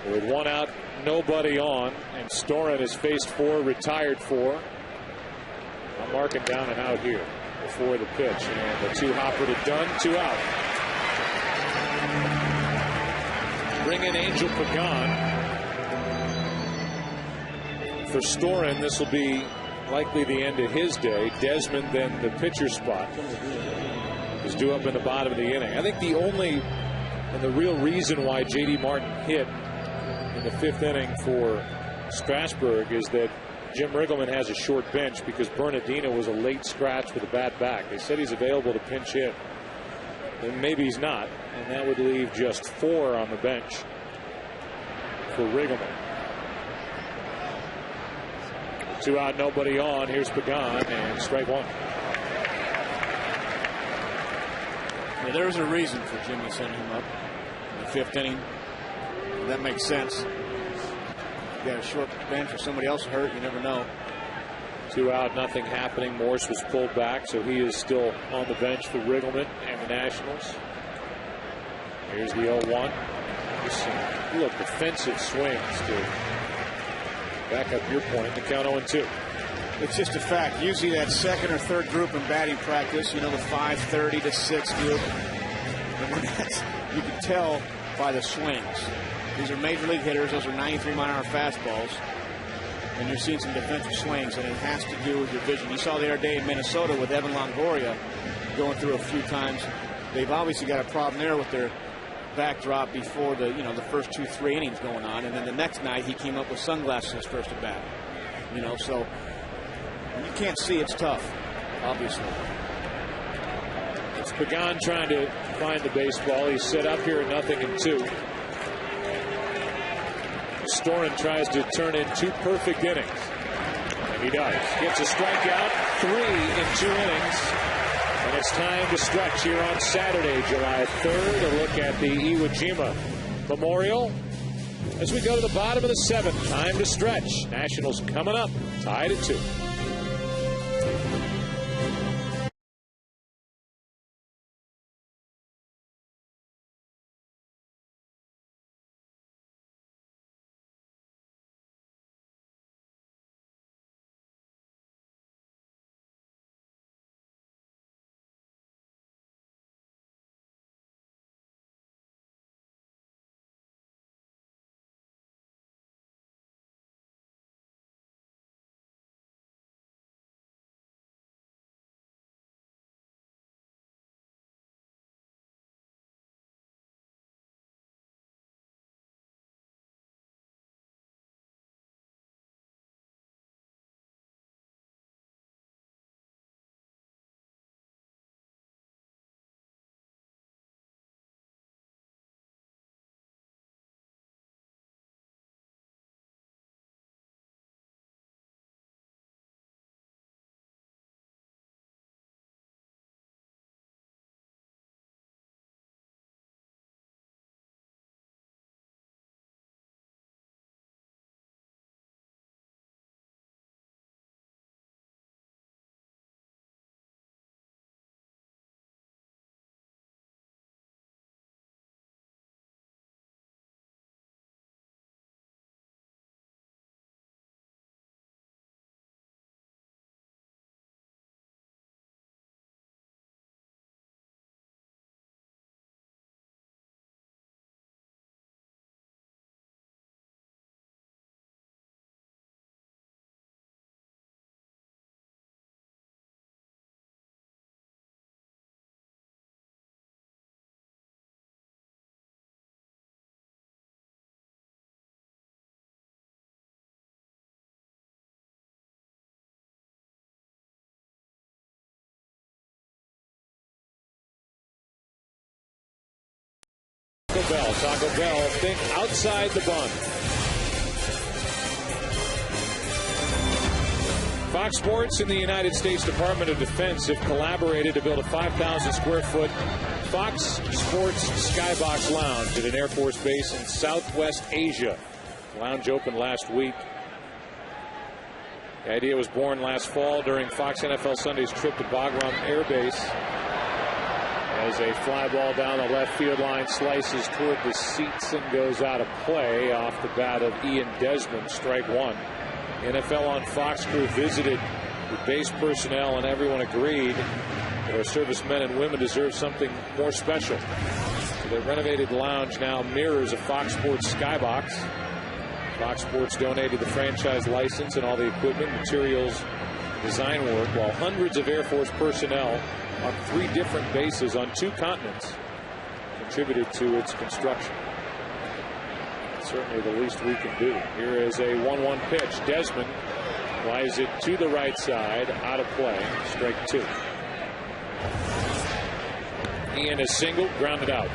With 1 out, nobody on, and Storen has faced 4, retired 4. I'm marking down and out here before the pitch, and the 2-hopper to Dunn, 2 out. Bring in Angel Pagan. For Storen, this will be likely the end of his day. Desmond, then the pitcher spot, is due up in the bottom of the inning. I think the only and the real reason why J.D. Martin hit in the 5th inning for Strasburg is that Jim Riggleman has a short bench because Bernardino was a late scratch with a bad back. They said he's available to pinch hit, and maybe he's not, and that would leave just 4 on the bench for Riggleman. 2 out, nobody on. Here's Pagan, and strike 1. Yeah, there was a reason for Jimmy sending him up in the 5th inning. That makes sense. You got a short bench or somebody else hurt, you never know. 2 out, nothing happening. Morse was pulled back, so he is still on the bench for Riggleman and the Nationals. Here's the 0-1. Look, defensive swings to back up your point. The count 0-2. It's just a fact. Usually that 2nd or 3rd group in batting practice, you know, the 5:30 to 6 group. You can tell by the swings. These are major league hitters. Those are 93-mile-an-hour fastballs. And you're seeing some defensive swings, and it has to do with your vision. You saw the other day in Minnesota with Evan Longoria going through a few times. They've obviously got a problem there with their backdrop before the first 2-3 innings going on, and then the next night he came up with sunglasses first at bat. So you can't see, it's tough, obviously. It's Pagan trying to find the baseball. He's set up here at 0-2. Storen tries to turn in 2 perfect innings, and he does. Gets a strikeout, 3 in 2 innings. And it's time to stretch here on Saturday, July 3rd, to look at the Iwo Jima Memorial. As we go to the bottom of the 7th, time to stretch. Nationals coming up, tied at 2. Taco Bell. Taco Bell, think outside the bun. Fox Sports and the United States Department of Defense have collaborated to build a 5,000 square foot Fox Sports Skybox Lounge at an Air Force base in Southwest Asia. The lounge opened last week. The idea was born last fall during Fox NFL Sunday's trip to Bagram Air Base. As a fly ball down the left field line slices toward the seats and goes out of play off the bat of Ian Desmond, strike one. NFL on Fox crew visited with base personnel, and everyone agreed that our servicemen and women deserve something more special. So the renovated lounge now mirrors a Fox Sports Skybox. Fox Sports donated the franchise license and all the equipment, materials, design work, while hundreds of Air Force personnel on 3 different bases on 2 continents contributed to its construction. Certainly the least we can do. Here is a 1-1 pitch. Desmond flies it to the right side, out of play, strike 2. Ian is singled, grounded out.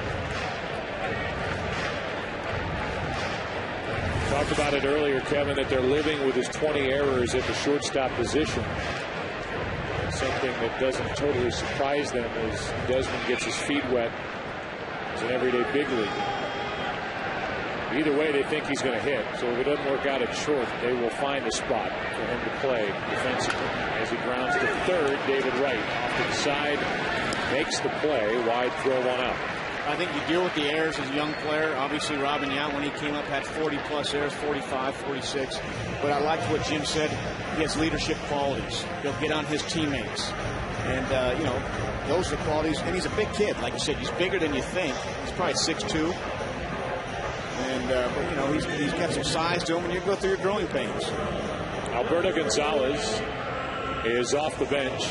Talked about it earlier, Kevin, that they're living with his 20 errors at the shortstop position. Something that doesn't totally surprise them as Desmond gets his feet wet as an everyday big leaguer. Either way, they think he's going to hit. So if it doesn't work out at short, they will find a spot for him to play defensively. As he grounds to third, David Wright off to the side, makes the play, wide throw, 1 out. I think you deal with the errors as a young player. Obviously, Robin Yount, when he came up, had 40-plus errors, 45, 46. But I liked what Jim said. He has leadership qualities. He'll get on his teammates. And, those are the qualities. And he's a big kid. Like you said, he's bigger than you think. He's probably 6'2". And, but, he's got some size to him when you go through your growing pains. Alberto Gonzalez is off the bench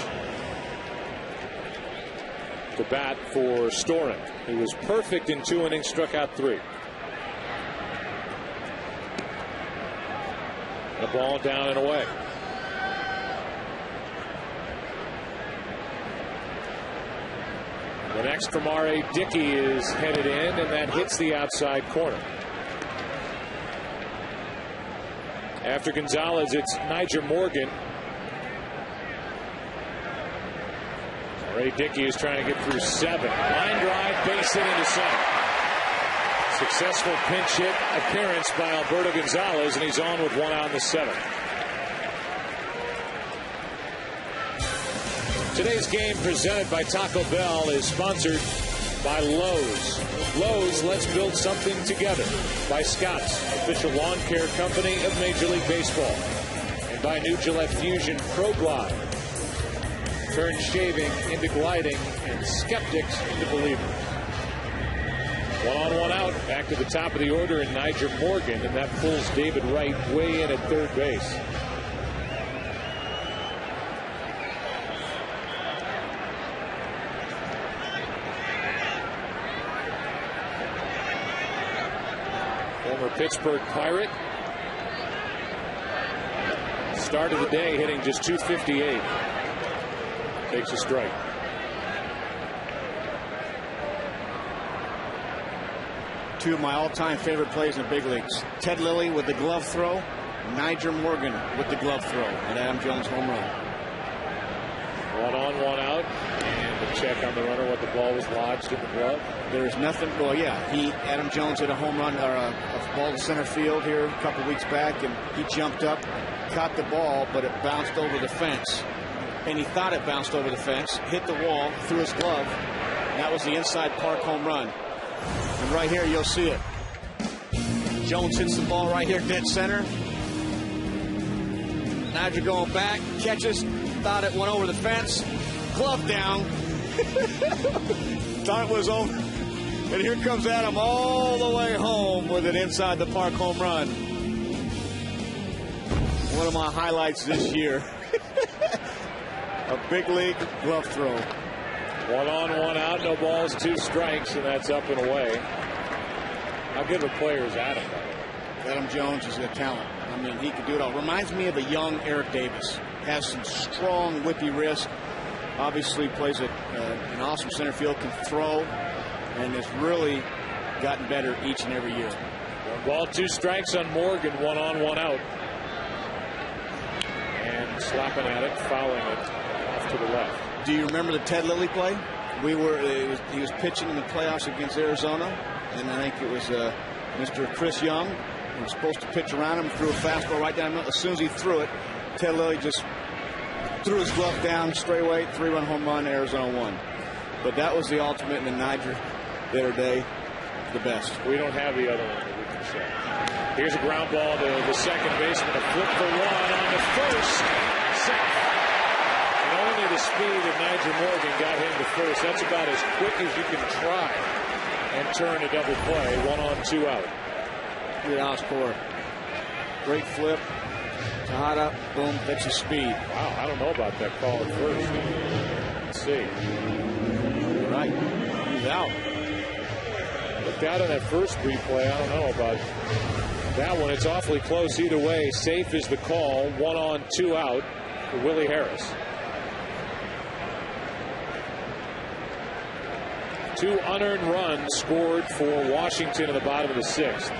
to bat for Storen. He was perfect in 2 innings, struck out 3. The ball down and away. The next from R.A. Dickey is headed in, and that hits the outside corner. After Gonzalez, it's Niger Morgan. R.A. Dickey is trying to get through 7. Line drive, base hit into center. Successful pinch hit appearance by Alberto Gonzalez, and he's on with 1 out in the 7th. Today's game, presented by Taco Bell, is sponsored by Lowe's. Lowe's, let's build something together. By Scott's, official lawn care company of Major League Baseball. And by New Gillette Fusion Pro Glide. Turn shaving into gliding and skeptics into believers. 1 on, 1 out. Back to the top of the order in Niger Morgan, and that pulls David Wright way in at third base. Former Pittsburgh Pirate. Start of the day hitting just .258. Takes a strike. Two of my all-time favorite plays in the big leagues. Ted Lilly with the glove throw. Niger Morgan with the glove throw. And Adam Jones home run. 1 on, 1 out. And a check on the runner what the ball was lodged in the glove. There's nothing. Well, yeah, Adam Jones hit a home run or a ball to center field here a couple weeks back, and he jumped up, caught the ball, but it bounced over the fence. And he thought it bounced over the fence, hit the wall, threw his glove. And that was the inside park home run. And right here, you'll see it. Jones hits the ball right here, dead center. Niger going back, catches, thought it went over the fence, glove down. Thought it was over. And here comes Adam all the way home with an inside the park home run. One of my highlights this year. A big league glove throw. 1 on, 1 out, no balls, 2 strikes, and that's up and away. How good of a player is Adam? Adam Jones is a talent. I mean, he can do it all. Reminds me of a young Eric Davis. Has some strong, whippy wrist. Obviously plays an awesome center field, can throw, and is really gotten better each and every year. 1 ball, 2 strikes on Morgan, 1 on, 1 out. And slapping at it, fouling it off to the left. Do you remember the Ted Lilly play? He was pitching in the playoffs against Arizona, and I think it was Mr. Chris Young. He was supposed to pitch around him, threw a fastball right down the middle. As soon as he threw it, Ted Lilly just threw his glove down, straightaway, 3-run home run, Arizona won. But that was the ultimate in the Niger the other day, the best. We don't have the other one that we can show. Here's a ground ball to the second baseman, a flip for 1 on the first. Safe. And only the speed of Niger Morgan got him to first. That's about as quick as you can try and turn a double play. 1 on, 2 out. Good score. Great flip. Tejada, boom, that's his speed. Wow, I don't know about that call at first. Let's see. Right. He's out. Looked out on that first replay. I don't know about that one. It's awfully close either way. Safe is the call. 1 on, 2 out for Willie Harris. 2 unearned runs scored for Washington in the bottom of the 6th.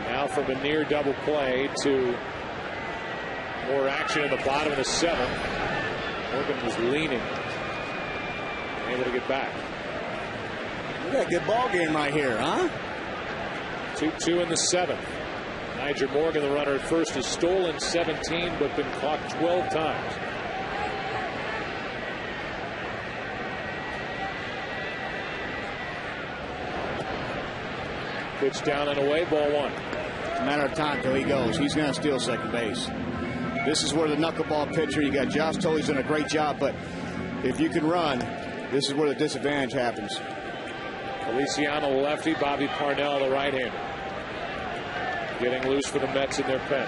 Now from a near double play to more action in the bottom of the 7th. Morgan was leaning. Able to get back. We got a good ball game right here, huh? 2-2 in the 7th. Niger Morgan, the runner at first, has stolen 17 but been caught 12 times. Pitch down and away, ball 1. It's a matter of time till he goes. He's going to steal second base. This is where the knuckleball pitcher, you got Josh Tolley's done a great job, but if you can run, this is where the disadvantage happens. Feliciano, the lefty, Bobby Parnell, the right-hander. Getting loose for the Mets in their pen.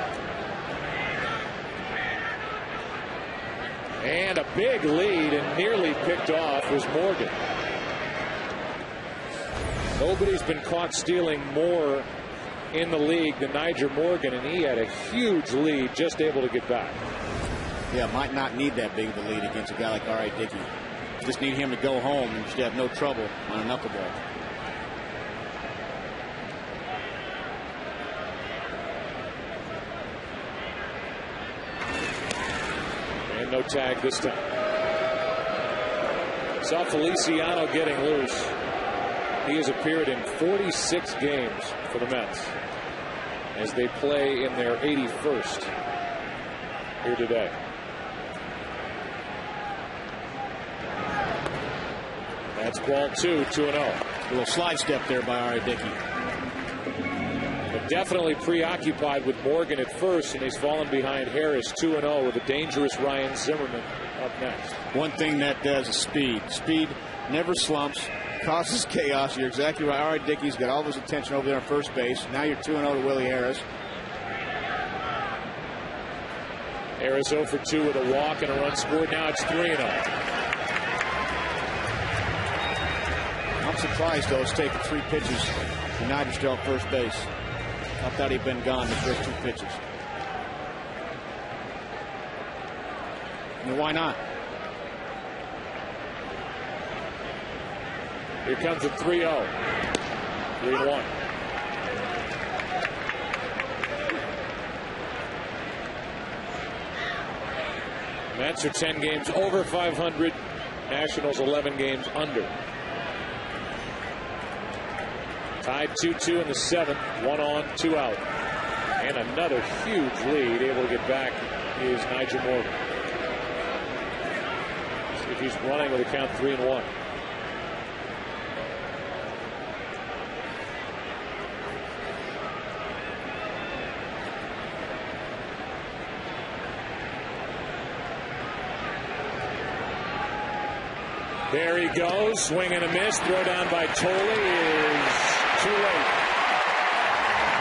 And a big lead and nearly picked off was Morgan. Nobody's been caught stealing more in the league than Niger Morgan, and he had a huge lead, just able to get back. Yeah, might not need that big of a lead against a guy like R.A. Dickey. Just need him to go home and you should have no trouble on a knuckleball. And no tag this time. Saw Feliciano getting loose. He has appeared in 46 games for the Mets as they play in their 81st here today. That's ball 2, 2-0. A little slide step there by R.A. Dickey. But definitely preoccupied with Morgan at first, and he's fallen behind Harris 2-0 with a dangerous Ryan Zimmerman up next. One thing that does is speed. Speed never slumps, causes chaos. You're exactly right. R.A. Dickey's got all of his attention over there on first base. Now you're 2-0 to Willie Harris. Harris 0 for 2 with a walk and a run scored. Now it's 3-0. I'm surprised, though, it's taken 3 pitches and Niger still at first base. I thought he'd been gone the first 2 pitches. I mean, why not? Here comes a 3-0. 3-1. Mets are 10 games over 500. Nationals 11 games under. Tied 2-2 in the 7th. 1 on, 2 out. And another huge lead. Able to get back is Niger Morgan. See if he's running with a count 3-1. There he goes. Swing and a miss. Throw down by Tolley is too late.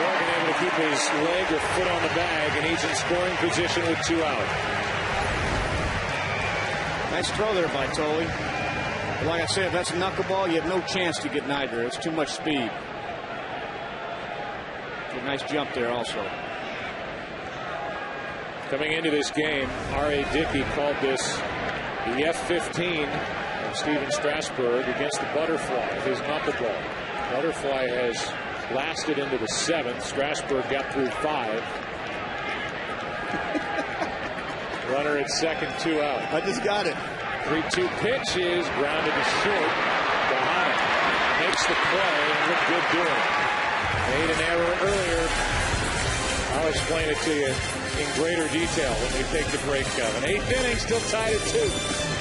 Morgan able to keep his leg or foot on the bag, and he's in scoring position with 2 out. Nice throw there by Tolley. But like I said, if that's a knuckleball, you have no chance to get Niger. It's too much speed. A nice jump there also. Coming into this game, R.A. Dickey called this the F-15 of Steven Strasburg against the Butterfly, his knuckleball. Butterfly has lasted into the 7th. Strasburg got through 5. Runner at second, 2 out. I just got it. 3-2 pitch is grounded to short. Kahana makes the play and looked good doing it. Made an error earlier. I'll explain it to you in greater detail when we take the break, Kevin. 8th inning, still tied at 2.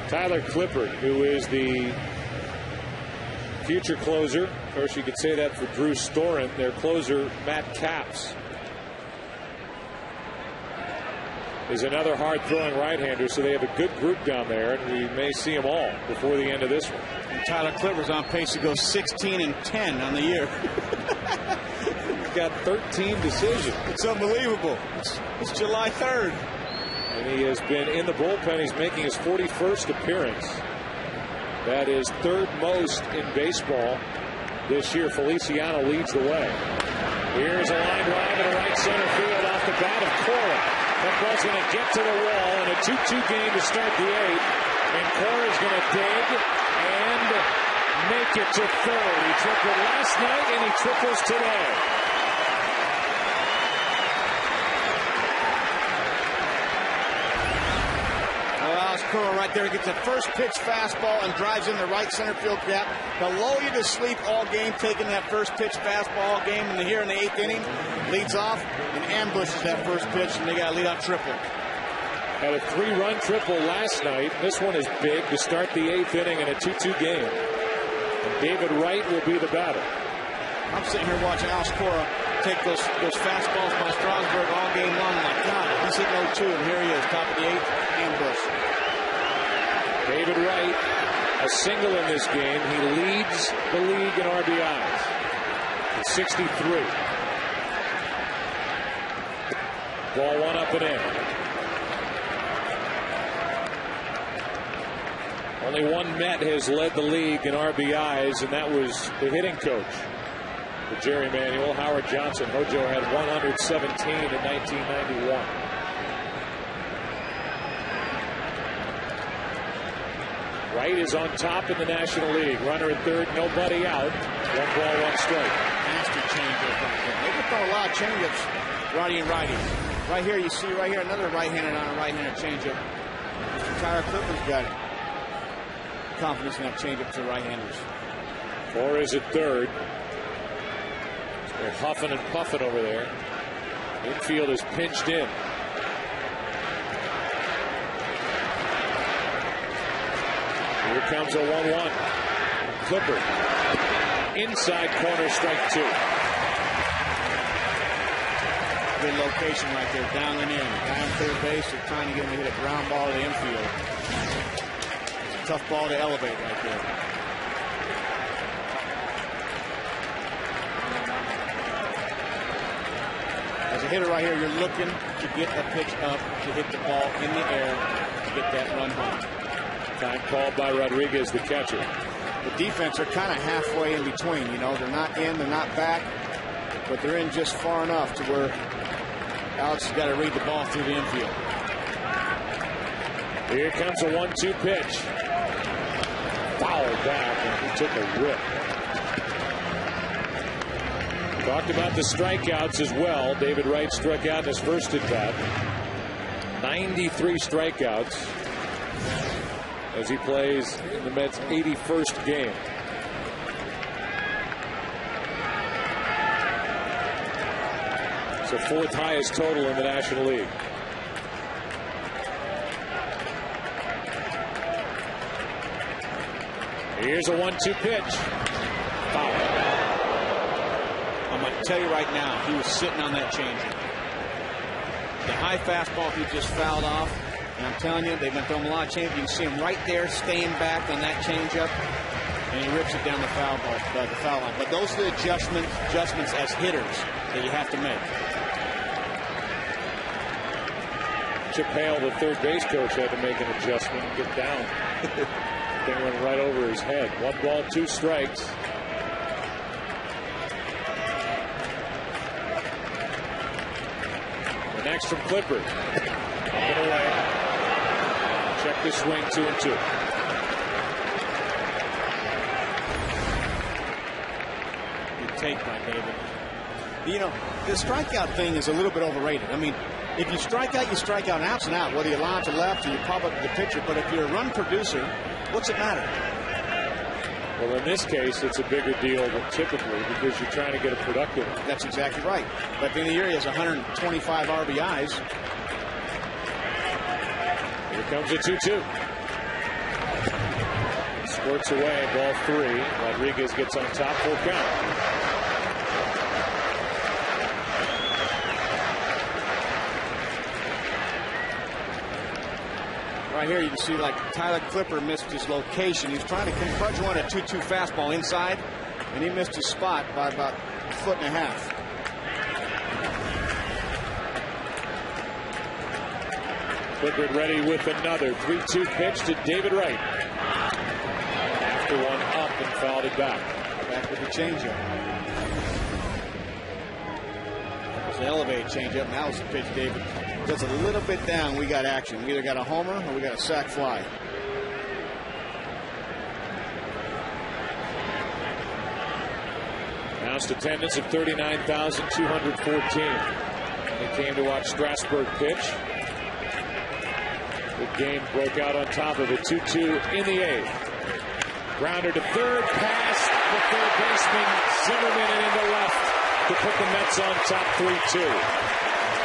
Tyler Clippard, who is the future closer. Of course, you could say that for Drew Storen, their closer, Matt Capps, is another hard-throwing right-hander, so they have a good group down there, and we may see them all before the end of this one. And Tyler Clippard's on pace to go 16-10 on the year. He's got 13 decisions. It's unbelievable. It's July 3rd. And he has been in the bullpen. He's making his 41st appearance. That is third most in baseball this year. Feliciano leads the way. Here's a line drive in right center field off the bat of Cora. That ball's going to get to the wall in a 2-2 game to start the 8th. And Cora's going to dig and make it to third. He tripled last night and he triples today. Cora right there gets a first pitch fastball and drives in the right center field gap. They'll lull you to sleep all game, taking that first pitch fastball all game. And here in the 8th inning, leads off and ambushes that first pitch, and they got a leadoff triple. Had a 3-run triple last night. This one is big to start the 8th inning in a 2-2 game. And David Wright will be the batter. I'm sitting here watching Alex Cora take those fastballs by Strasburg all game long. My God, he's hitting 0-2, and here he is, top of the 8th, ambush. David Wright, a single in this game. He leads the league in RBIs at 63. Ball 1 up and in. Only one Met has led the league in RBIs, and that was the hitting coach for Jerry Manuel, Howard Johnson. Hojo had 117 in 1991. Wright is on top in the National League. Runner at third, nobody out. 1 ball, 1 strike. Nasty changeup right there. They can throw a lot of changeups, righty and righty. Right here, you see right here, another right-handed on a right-handed changeup. Mr. Tyler Clipper's got confidence in that changeup to right-handers. Torres at third. They're huffing and puffing over there. Infield is pinched in. Here comes a 1-1. Clipper. Inside corner, strike 2. Good location right there, down and in. Guy on third base, they're trying to get him to hit a ground ball to the infield. It's a tough ball to elevate right there. As a hitter right here, you're looking to get a pitch up to hit the ball in the air to get that run home. Time called by Rodriguez, the catcher. The defense are kind of halfway in between. You know, they're not in, they're not back, but they're in just far enough to where Alex has got to read the ball through the infield. Here comes a 1-2 pitch. Foul back, and he took a rip. Talked about the strikeouts as well. David Wright struck out in his first at bat. 93 strikeouts as he plays in the Mets' 81st game. It's the 4th highest total in the National League. Here's a 1-2 pitch. Foul. I'm going to tell you right now, he was sitting on that changeup. The high fastball he just fouled off, and I'm telling you, they've been throwing a lot of change. You can see him right there, staying back on that changeup, and he rips it down the foul line. But those are the adjustments as hitters that you have to make. Chip Hale, the third base coach, had to make an adjustment and get down. Thing went right over his head. 1 ball, 2 strikes. The next from Clipper. Up and away. Check the swing, 2-2. Good take by David. You know, the strikeout thing is a little bit overrated. I mean, if you strike out, you strike out, outs and out, whether you line to left or you pop up the pitcher. But if you're a run producer, what's it matter? Well, in this case, it's a bigger deal than typically because you're trying to get a productive. That's exactly right. But at the end of the year, he has 125 RBIs. Here comes a 2-2. Squirts away, ball 3. Rodriguez gets on top, 4 count. Right here, you can see like Tyler Clipper missed his location. He was trying to punch one a 2-2 fastball inside, and he missed his spot by about 1.5 feet. Clipper ready with another 3-2 pitch to David Wright. After one up and fouled it back. Back with the changeup. It's an elevated changeup. Now it's the pitch, David. That's a little bit down. We got action. We either got a homer or we got a sac fly. Announced attendance of 39,214. They came to watch Strasburg pitch. The game broke out on top of it. 2-2 in the 8th. Grounder to third, pass the third baseman Zimmerman and into left to put the Mets on top 3-2.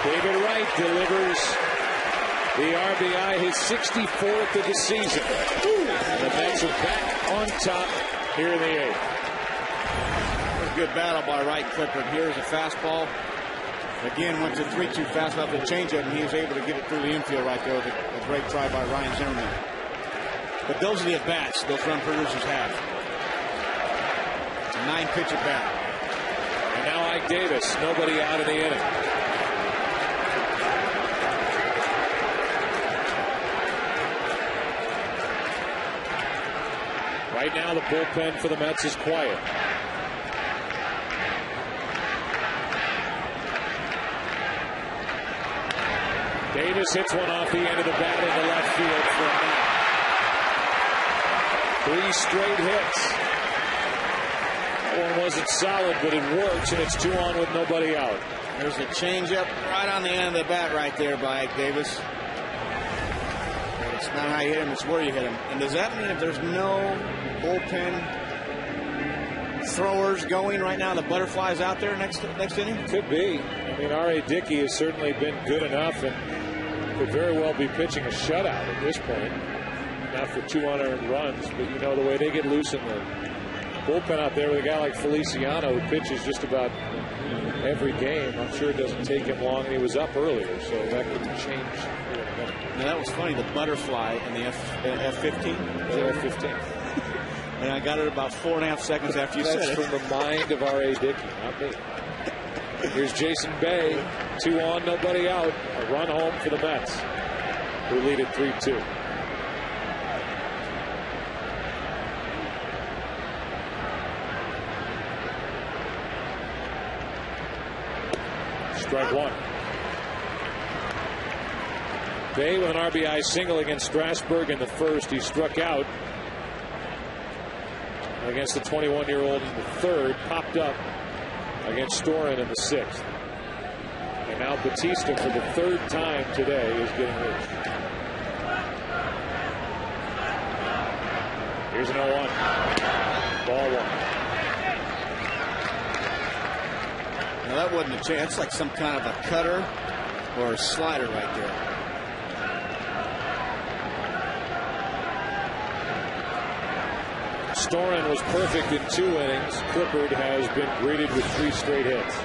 David Wright delivers the RBI, his 64th of the season. The Mets are back on top here in the 8th. A good battle by Wright Clipper. Here's a fastball. Again, went to 3-2 fastball to the changeup, and he was able to get it through the infield right there with a great try by Ryan Zimmerman. But those are the at-bats those run producers have. It's a 9-pitch at-bat. And now Ike Davis, nobody out of the inning. Right now, the bullpen for the Mets is quiet. Davis hits one off the end of the bat into left field for a 3 straight hits. That one wasn't solid, but it works, and it's 2 on with nobody out. There's a changeup right on the end of the bat right there by Ike Davis. It's not how you hit him, it's where you hit him. And does that mean if there's no bullpen throwers going right now, the Butterfly's out there next inning? Could be. I mean, R.A. Dickey has certainly been good enough and could very well be pitching a shutout at this point. Not for 2 unearned runs, but you know the way they get loose in the bullpen out there with a guy like Feliciano who pitches just about every game. I'm sure it doesn't take him long, and he was up earlier, so that could change. Now that was funny, the Butterfly in the F-15. The F-15. And I got it about 4.5 seconds after you said it. That's from the mind of R.A. Dickey, not me. Here's Jason Bay. 2 on, nobody out. A run home for the Mets, who lead at 3-2. Strike 1. Bay with an RBI single against Strasburg in the first. He struck out against the 21-year-old in the third. Popped up against Storin in the 6th. And now Batista, for the 3rd time today, is getting loose. Here's an 0-1. Ball 1. Now that wasn't a chance. That's like some kind of a cutter or a slider right there. Storin was perfect in 2 innings. Clippard has been greeted with 3 straight hits.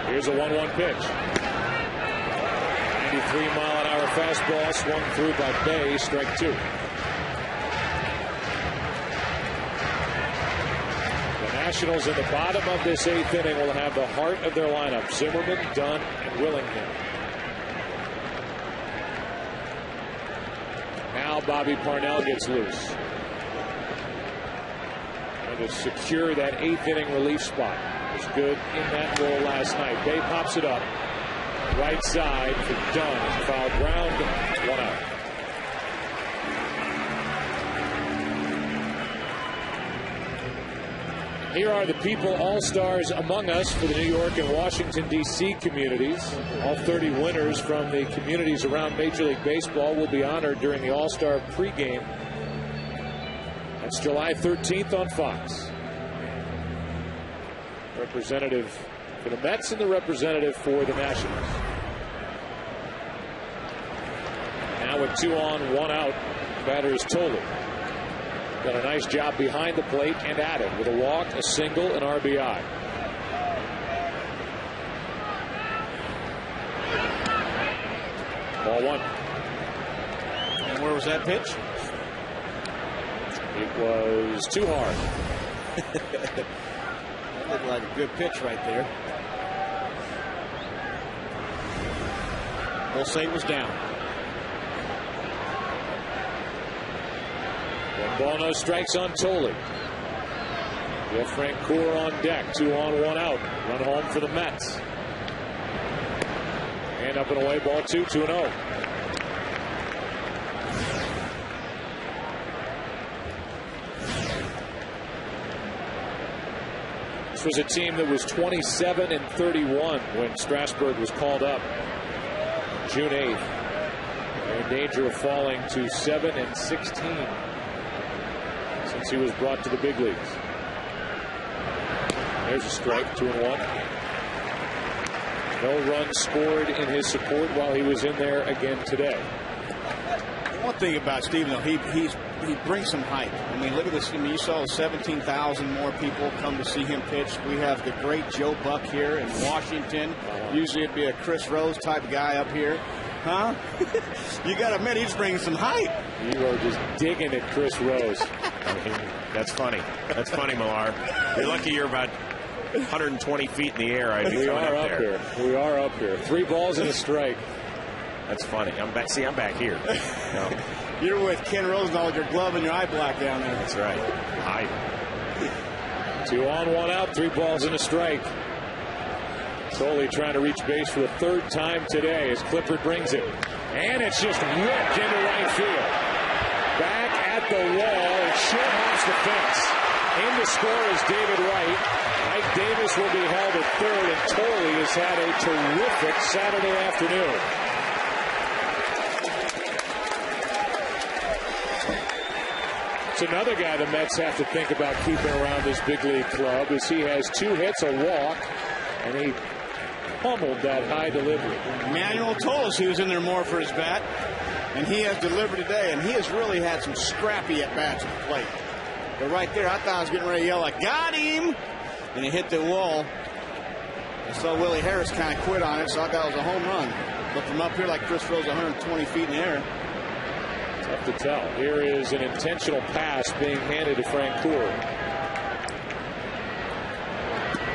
Here's a 1-1 pitch. 93-mile-an-hour fastball swung through by Bay. Strike 2. The Nationals in the bottom of this 8th inning will have the heart of their lineup: Zimmerman, Dunn, and Willingham. Now Bobby Parnell gets loose. And to secure that 8th inning relief spot. Was good in that role last night. Bay pops it up. Right side for Dunn. Fouled ground. 1 out. Here are the people all-stars among us for the New York and Washington, D.C. communities. All 30 winners from the communities around Major League Baseball will be honored during the All-Star pregame. That's July 13th on Fox. Representative for the Mets and the representative for the Nationals. Now with 2 on, 1 out, batter is Tolley. Done a nice job behind the plate and at it with a walk, a single, and RBI. Ball 1. And where was that pitch? It was too hard. That looked like a good pitch right there. Bolsay was down. 1 ball, no strikes on Tolley. Jeff Francoeur on deck. 2 on, 1 out. Run home for the Mets. And up and away, ball 2, 2-0. This was a team that was 27-31 when Strasburg was called up June 8th. They're in danger of falling to 7-16 since he was brought to the big leagues. There's a strike, 2-1. No runs scored in his support while he was in there again today. One thing about Steven, though, he brings some hype. I mean, look at this. I mean, you saw 17,000 more people come to see him pitch. We have the great Joe Buck here in Washington. Usually it'd be a Chris Rose type guy up here. Huh? You got to admit, he's bringing some hype. You are just digging at Chris Rose. I mean, that's funny. That's funny, Millar. You're lucky you're about 120 feet in the air. We are up here. We are up here. 3 balls and a strike. That's funny. I'm back. See, I'm back here. No. You're with Ken Rosenthal with your glove and your eye black down there. That's right. Hi. 2 on, 1 out. 3 balls and a strike. Tolley trying to reach base for the third time today as Clippard brings it. And it's just ripped into right field. Back at the wall. It short hops the fence. In to score is David Wright. Mike Davis will be held at third, and Tolley has had a terrific Saturday afternoon. It's another guy the Mets have to think about keeping around this big league club, as he has 2 hits, a walk, and he pummeled that high delivery. Manuel told us he was in there more for his bat, and he has delivered today, and he has really had some scrappy at-bats at the plate. But right there, I thought I was getting ready to yell, I got him! And he hit the wall. I saw Willie Harris kind of quit on it, so I thought it was a home run. But from up here, like Chris Rose, 120 feet in the air. Tough to tell. Here is an intentional pass being handed to Francoeur.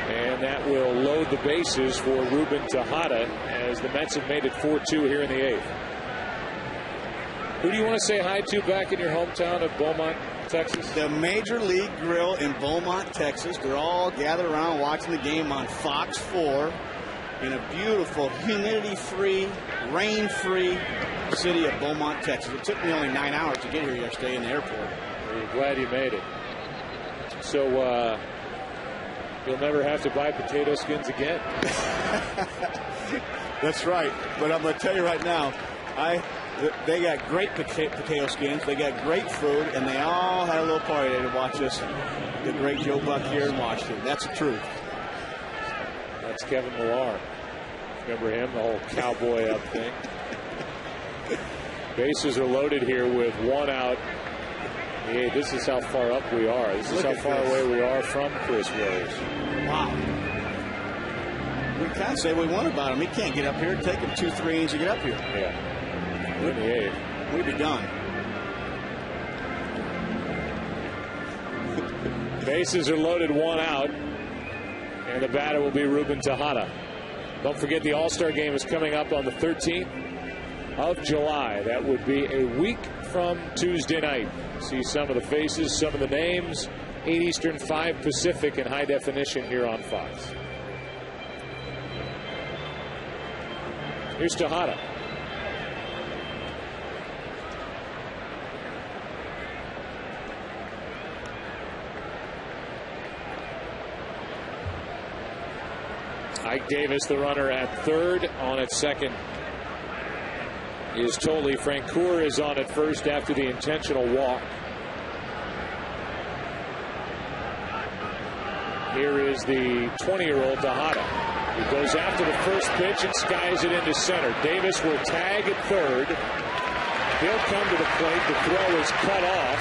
And that will load the bases for Ruben Tejada, as the Mets have made it 4-2 here in the 8th. Who do you want to say hi to back in your hometown of Beaumont, Texas? The Major League Grill in Beaumont, Texas. They're all gathered around watching the game on Fox 4 in a beautiful, humidity-free, rain-free city of Beaumont, Texas. It took me only 9 hours to get here yesterday in the airport. We're glad you made it. So you'll never have to buy potato skins again. That's right. But I'm going to tell you right now, they got great potato skins, they got great food, and they all had a little party there to watch us, the great Joe Buck here in Washington. That's the truth. That's Kevin Millar. Remember him, the whole cowboy up thing. Bases are loaded here with 1 out. Yeah, this is how far up we are. This is how far away we are from Chris Rose. Wow. We can't say we want about him. He can't get up here. Take him 2-3 innings to get up here. Yeah. In the 8th. We'd be done. Bases are loaded, 1 out. And the batter will be Ruben Tejada. Don't forget the All-Star game is coming up on the 13th of July. That would be a week from Tuesday night. See some of the faces, some of the names. 8 Eastern, 5 Pacific in high definition here on Fox. Here's Tejada. Ike Davis, the runner at third. On at second is Tolley. Francoeur is on at first after the intentional walk. Here is the 20-year-old Tejada. He goes after the first pitch and skies it into center. Davis will tag at third. He'll come to the plate. The throw is cut off.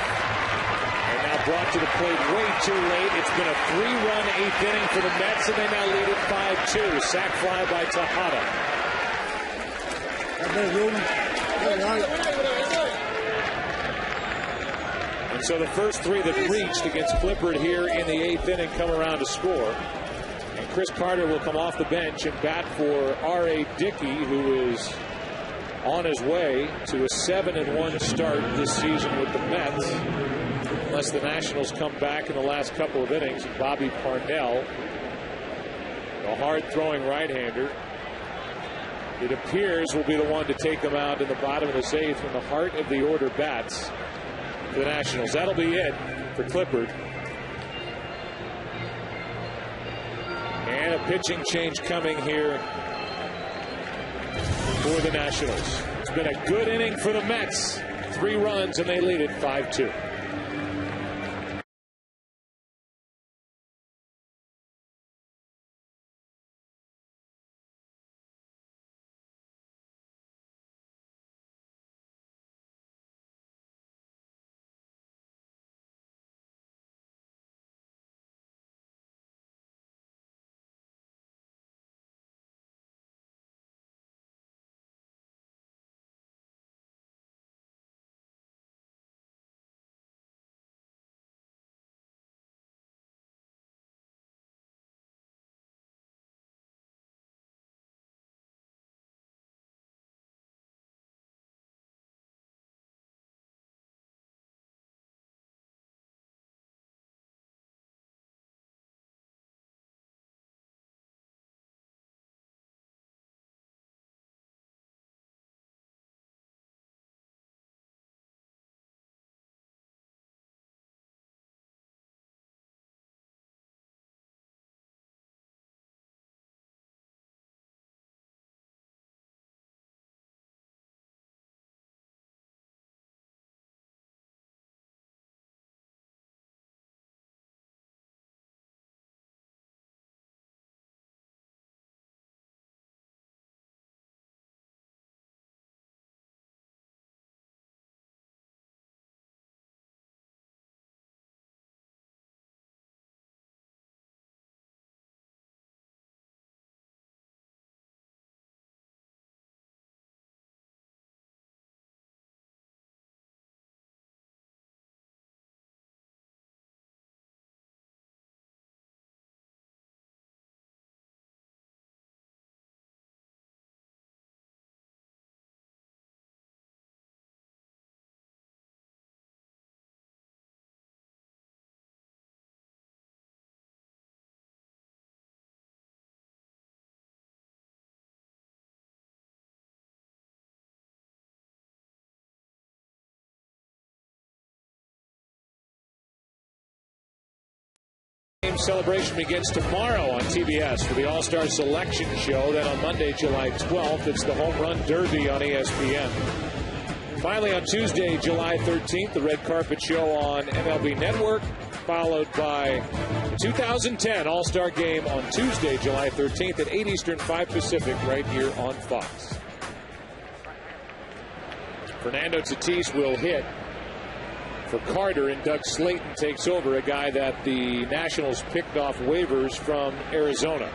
And now brought to the plate way too late. It's been a 3-run 8th inning for the Mets, and they now lead it 5-2. Sac fly by Tejada. And so the first 3 that reached against Clippard here in the 8th inning come around to score. And Chris Carter will come off the bench and bat for R.A. Dickey, who is on his way to a 7-1 start this season with the Mets. Unless the Nationals come back in the last couple of innings. And Bobby Parnell, a hard-throwing right-hander, it appears will be the one to take them out in the bottom of the 8th when the heart of the order bats for the Nationals. That'll be it for Clippard. And a pitching change coming here for the Nationals. It's been a good inning for the Mets. 3 runs, and they lead it 5-2. Game celebration begins tomorrow on TBS for the All-Star Selection Show. Then on Monday, July 12th, it's the Home Run Derby on ESPN. Finally, on Tuesday, July 13th, the Red Carpet Show on MLB Network, followed by the 2010 All-Star Game on Tuesday, July 13th at 8 Eastern, 5 Pacific, right here on Fox. Fernando Tatis will hit for Carter, and Doug Slayton takes over, a guy that the Nationals picked off waivers from Arizona.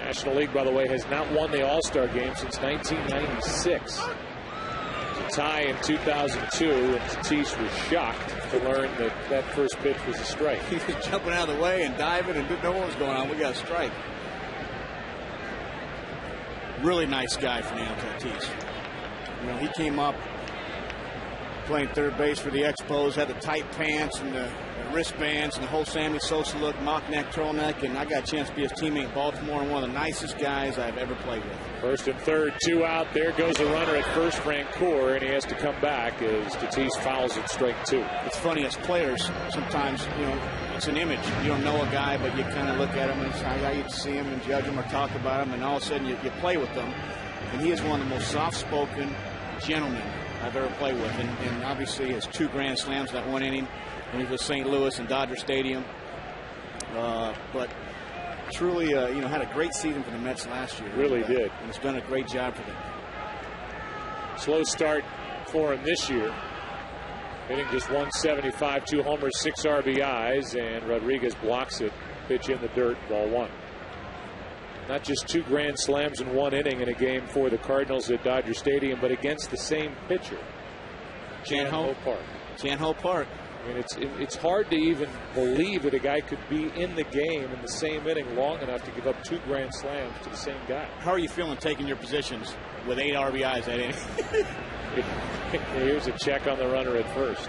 National League, by the way, has not won the All-Star Game since 1996. It was a tie in 2002, and Tatis was shocked to learn that that first pitch was a strike. He was jumping out of the way and diving and didn't know what was going on. We got a strike. Really nice guy, Fernando Tatis. You know, he came up playing third base for the Expos, had the tight pants and the wristbands and the whole Sammy Sosa look, mock neck, turtleneck, and I got a chance to be his teammate in Baltimore, and one of the nicest guys I've ever played with. First and third, 2 out. There goes a runner at first, Francoeur, and he has to come back as Tatis fouls at strike 2. It's funny, as players, sometimes, you know, it's an image. You don't know a guy, but you kind of look at him and it's how you see him and judge him or talk about him, and all of a sudden you play with them. And he is one of the most soft-spoken gentlemen I've ever played with. And obviously his 2 grand slams that one inning when he was with St. Louis and Dodger Stadium. But truly, you know, had a great season for the Mets last year. Really did. And it's done a great job for them. Slow start for him this year. Hitting just 175, 2 homers, 6 RBIs, and Rodriguez blocks it. Pitch in the dirt, ball 1. Not just 2 grand slams in one inning in a game for the Cardinals at Dodger Stadium, but against the same pitcher, Jan-Ho Park. Jan-Ho Park. I mean, it's hard to even believe that a guy could be in the game in the same inning long enough to give up 2 grand slams to the same guy. How are you feeling taking your positions with 8 RBIs that inning? Here's a check on the runner at first.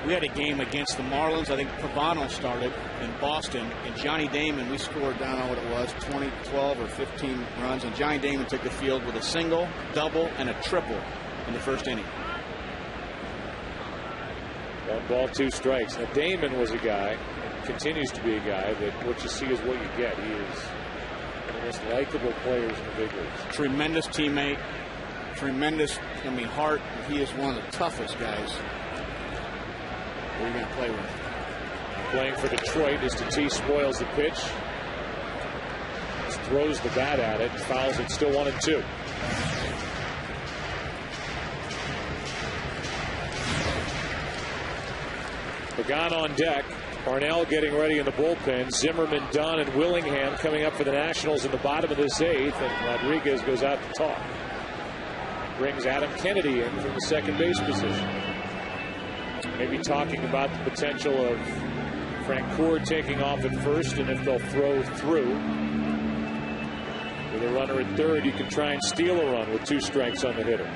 We had a game against the Marlins. I think Pavano started in Boston, and Johnny Damon, we scored down on what it was, 20, 12, or 15 runs, and Johnny Damon took the field with a single, double, and a triple in the first inning. 1 ball, 2 strikes. Now, Damon was a guy, and continues to be a guy, that what you see is what you get. He is one of the most likable players in the big leagues. Tremendous teammate, tremendous, heart. He is one of the toughest guys we're going to play with. Playing for Detroit as Tatis spoils the pitch. Just throws the bat at it and fouls it. Still 1-2. Pagan on deck. Parnell getting ready in the bullpen. Zimmerman, Dunn, and Willingham coming up for the Nationals in the bottom of this 8th. And Rodriguez goes out to talk. Brings Adam Kennedy in from the second base position. Maybe talking about the potential of Francoeur taking off at first, and if they'll throw through. With a runner at third, you can try and steal a run with 2 strikes on the hitter.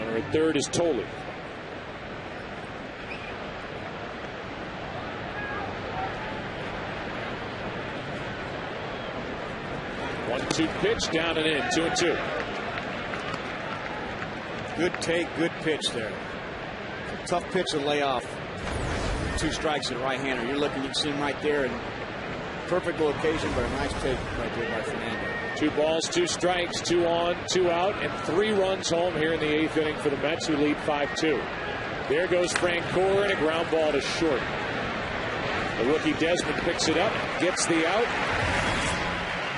Runner at third is Tolley. One-two pitch, down and in, 2-2. Good take, good pitch there. Tough pitch to lay off. 2 strikes at right-hander. You're looking, you can see him right there, and perfect location, but a nice take right there by Fernando. 2 balls, 2 strikes, 2 on, 2 out, and 3 runs home here in the 8th inning for the Mets, who lead 5-2. There goes Francoeur, and a ground ball to short. The rookie Desmond picks it up, gets the out.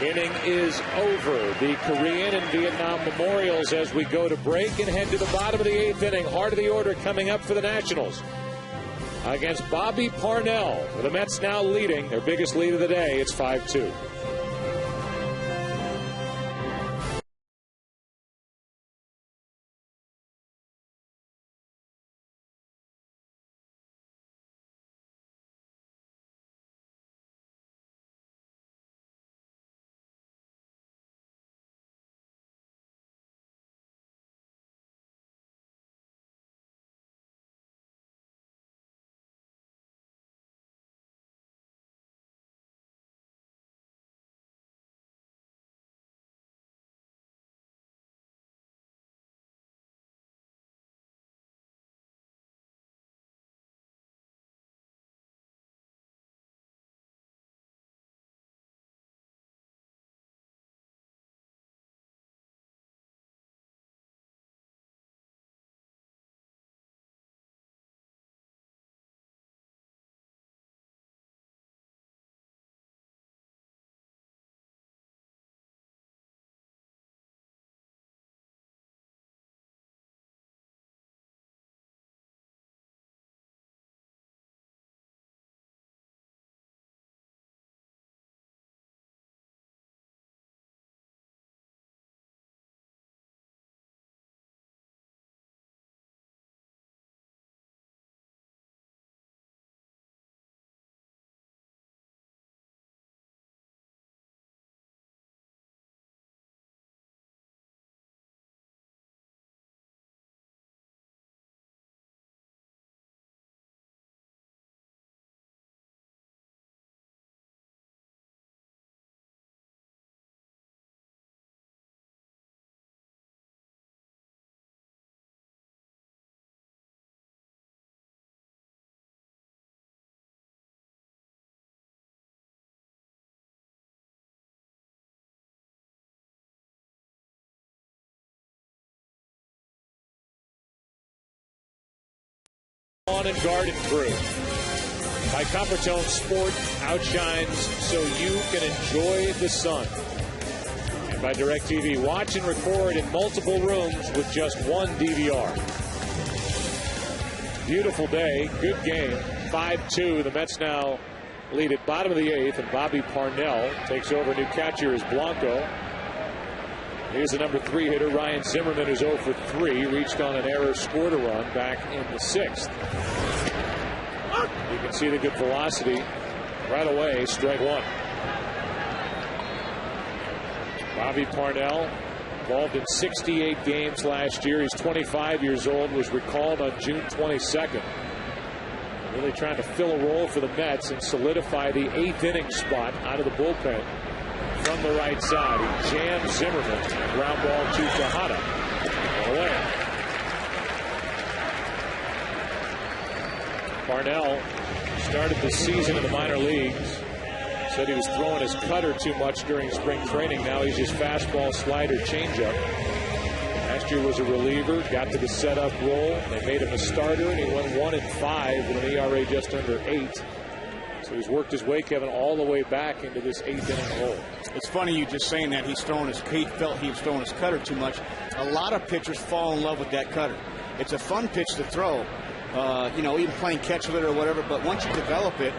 Inning is over. The Korean and Vietnam memorials as we go to break and head to the bottom of the 8th inning. Heart of the order coming up for the Nationals against Bobby Parnell. The Mets now leading their biggest lead of the day. It's 5-2. Lawn and Garden Crew. By Coppertone Sport outshines so you can enjoy the sun. And by DirecTV, watch and record in multiple rooms with just one DVR. Beautiful day, good game, 5-2. The Mets now lead at bottom of the 8th, and Bobby Parnell takes over. New catcher is Blanco. Here's the number 3 hitter, Ryan Zimmerman, who's 0 for 3. Reached on an error, scored a run back in the 6th. You can see the good velocity right away, strike one. Bobby Parnell, involved in 68 games last year. He's 25 years old, was recalled on June 22nd. Really trying to fill a role for the Mets and solidify the 8th inning spot out of the bullpen. From the right side, he jams Zimmerman. Ground ball to Tejada. Away. Parnell started the season in the minor leagues. Said he was throwing his cutter too much during spring training. Now he's just fastball, slider, changeup. Last year was a reliever, got to the setup role. They made him a starter, and he went 1-5 with an ERA just under 8. So he's worked his way, Kevin, all the way back into this 8th inning role. It's funny you just saying that he felt he was throwing his cutter too much. A lot of pitchers fall in love with that cutter. It's a fun pitch to throw, even playing catch with it or whatever. But once you develop it,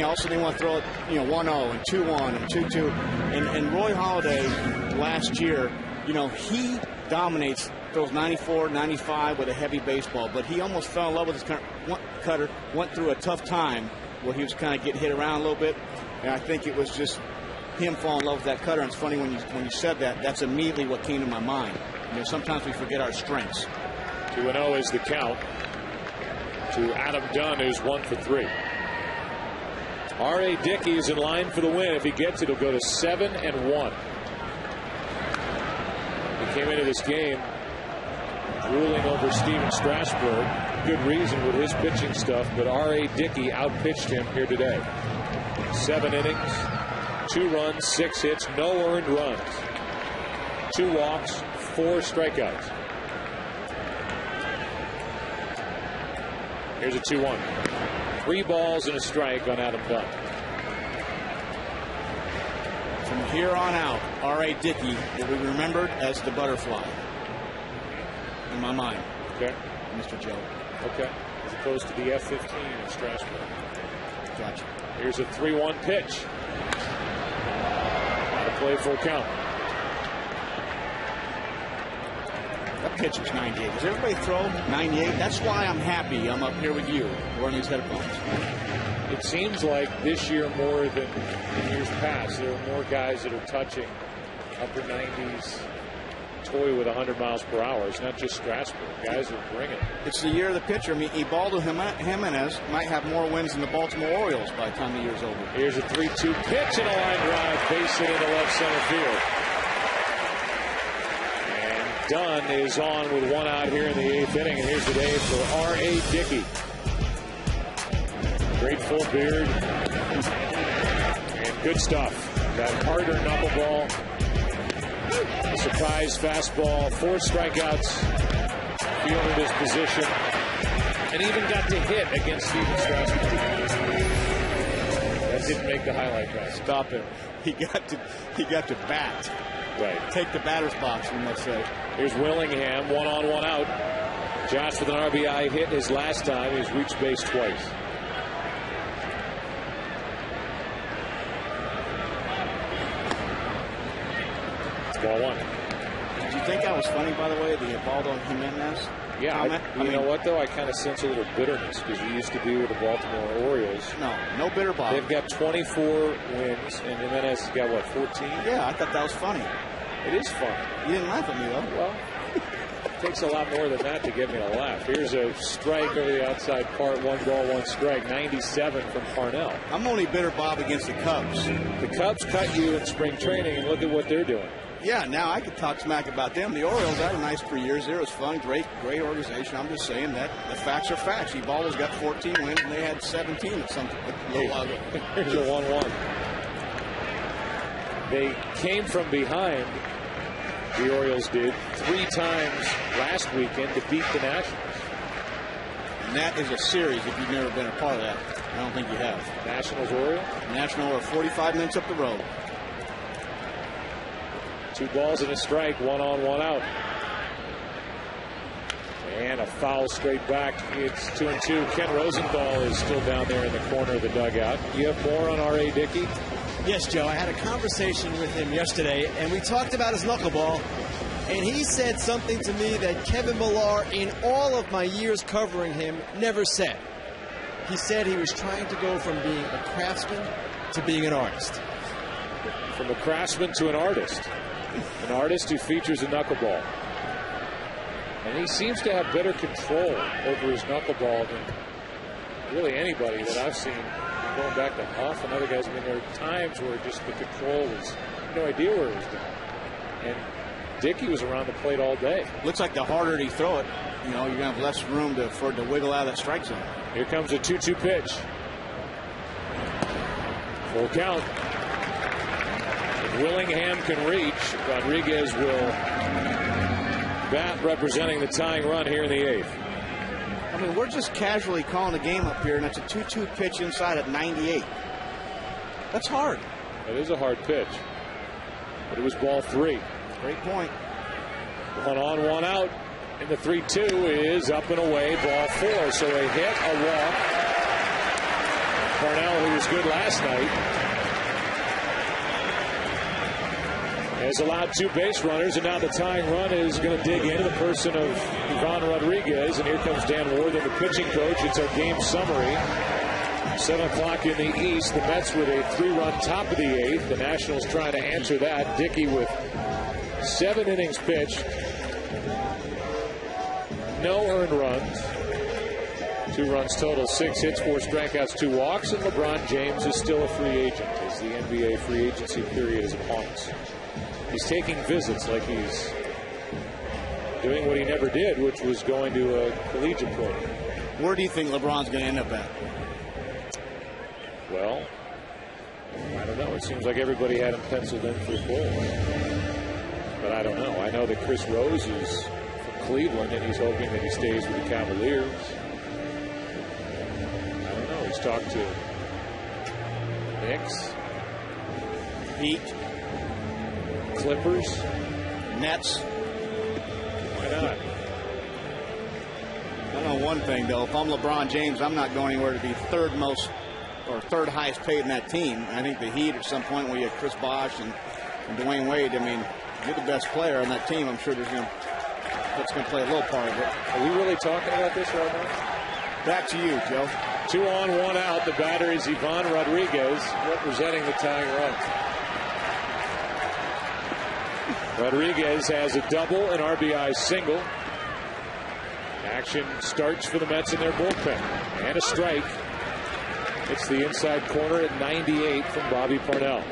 also they want to throw it, 1-0 and 2-1 and 2-2. And Roy Halladay last year, he dominates, throws 94, 95 with a heavy baseball, but he almost fell in love with his cutter, went through a tough time where he was kind of getting hit around a little bit, and I think it was just him falling in love with that cutter. And it's funny when you said that, that's immediately what came to my mind. Sometimes we forget our strengths. 2-0 is the count to Adam Dunn, who's 1 for 3. R.A. Dickey is in line for the win. If he gets it, he'll go to 7-1. He came into this game ruling over Steven Strasburg. Good reason with his pitching stuff, but R.A. Dickey outpitched him here today. 7 innings, 2 runs, 6 hits, no earned runs. 2 walks, 4 strikeouts. Here's a 2-1. 3 balls and a strike on Adam Dunn. From here on out, R.A. Dickey will be remembered as the butterfly. In my mind. Okay. Mr. Joe. Okay. As opposed to the F-15 in Strasburg. Gotcha. Here's a 3-1 pitch. A play full count. That pitch was 98. Does everybody throw 98? That's why I'm happy I'm up here with you wearing these headphones. It seems like this year more than in years past, there are more guys that are touching upper 90s, toy with 100 miles per hour. It's not just Strasburg. Guys are bringing it. It's the year of the pitcher. I mean, Ubaldo Jimenez might have more wins than the Baltimore Orioles by the time the year's over. Here's a 3-2 pitch and a line drive, base hit into left center field. And Dunn is on with 1 out here in the 8th inning. And here's the day for R.A. Dickey. Great full beard. And good stuff. That harder knuckleball. Surprise fastball. 4 strikeouts. Fielded his position. And even got to hit against Steven Strasburg. That didn't make the highlight reel. Stop him. He got to bat. Right. Take the batter's box, we must say. Here's Willingham, 1 on, 1 out. Josh with an RBI hit his last time. He's reached base twice. Ball 1. Did you think that was funny, by the way, the Ubaldo Jimenez? Yeah, I mean, know what, though? I kind of sense a little bitterness because he used to be with the Baltimore Orioles. No bitter Bob. They've got 24 wins, and Jimenez has got, what, 14? Yeah, I thought that was funny. It is funny. You didn't laugh at me, though. Well, it takes a lot more than that to get me to laugh. Here's a strike over the outside part, 1 ball, 1 strike, 97 from Parnell. I'm only bitter, Bob, against the Cubs. The Cubs cut you in spring training, and look at what they're doing. Yeah, now I could talk smack about them. The Orioles had a nice 3 years there. It was fun, great organization. I'm just saying that the facts are facts. Ubaldo's got 14 wins, and they had 17 at some little while ago. Here's a 1-1. They came from behind, the Orioles did, 3 times last weekend to beat the Nationals. And that is a series if you've never been a part of that. I don't think you have. Nationals-Oriole? National are 45 minutes up the road. 2 balls and a strike, 1 on, 1 out. And a foul straight back. It's 2-2. Ken Rosenthal is still down there in the corner of the dugout. You have more on R.A. Dickey? Yes, Joe. I had a conversation with him yesterday, and we talked about his knuckleball. And he said something to me that Kevin Millar, in all of my years covering him, never said. He said he was trying to go from being a craftsman to being an artist. From a craftsman to an artist. An artist who features a knuckleball. And he seems to have better control over his knuckleball than really anybody that I've seen. Going back to Huff and other guys, I mean, there are times where just the control was, no idea where it was going. And Dickey was around the plate all day. Looks like the harder you throw it, you're going to have less room for it to wiggle out of that strike zone. Here comes a 2-2 pitch. Full count. If Willingham can reach, Rodriguez will bat, representing the tying run here in the 8th. I mean, we're just casually calling the game up here, and it's a 2-2 pitch inside at 98. That's hard. That is a hard pitch. But it was ball 3. Great point. 1 on, 1 out. And the 3-2 is up and away, ball 4. So a hit, a walk. Parnell, who was good last night, has allowed 2 base runners, and now the tying run is going to dig into the person of Ivan Rodriguez. And here comes Dan Worthing, the pitching coach. It's our game summary. 7 o'clock in the East. The Mets with a 3-run top of the 8th. The Nationals trying to answer that. Dickey with 7 innings pitched. No earned runs. 2 runs total, 6 hits, 4 strikeouts, 2 walks. And LeBron James is still a free agent as the NBA free agency period is upon us. He's taking visits like he's doing what he never did, which was going to a collegiate program. Where do you think LeBron's going to end up at? Well, I don't know. It seems like everybody had him penciled in for the Bulls. But I don't know. I know that Chris Rose is from Cleveland, and he's hoping that he stays with the Cavaliers. I don't know. He's talked to Knicks, Heat, Clippers, Nets. Why not? I know one thing, though. If I'm LeBron James, I'm not going anywhere to be third most or third highest paid in that team. I think the Heat at some point where you have Chris Bosh and Dwayne Wade, I mean, you're the best player on that team. I'm sure that's going to play a little part of it. Are we really talking about this right now? Back to you, Joe. 2 on, 1 out. The batter is Ivan Rodriguez, representing the tying run. Rodriguez has a double, an RBI single. Action starts for the Mets in their bullpen. And a strike. It's the inside corner at 98 from Bobby Parnell.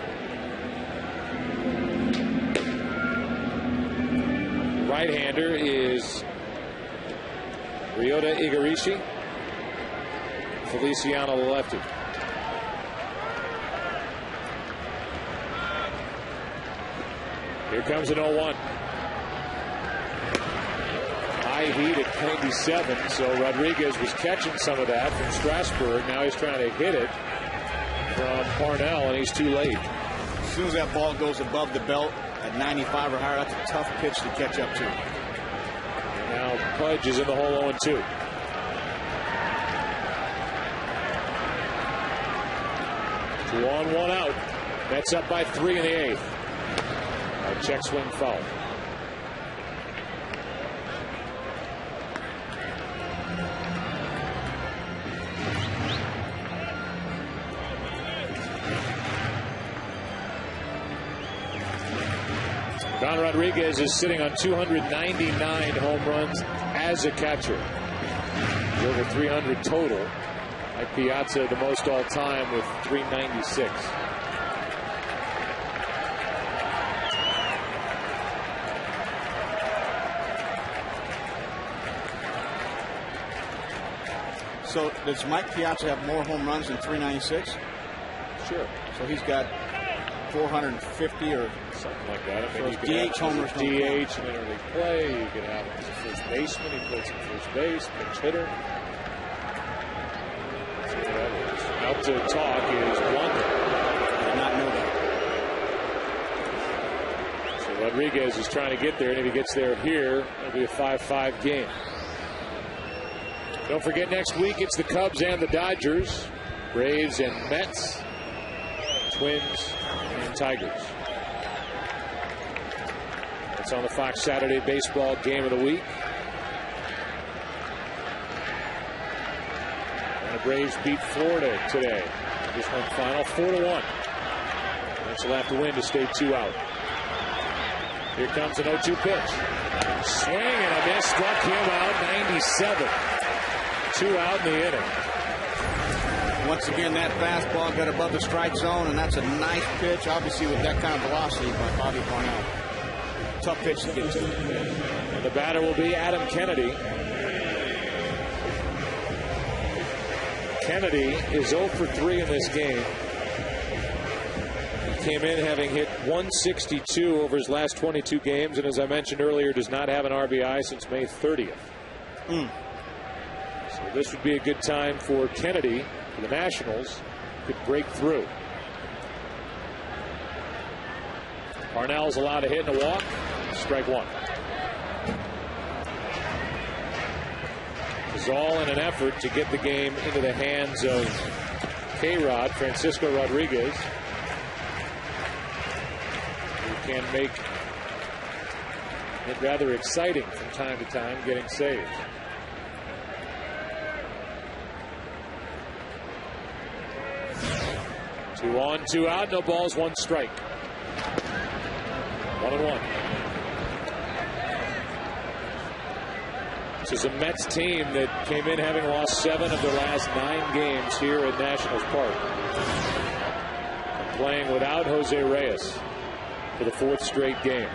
Right-hander is Ryota Igarashi. Feliciano, the lefty. Here comes an 0-1. High heat at 97, so Rodriguez was catching some of that from Strasburg. Now he's trying to hit it from Parnell, and he's too late. As soon as that ball goes above the belt at 95 or higher, that's a tough pitch to catch up to. And now Pudge is in the hole 0-2. Two on, 1 out. Mets up by 3 in the 8th. A check swing foul. Don Rodriguez is sitting on 299 home runs as a catcher. He's over 300 total. Like Piazza, the most all time with 396. So does Mike Piazza have more home runs than 396? Sure. So he's got 450 or something like that. I mean, so DH homers. DH in interleague play. You can have him as a first baseman. He plays some first base, pinch hitter. Out to talk is Blanco. Did not know that. So Rodriguez is trying to get there, and if he gets there here, it'll be a 5-5 game. Don't forget, next week it's the Cubs and the Dodgers, Braves and Mets, Twins and Tigers. That's on the Fox Saturday Baseball Game of the Week. And the Braves beat Florida today. This one final 4-1. Mets will have to win to stay 2 out. Here comes an 0-2 pitch. Swing and a miss, struck him out, 97. 2 out in the inning. Once again, that fastball got above the strike zone, and that's a nice pitch, obviously with that kind of velocity by Bobby Parnell. Tough pitch to get to. And the batter will be Adam Kennedy. Kennedy is 0 for 3 in this game. He came in having hit 162 over his last 22 games, and as I mentioned earlier, does not have an RBI since May 30th. So this would be a good time for Kennedy, for the Nationals, could break through. Parnell's allowed to hit and a walk. Strike 1. It's all in an effort to get the game into the hands of K-Rod, Francisco Rodriguez, who can make it rather exciting from time to time, getting saves. Two on, 2 out, no balls, 1 strike. 1-1. This is a Mets team that came in having lost 7 of their last 9 games here at Nationals Park. And playing without Jose Reyes for the 4th straight game.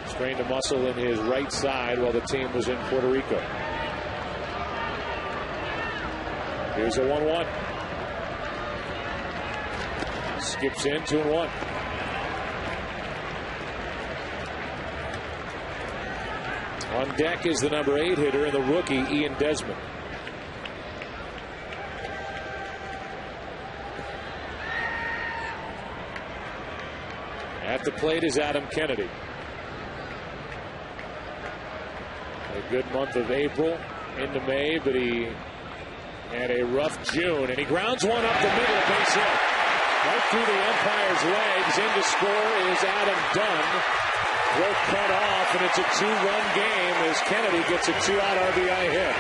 Strained a muscle in his right side while the team was in Puerto Rico. Here's a 1-1. Skips in, 2-1. On deck is the number 8 hitter and the rookie Ian Desmond. At the plate is Adam Kennedy. A good month of April into May, but he had a rough June, and he grounds one up the middle, base hit. Right through the umpire's legs. In to score is Adam Dunn. Throw cut off, and it's a 2-run game as Kennedy gets a 2-out RBI hit.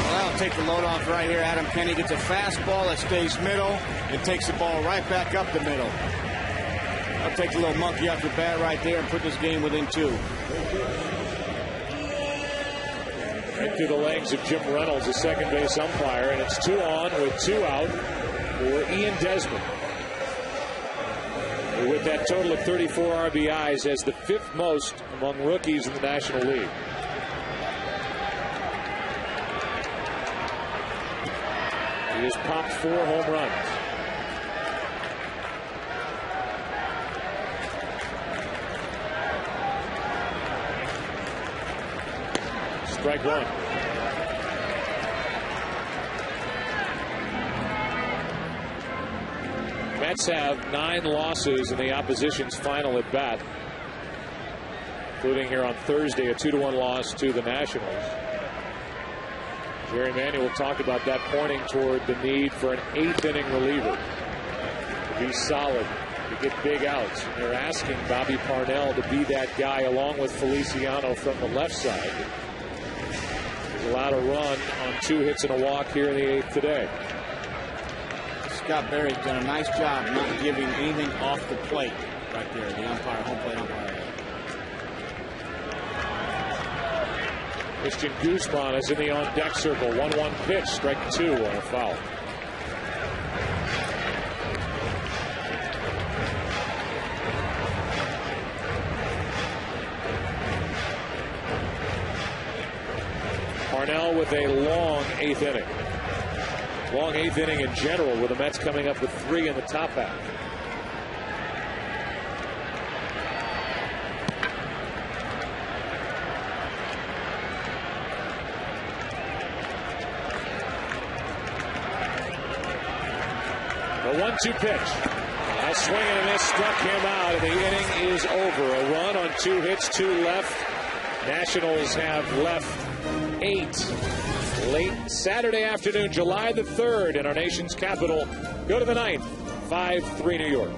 Well, I'll take the load off right here. Adam Kennedy gets a fastball that stays middle and takes the ball right back up the middle. I'll take the little monkey off the bat right there and put this game within 2. Right through the legs of Jim Reynolds, the second base umpire, and it's 2 on with 2 out for Ian Desmond, who with that total of 34 RBIs has the 5th most among rookies in the National League. He has popped 4 home runs. Strike 1. Mets have 9 losses in the opposition's final at bat, including here on Thursday a 2-1 loss to the Nationals. Jerry Manuel talked about that, pointing toward the need for an 8th inning reliever to be solid, to get big outs. And they're asking Bobby Parnell to be that guy along with Feliciano from the left side. He's allowed a run on 2 hits and a walk here in the 8th today. Scott Berry's done a nice job not giving anything off the plate right there, the umpire, home plate umpire. Christian Guzman is in the on-deck circle. 1-1 pitch, strike 2 on a foul. Parnell with a long 8th inning. Long 8th inning in general, with the Mets coming up with 3 in the top half. The 1-2 pitch. A swing and a miss struck him out, and the inning is over. A run on 2 hits, 2 left. Nationals have left 8. Late Saturday afternoon, July the 3rd, in our nation's capital. Go to the 9th, 5-3 New York.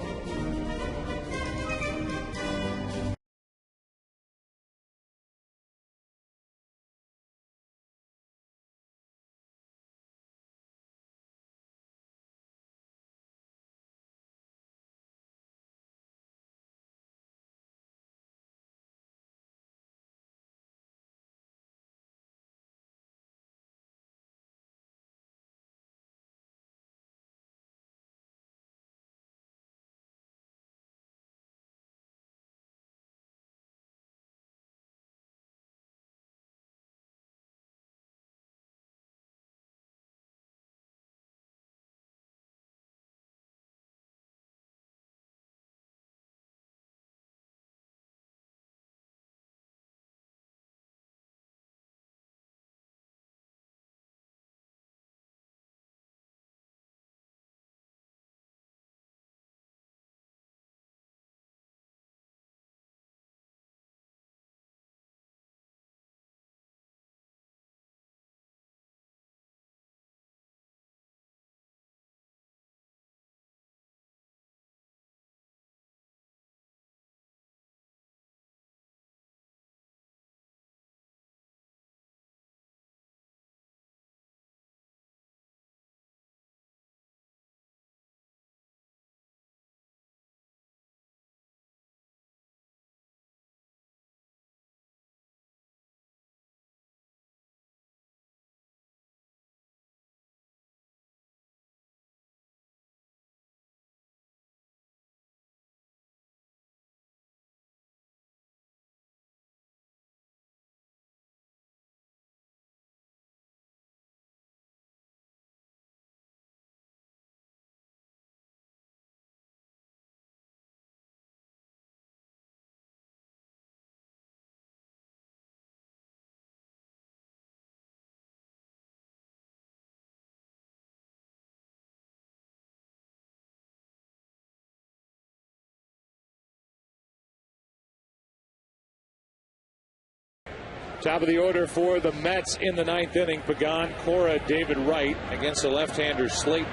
Top of the order for the Mets in the 9th inning. Pagan, Cora, David Wright against the left-hander Slayton.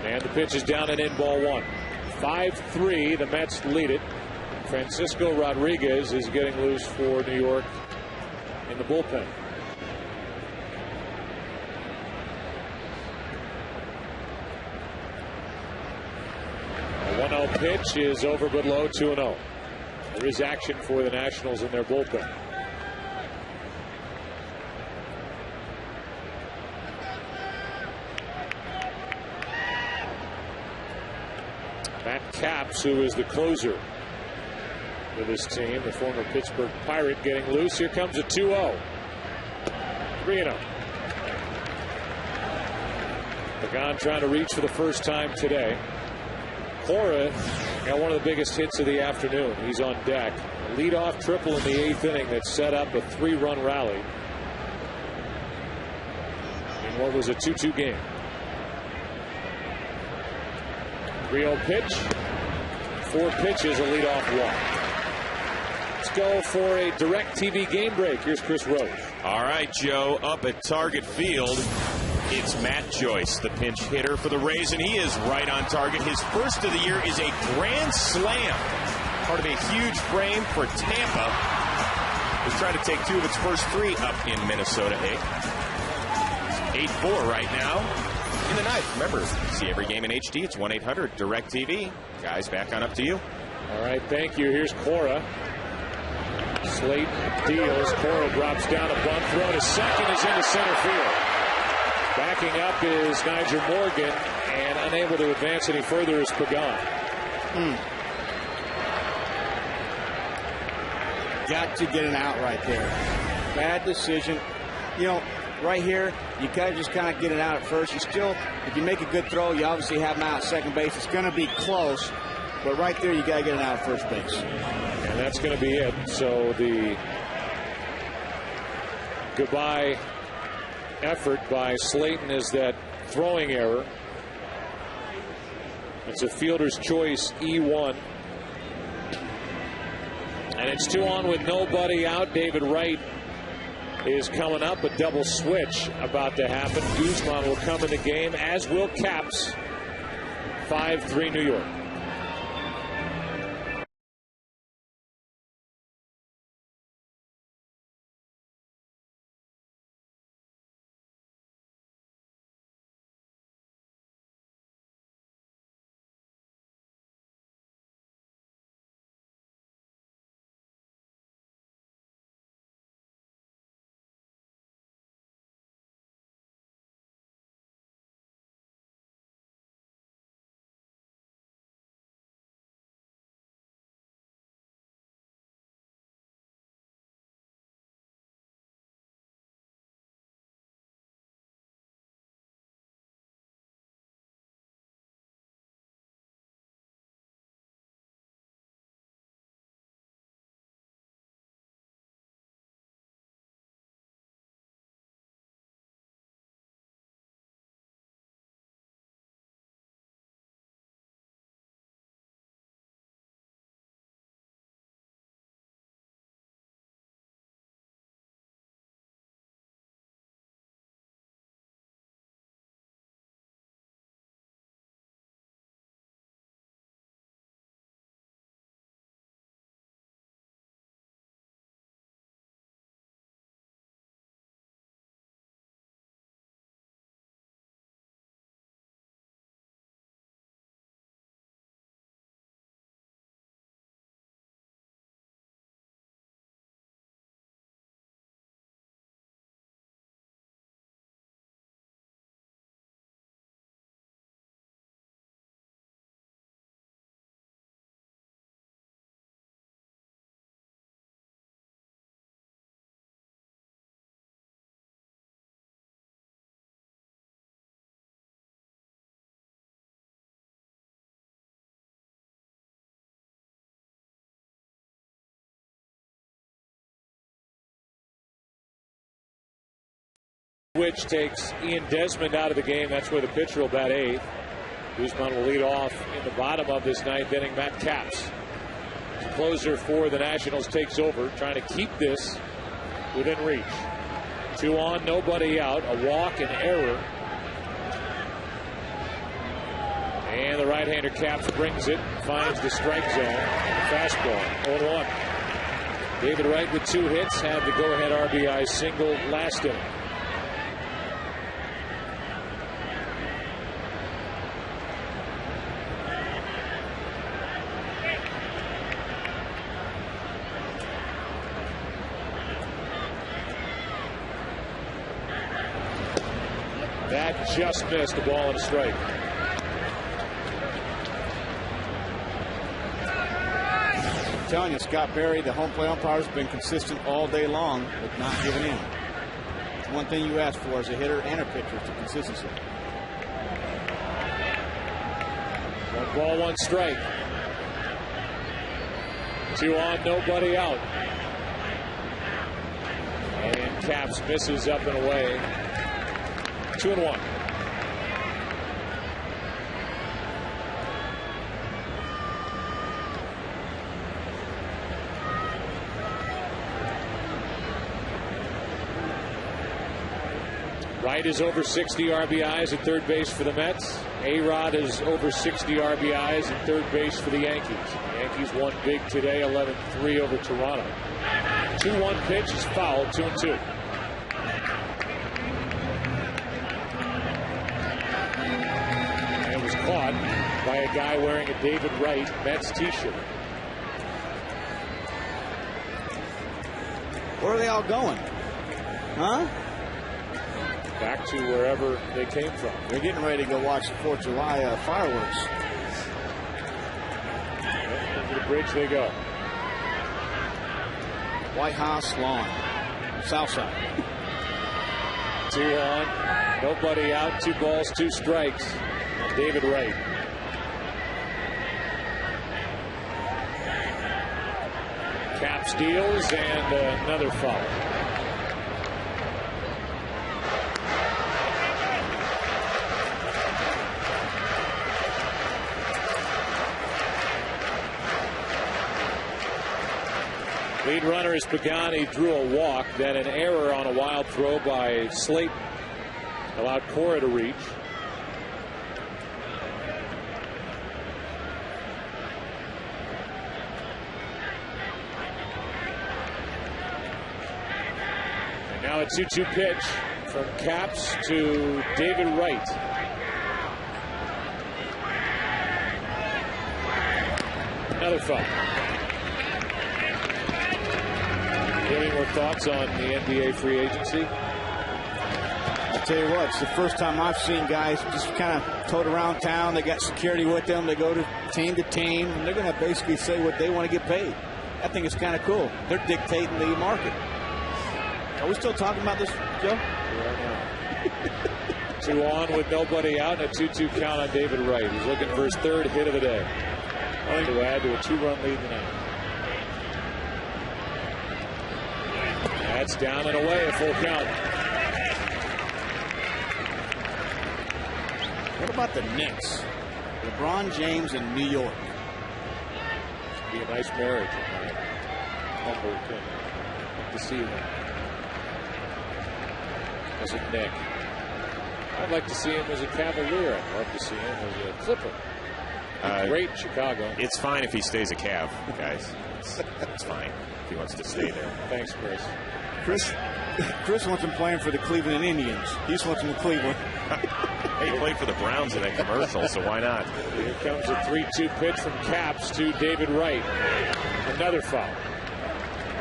And the pitch is down and in, ball 1. 5-3, the Mets lead it. Francisco Rodriguez is getting loose for New York in the bullpen. A 1-0 pitch is over but low, 2-0. There is action for the Nationals in their bullpen. Matt Capps, who is the closer for this team, the former Pittsburgh Pirate, getting loose. Here comes a 2-0. 3-0. Pagan trying to reach for the first time today. Cora got one of the biggest hits of the afternoon. He's on deck. A leadoff triple in the 8th inning that set up a 3-run rally in what was a 2-2 game. 3-0 pitch. 4 pitches, a leadoff walk. Let's go for a DirecTV game break. Here's Chris Rose. All right, Joe, up at Target Field. It's Matt Joyce, the pinch hitter for the Rays, and he is right on target. His first of the year is a grand slam, part of a huge frame for Tampa. He's trying to take 2 of its first 3 up in Minnesota. 8-4 right now in the 9th. Remember, see every game in HD. It's 1-800-DIRECTV. Guys, back on up to you. All right, thank you. Here's Cora. Slate deals. Cora drops down a bunt throw to second, is into center field. Backing up is Nigel Morgan, and unable to advance any further is Pagan. Got to get an out right there. Bad decision. You know, right here, you got to just kind of get it out at first. You still, if you make a good throw, you obviously have him out at second base. It's going to be close, but right there, you got to get it out at first base. And that's going to be it. So the goodbye effort by Slayton is that throwing error. It's a fielder's choice, E1. And it's 2 on with nobody out. David Wright is coming up. A double switch about to happen. Guzman will come in the game, as will Caps. 5-3 New York. Which takes Ian Desmond out of the game. That's where the pitcher will bat 8th. Guzman will lead off in the bottom of this 9th inning. Matt Capps, the closer for the Nationals, takes over, trying to keep this within reach. 2 on, nobody out. A walk, an error. And the right-hander Capps brings it, finds the strike zone. Fastball, 0-1. David Wright with 2 hits, had the go-ahead RBI single last inning. That just missed, a ball and a strike. I'm telling you, Scott Berry, the home plate umpire, has been consistent all day long with not giving in. It's one thing you ask for as a hitter and a pitcher, is the consistency. 1 ball, 1 strike. 2 on, nobody out. And Capps misses up and away. 2-1. Wright is over 60 RBIs at third base for the Mets. A-Rod is over 60 RBIs at third base for the Yankees. The Yankees won big today, 11-3 over Toronto. 2-1 pitch is foul, 2-2. And it was caught by a guy wearing a David Wright Mets t-shirt. Where are they all going? Huh? Back to wherever they came from. They're getting ready to go watch the 4th of July fireworks. Over the bridge they go. White House lawn, south side. 2 on, nobody out, 2 balls, 2 strikes. David Wright. Capps deals and another foul. Lead runner is Pagani, drew a walk, then an error on a wild throw by Slayton allowed Cora to reach. And now a 2-2 pitch from Caps to David Wright. Another foul. Any more thoughts on the NBA free agency? I'll tell you what, it's the first time I've seen guys just kind of tote around town. They got security with them. They go to team, and they're going to basically say what they want to get paid. I think it's kind of cool. They're dictating the market. Are we still talking about this, Joe? Yeah, 2 on with nobody out, and a 2-2 count on David Wright. He's looking for his 3rd hit of the day. To add to a 2-run lead tonight. That's down and away, a full count. What about the Knicks? LeBron James in New York. Be a nice marriage. Humble opinion. To see him as a Knick. I'd like to see him as a Cavalier. I'd love to see him as a Clipper. Great Chicago. It's fine if he stays a Cav, guys. It's fine if he wants to stay there. Thanks, Chris. Chris wants him playing for the Cleveland Indians. He just wants him in Cleveland. Hey, he played for the Browns in that commercial, so why not? Here comes a 3-2 pitch from Caps to David Wright. Another foul.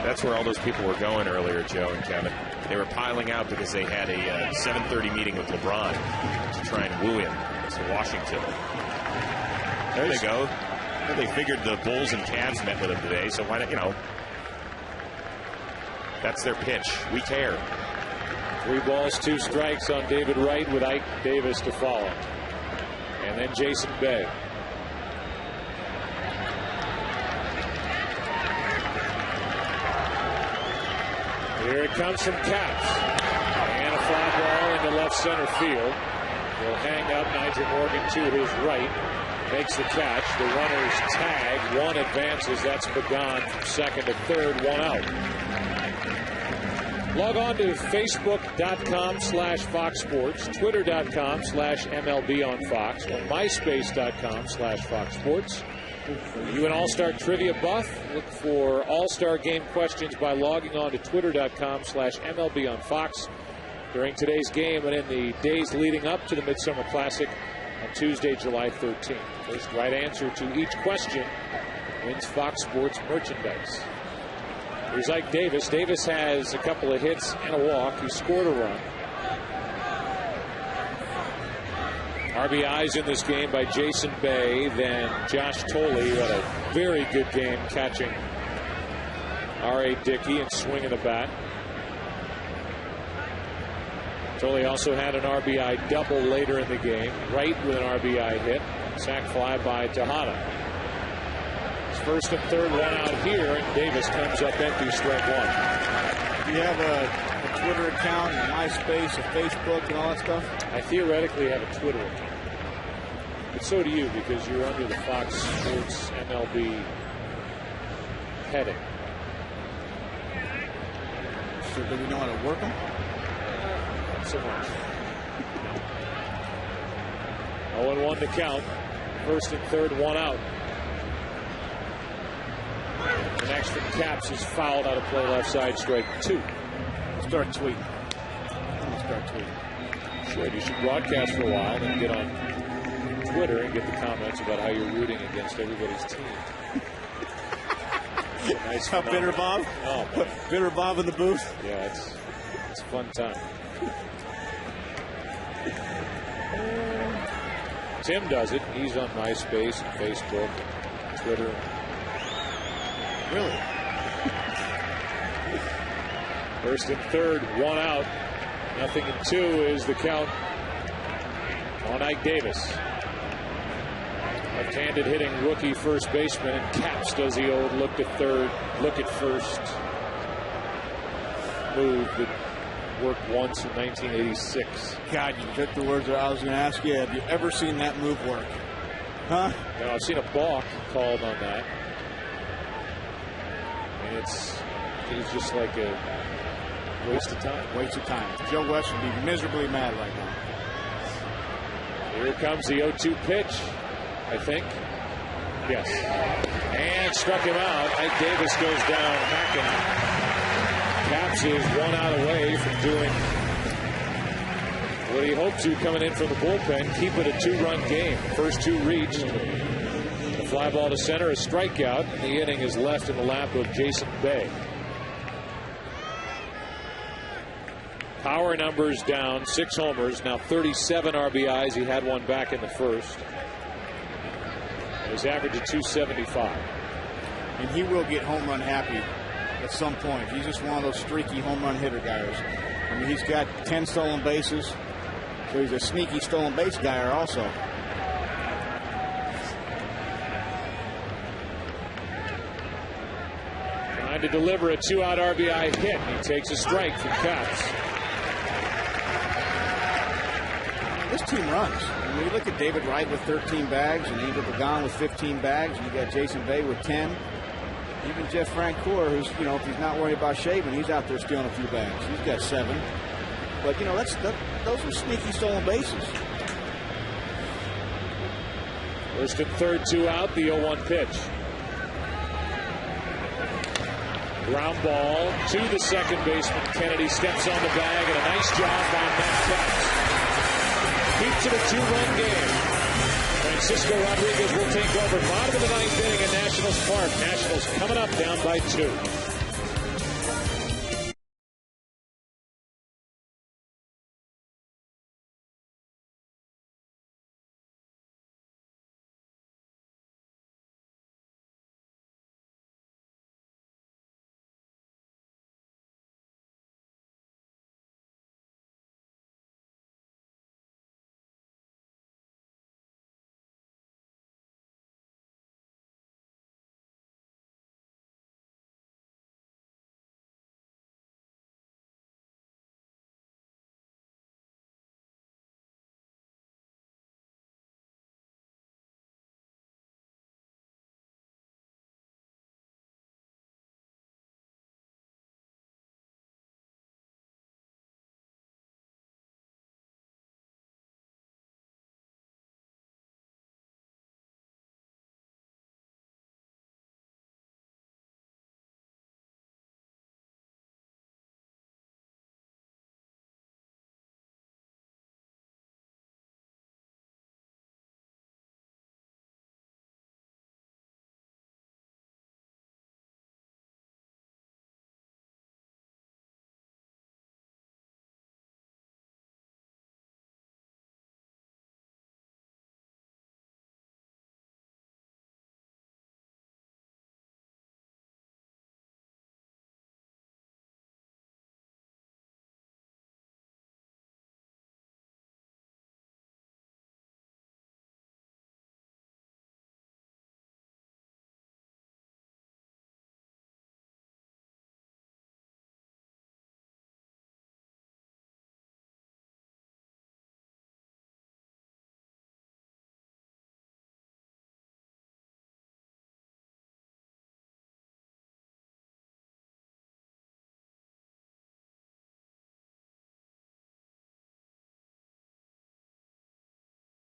That's where all those people were going earlier, Joe and Kevin. They were piling out because they had a 7:30 meeting with LeBron to try and woo him to Washington. There they go. They figured the Bulls and Cavs met with him today, so why not, that's their pitch. We care. 3 balls, 2 strikes on David Wright with Ike Davis to follow. And then Jason Bay. Here it comes from Caps. And a fly ball into left center field. Will hang up Nigel Morgan to his right. Makes the catch. The runners tag. 1 advances. That's Pagan from 2nd to 3rd. 1 out. Log on to Facebook.com/Fox Sports, Twitter.com/MLB on Fox, or MySpace.com/Fox Sports. You an All-Star Trivia buff? Look for All-Star Game questions by logging on to Twitter.com/MLB on Fox during today's game and in the days leading up to the Midsummer Classic on Tuesday, July 13th. First right answer to each question wins Fox Sports merchandise. Here's Ike Davis. Davis has a couple of hits and a walk. He scored a run. RBIs in this game by Jason Bay, then Josh Tolley, who had a very good game catching R.A. Dickey and swinging the bat. Tolley also had an RBI double later in the game. Wright with an RBI hit. Sac fly by Tejada. It's 1st and 3rd, 1 out here, and Davis comes up empty, strike 1. Do you have a Twitter account, and MySpace, a Facebook, and all that stuff? I theoretically have a Twitter account. But so do you, because you're under the Fox Sports MLB heading. So do we know how to work them? Not so much. 0-1 to count. 1st and 3rd, 1 out. The next from Caps is fouled out of play left side, strike 2. Start tweeting. Should. You should broadcast for a while, then get on Twitter and get the comments about how you're rooting against everybody's team. Nice. How Bitter Bob? Oh, man. Bitter Bob in the booth? Yeah, it's a fun time. Tim does it. He's on MySpace and Facebook and Twitter. Really? 1st and 3rd, 1 out. 0-2 is the count on Ike Davis. Left-handed hitting rookie first baseman, and Caps does the old look to third, look at first move that worked once in 1986. God, you took the words that I was going to ask you. Have you ever seen that move work? Huh? No, I've seen a balk called on that. And it's is just like a waste of time. Waste of time. Joe West would be miserably mad right now. Here comes the 0-2 pitch, I think. Yes. And struck him out. Ike Davis goes down hacking. Caps is 1 out away from doing what he hoped to coming in from the bullpen. Keep it a 2-run game. First 2 reached. The fly ball to center, a strikeout. And the inning is left in the lap of Jason Bay. Power numbers down, 6 homers, now 37 RBIs. He had one back in the first. His average of 275. And he will get home run happy at some point. He's just one of those streaky home run hitter guys. I mean, he's got 10 stolen bases, so he's a sneaky stolen base guy also. Trying to deliver a 2-out RBI hit. He takes a strike from Caps. This team runs. When you look at David Wright with 13 bags and Angel Pagan with 15 bags, and you got Jason Bay with 10. Even Jeff Francoeur, who's, you know, if he's not worried about shaving, he's out there stealing a few bags. He's got 7. But, you know, those are sneaky stolen bases. First and third, 2 out, the 0-1 pitch. Ground ball to the second baseman. Kennedy steps on the bag, and a nice job by Matt Caps. Keeps it a 2-run game. Francisco Rodriguez will take over. Bottom of the 9th inning at Nationals Park. Nationals coming up down by 2.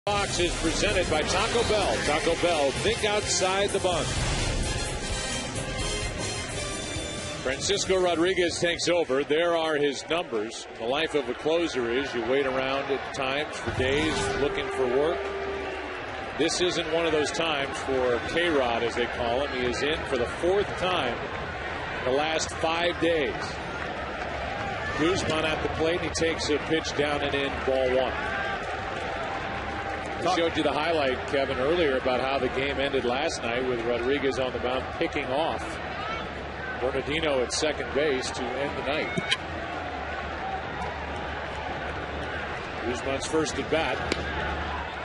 Box is presented by Taco Bell. Taco Bell, think outside the bun. Francisco Rodriguez takes over. There are his numbers. The life of a closer is you wait around at times for days looking for work. This isn't one of those times for K-Rod, as they call him. He is in for the 4th time in the last 5 days. Guzman at the plate, and he takes a pitch down and in, ball 1. I showed you the highlight, Kevin, earlier about how the game ended last night with Rodriguez on the mound picking off Bernardino at second base to end the night. Guzman's first at bat.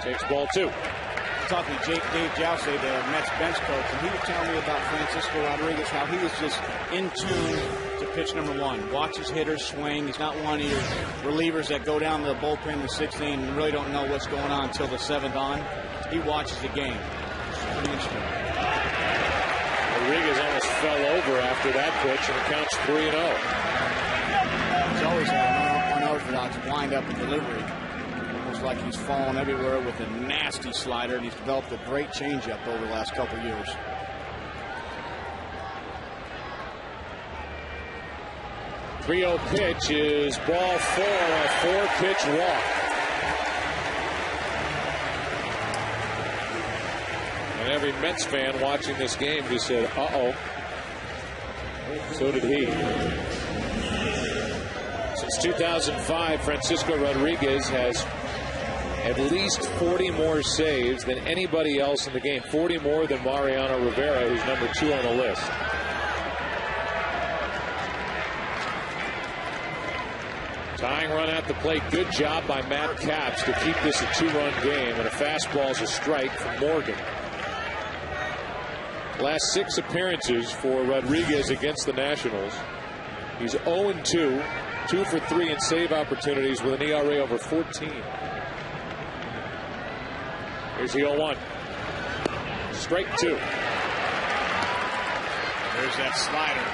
Takes ball 2. Talking to Dave Jousey, the Mets bench coach, and he was telling me about Francisco Rodriguez, how he was just in tune to pitch number 1. Watches hitters swing. He's not one of your relievers that go down to the bullpen in the 6th inning and really don't know what's going on until the 7th on. He watches the game. It's pretty interesting. Rodriguez almost fell over after that pitch, and it counts 3-0. He's always had an unorthodox wind-up and delivery. Almost like he's fallen everywhere with a nasty slider, and he's developed a great changeup over the last couple years. .30 pitch is ball 4, a 4-pitch walk. And every Mets fan watching this game just said, uh-oh. So did he. Since 2005, Francisco Rodriguez has at least 40 more saves than anybody else in the game. 40 more than Mariano Rivera, who's number 2 on the list. Tying run at the plate. Good job by Matt Capps to keep this a 2-run game, and a fastball's a strike from Morgan. Last 6 appearances for Rodriguez against the Nationals. He's 0-2, 2 for 3 in save opportunities with an ERA over 14. Here's the 0-1. Strike 2. There's that slider.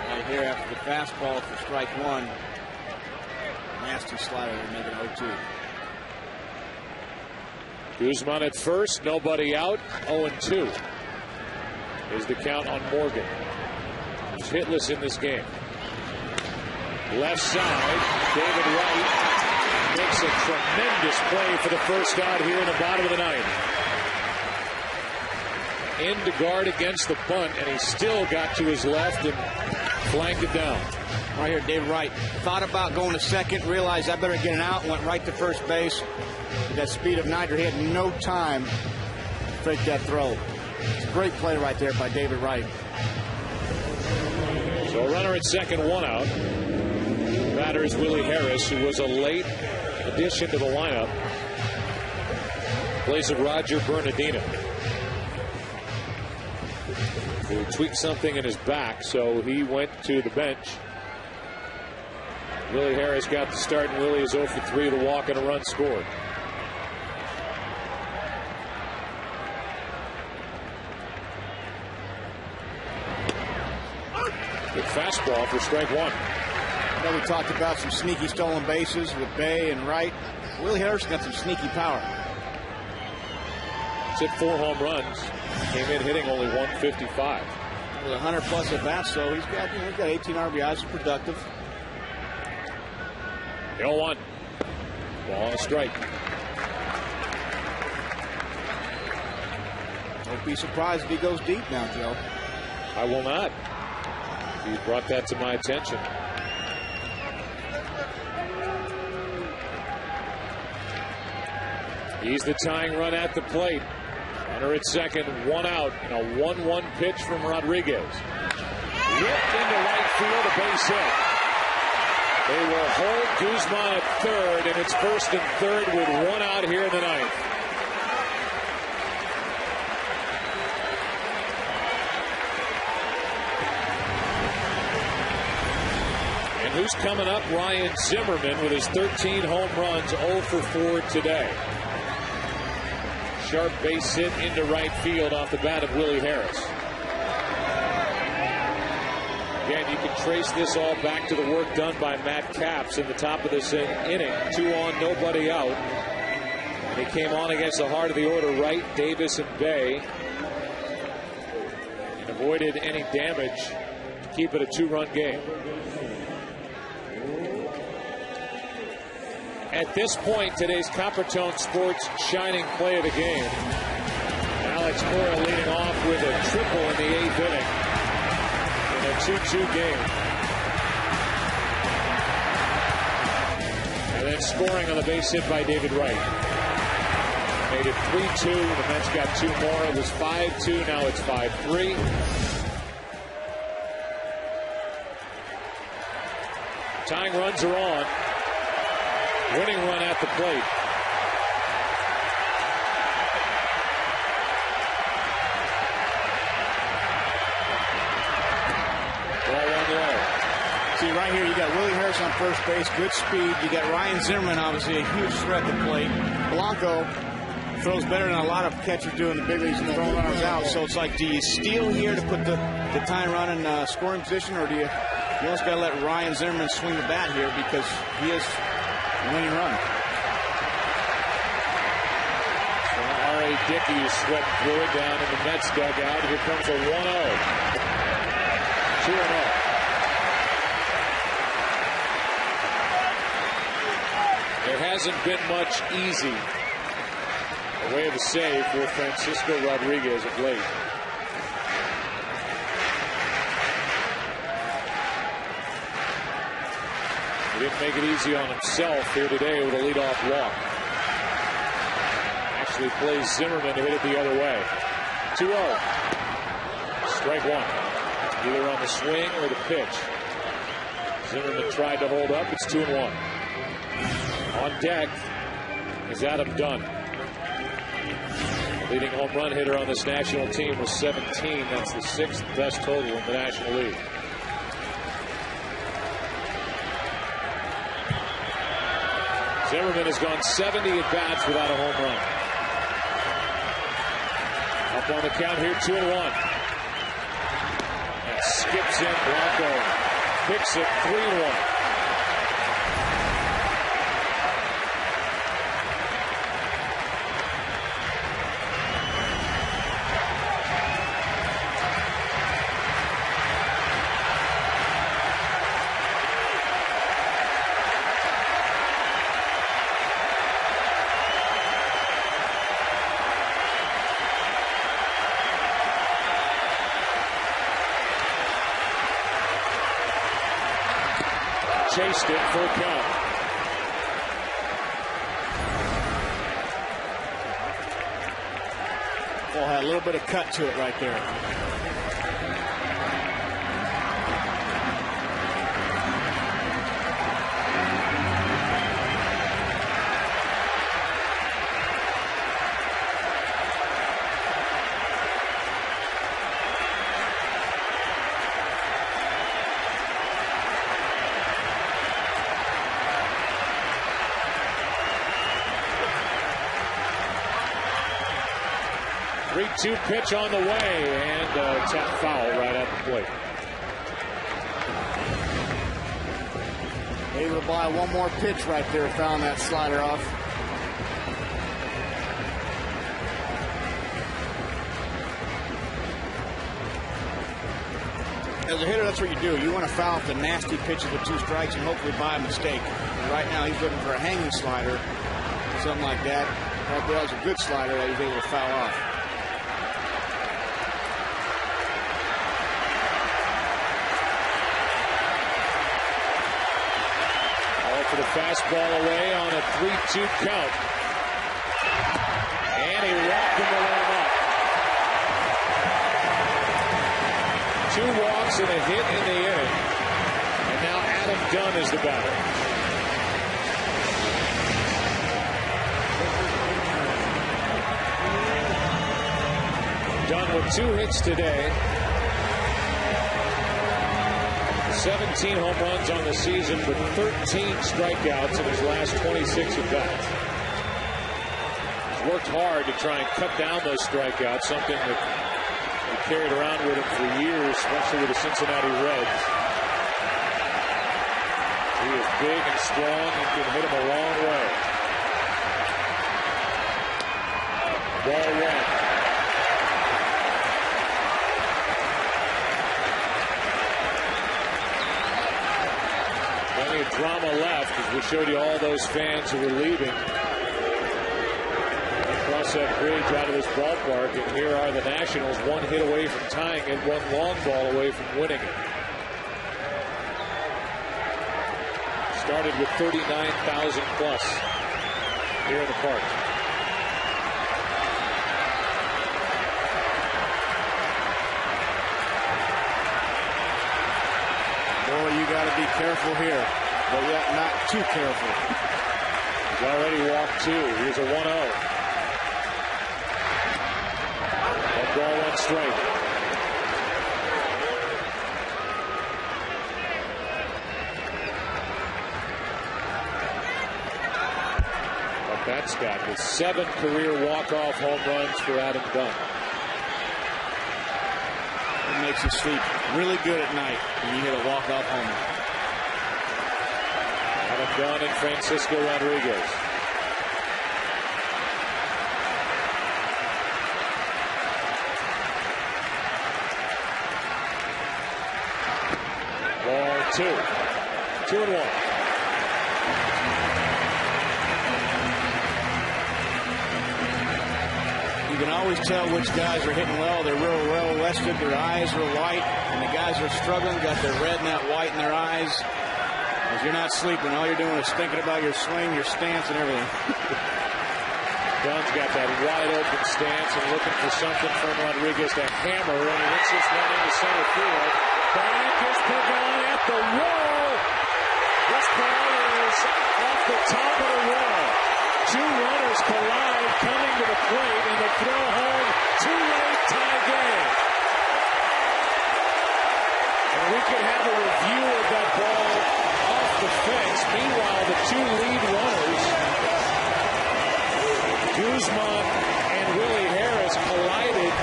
Right here after the fastball for strike 1. Nasty slider to make it 0-2. Guzman at first, nobody out, 0-2 is the count on Morgan. He's hitless in this game. Left side, David Wright makes a tremendous play for the first out here in the bottom of the 9th. In to guard against the bunt, and he still got to his left and flanked it down. Right here, David Wright thought about going to second, realized I better get it out, went right to first base. With that speed of Niger, he had no time to fake that throw. It's a great play right there by David Wright. So a runner at second, 1 out. Batter is Willie Harris, who was a late addition to the lineup. Plays of Roger Bernardino, who tweaked something in his back, so he went to the bench. Willie Harris got the start, and Willie is 0 for 3 with a walk and a run scored. Good fastball for strike 1. I know we talked about some sneaky stolen bases with Bay and Wright. Willie Harris got some sneaky power. He's hit 4 home runs. Came in hitting only 155. With 100+ at bats, so he's got 18 RBIs. He's productive. 0-1. Ball on a strike. Don't be surprised if he goes deep now, Joe. I will not. You brought that to my attention. He's the tying run at the plate. Runner at second, 1 out, and a 1-1 pitch from Rodriguez. Whipped into right field, a base hit. They will hold Guzman at third, and it's first and third with 1 out here in the 9th. And who's coming up? Ryan Zimmerman with his 13 home runs, 0 for 4 today. Sharp base hit into right field off the bat of Willie Harris. Again, you can trace this all back to the work done by Matt Capps in the top of this inning. 2 on, nobody out. And he came on against the heart of the order, Wright, Davis, and Bay, and avoided any damage to keep it a 2-run game. At this point, today's Coppertone Sports shining play of the game. Alex Cora leading off with a triple in the 8th inning in a 2-2 game. And then scoring on the base hit by David Wright. Made it 3-2. The Mets got 2 more. It was 5-2. Now it's 5-3. Tying runs are on. Winning run at the plate. Ball 1 low. See, right here, you got Willie Harris on first base, good speed. You got Ryan Zimmerman, obviously a huge threat to plate. Blanco throws better than a lot of catchers do in the big leagues and throwing runners out. So it's like, do you steal here to put the tying run in scoring position, or do you almost got to let Ryan Zimmerman swing the bat here because he is a winning run? So R.A. Dickey is sweating through it down in the Mets dugout. Here comes a 1-0. 2-0. There hasn't been much easy way of a save for Francisco Rodriguez of late. He didn't make it easy on himself here today with a leadoff walk. Actually plays Zimmerman to hit it the other way. 2-0. Strike one. Either on the swing or the pitch. Zimmerman tried to hold up. It's 2-1. On deck is Adam Dunn. Leading home run hitter on this national team was 17. That's the 6th best total in the National League. Zimmerman has gone 70 at-bats without a home run. Up on the count here, 2-1. And skips in, Blanco picks it, 3-1. Chased it for a count. Ball had a little bit of cut to it right there. Two pitch on the way, and tap foul right at the plate. Able to buy one more pitch right there, found that slider off. As a hitter, that's what you do. You want to foul off the nasty pitches with 2 strikes and hopefully buy a mistake. And right now, he's looking for a hanging slider, something like that. That was a good slider that he's able to foul off. For the fastball away on a 3-2 count. And he walked him to let him up. 2 walks and a hit in the inning. And now Adam Dunn is the batter. Dunn with 2 hits today. 17 home runs on the season with 13 strikeouts in his last 26 at-bats. He's worked hard to try and cut down those strikeouts, something that he carried around with him for years, especially with the Cincinnati Reds. He is big and strong and can hit him a long way. Ball one. Plenty of drama left as we showed you all those fans who were leaving across that bridge out of this ballpark. And here are the Nationals, 1 hit away from tying it, 1 long ball away from winning it. Started with 39,000 plus here in the park. Boy, you got to be careful here, but yet not too careful. He's already walked 2. Here's a 1-0. One ball, 1 strike. A That stat with 7 career walk-off home runs for Adam Dunn. It makes you sleep really good at night when you hit a walk-off homer. Adam Dunn and Francisco Rodriguez. Ball 2. 2-1. You can always tell which guys are hitting well. They're real well-rested. Their eyes are white. And the guys are struggling, got their red and that white in their eyes. Because you're not sleeping. All you're doing is thinking about your swing, your stance, and everything. Dunn's got that wide-open stance and looking for something from Rodriguez to hammer. And he hits this one into center field. Back is Pagan at the wall. This ball is off the top of the wall. 2 runners collide coming to the plate, and the throw home too late, tie game. And we can have a review of that ball off the fence. Meanwhile, the 2 lead runners, Guzman and Willie Harris, collided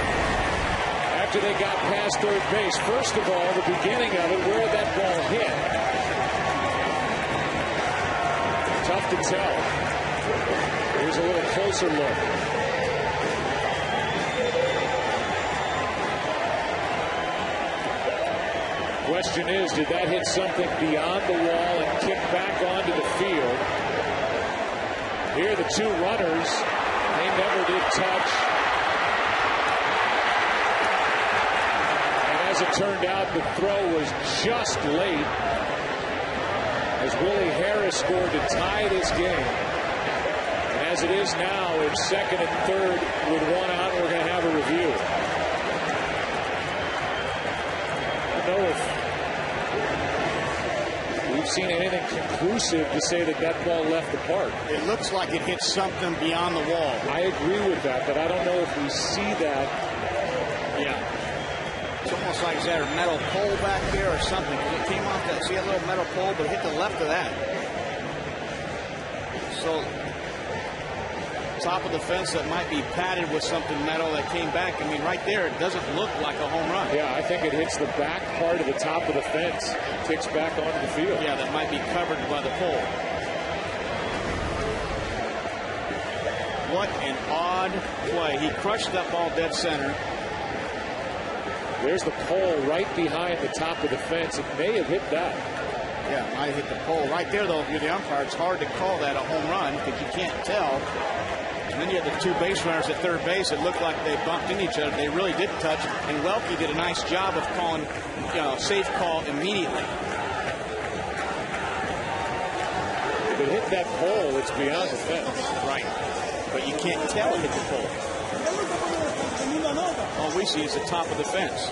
after they got past third base. First of all, the beginning of it, where that ball hit. Tough to tell. Here's a little closer look. Question is, did that hit something beyond the wall and kick back onto the field? Here, the 2 runners, they never did touch. And as it turned out, the throw was just late as Willie Harris scored to tie this game. And as it is now, it's second and third with 1 out. We're going to have a review. I don't know if we've seen anything conclusive to say that that ball left the park. It looks like it hit something beyond the wall. I agree with that, but I don't know if we see that. Yeah. It's almost like is there a metal pole back there or something. It came off that, see a little metal pole, but it hit the left of that. So, top of the fence that might be padded with something metal that came back. I mean, right there, it doesn't look like a home run. Yeah, I think it hits the back part of the top of the fence and kicks back onto the field. Yeah, that might be covered by the pole. What an odd play. He crushed that ball dead center. There's the pole right behind the top of the fence. It may have hit that. Yeah, it might have hit the pole. Right there, though, if you're the umpire, it's hard to call that a home run because you can't tell. And then you have the 2 base runners at third base. It looked like they bumped into each other. They really did touch. And Welke did a nice job of calling, safe call immediately. If it hit that pole, it's beyond the fence. Right. But you can't tell it hit the pole. All we see is the top of the fence.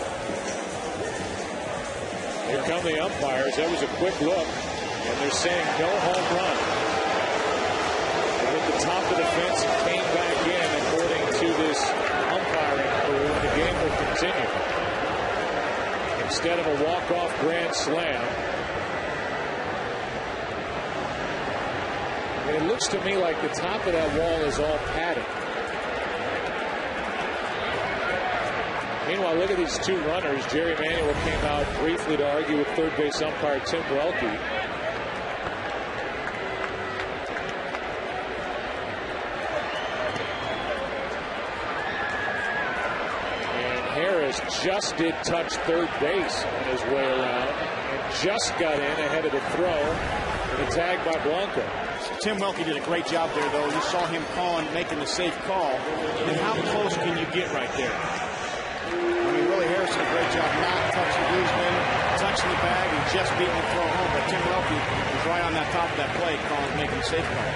Here come the umpires. That was a quick look. And they're saying no home run. It hit the top of the fence and came back in, according to this umpiring crew. And the game will continue. Instead of a walk-off grand slam. And it looks to me like the top of that wall is all padded. Meanwhile, look at these 2 runners. Jerry Manuel came out briefly to argue with third base umpire Tim Welke. And Harris just did touch third base on his way around and just got in ahead of the throw and a tag by Blanco. Tim Welke did a great job there, though. You saw him making the safe call. And how close can you get right there? I mean, Willie Harris did a great job not touching Guzman, touching the bag, and just beating the throw home. But Tim Welke was right on that top of that play, making the safe call.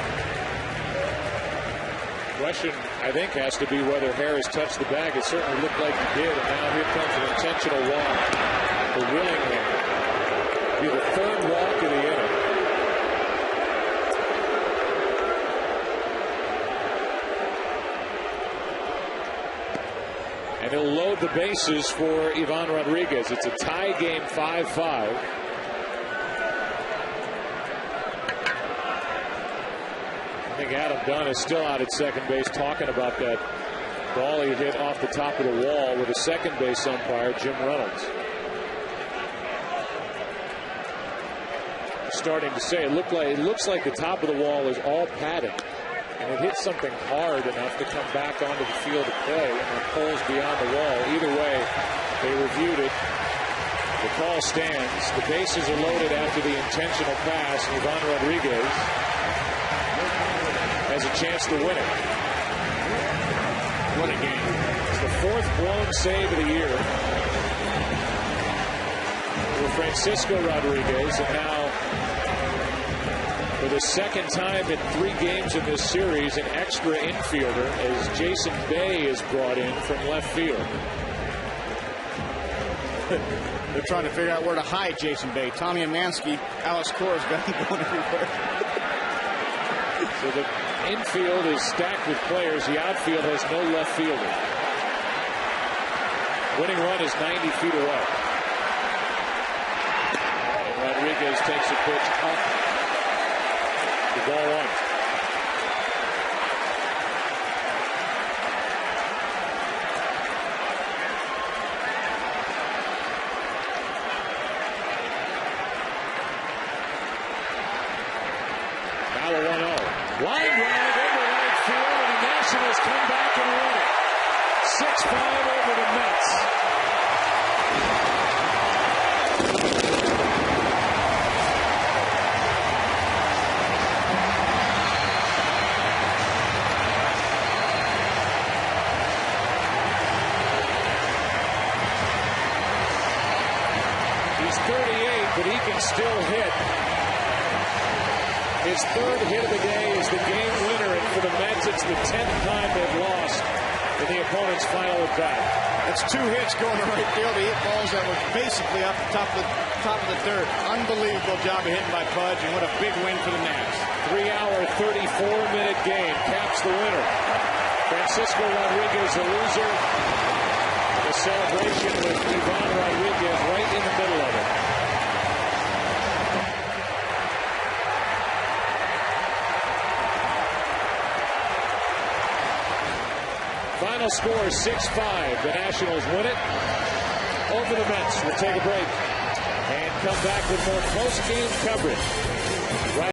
Question, I think, has to be whether Harris touched the bag. It certainly looked like he did. And now here comes an intentional walk for Willingham. It'll be the 3rd walk of the inning. And he'll load the bases for Ivan Rodriguez. It's a tie game, 5-5. I think Adam Dunn is still out at second base talking about that ball he hit off the top of the wall with a second base umpire, Jim Reynolds. Starting to say it looks like the top of the wall is all padding, and it hit something hard enough to come back onto the field of play, and it pulls beyond the wall. Either way, they reviewed it. The call stands. The bases are loaded after the intentional pass. Ivan Rodriguez has a chance to win it. What a game. It's the fourth blown save of the year for Francisco Rodriguez, and now for the second time in 3 games in this series, an extra infielder as Jason Bay is brought in from left field. They're trying to figure out where to hide Jason Bay. Tommy Amansky, Alex Cora's got him going everywhere. So the infield is stacked with players. The outfield has no left fielder. Winning run is 90 feet away. Rodriguez takes a pitch up. The ball one. Now a 1-0. Line drive into right field, and the Nationals come back and win it. 6-5 over the Mets. He's 38, but he can still hit. His third hit of the day is the game winner, and for the Mets, it's the 10th time they've lost in the opponent's final at bat. That's 2 hits going to right field. He hit balls that were basically off the top of the third. Unbelievable job of hitting by Pudge, and what a big win for the Nats. 3-hour, 34-minute game caps the winner. Francisco Rodriguez, the loser. The celebration with Ivan Rodriguez right in the middle of it. Final score 6-5. The Nationals win it over the Mets. We'll take a break and come back with more post-game coverage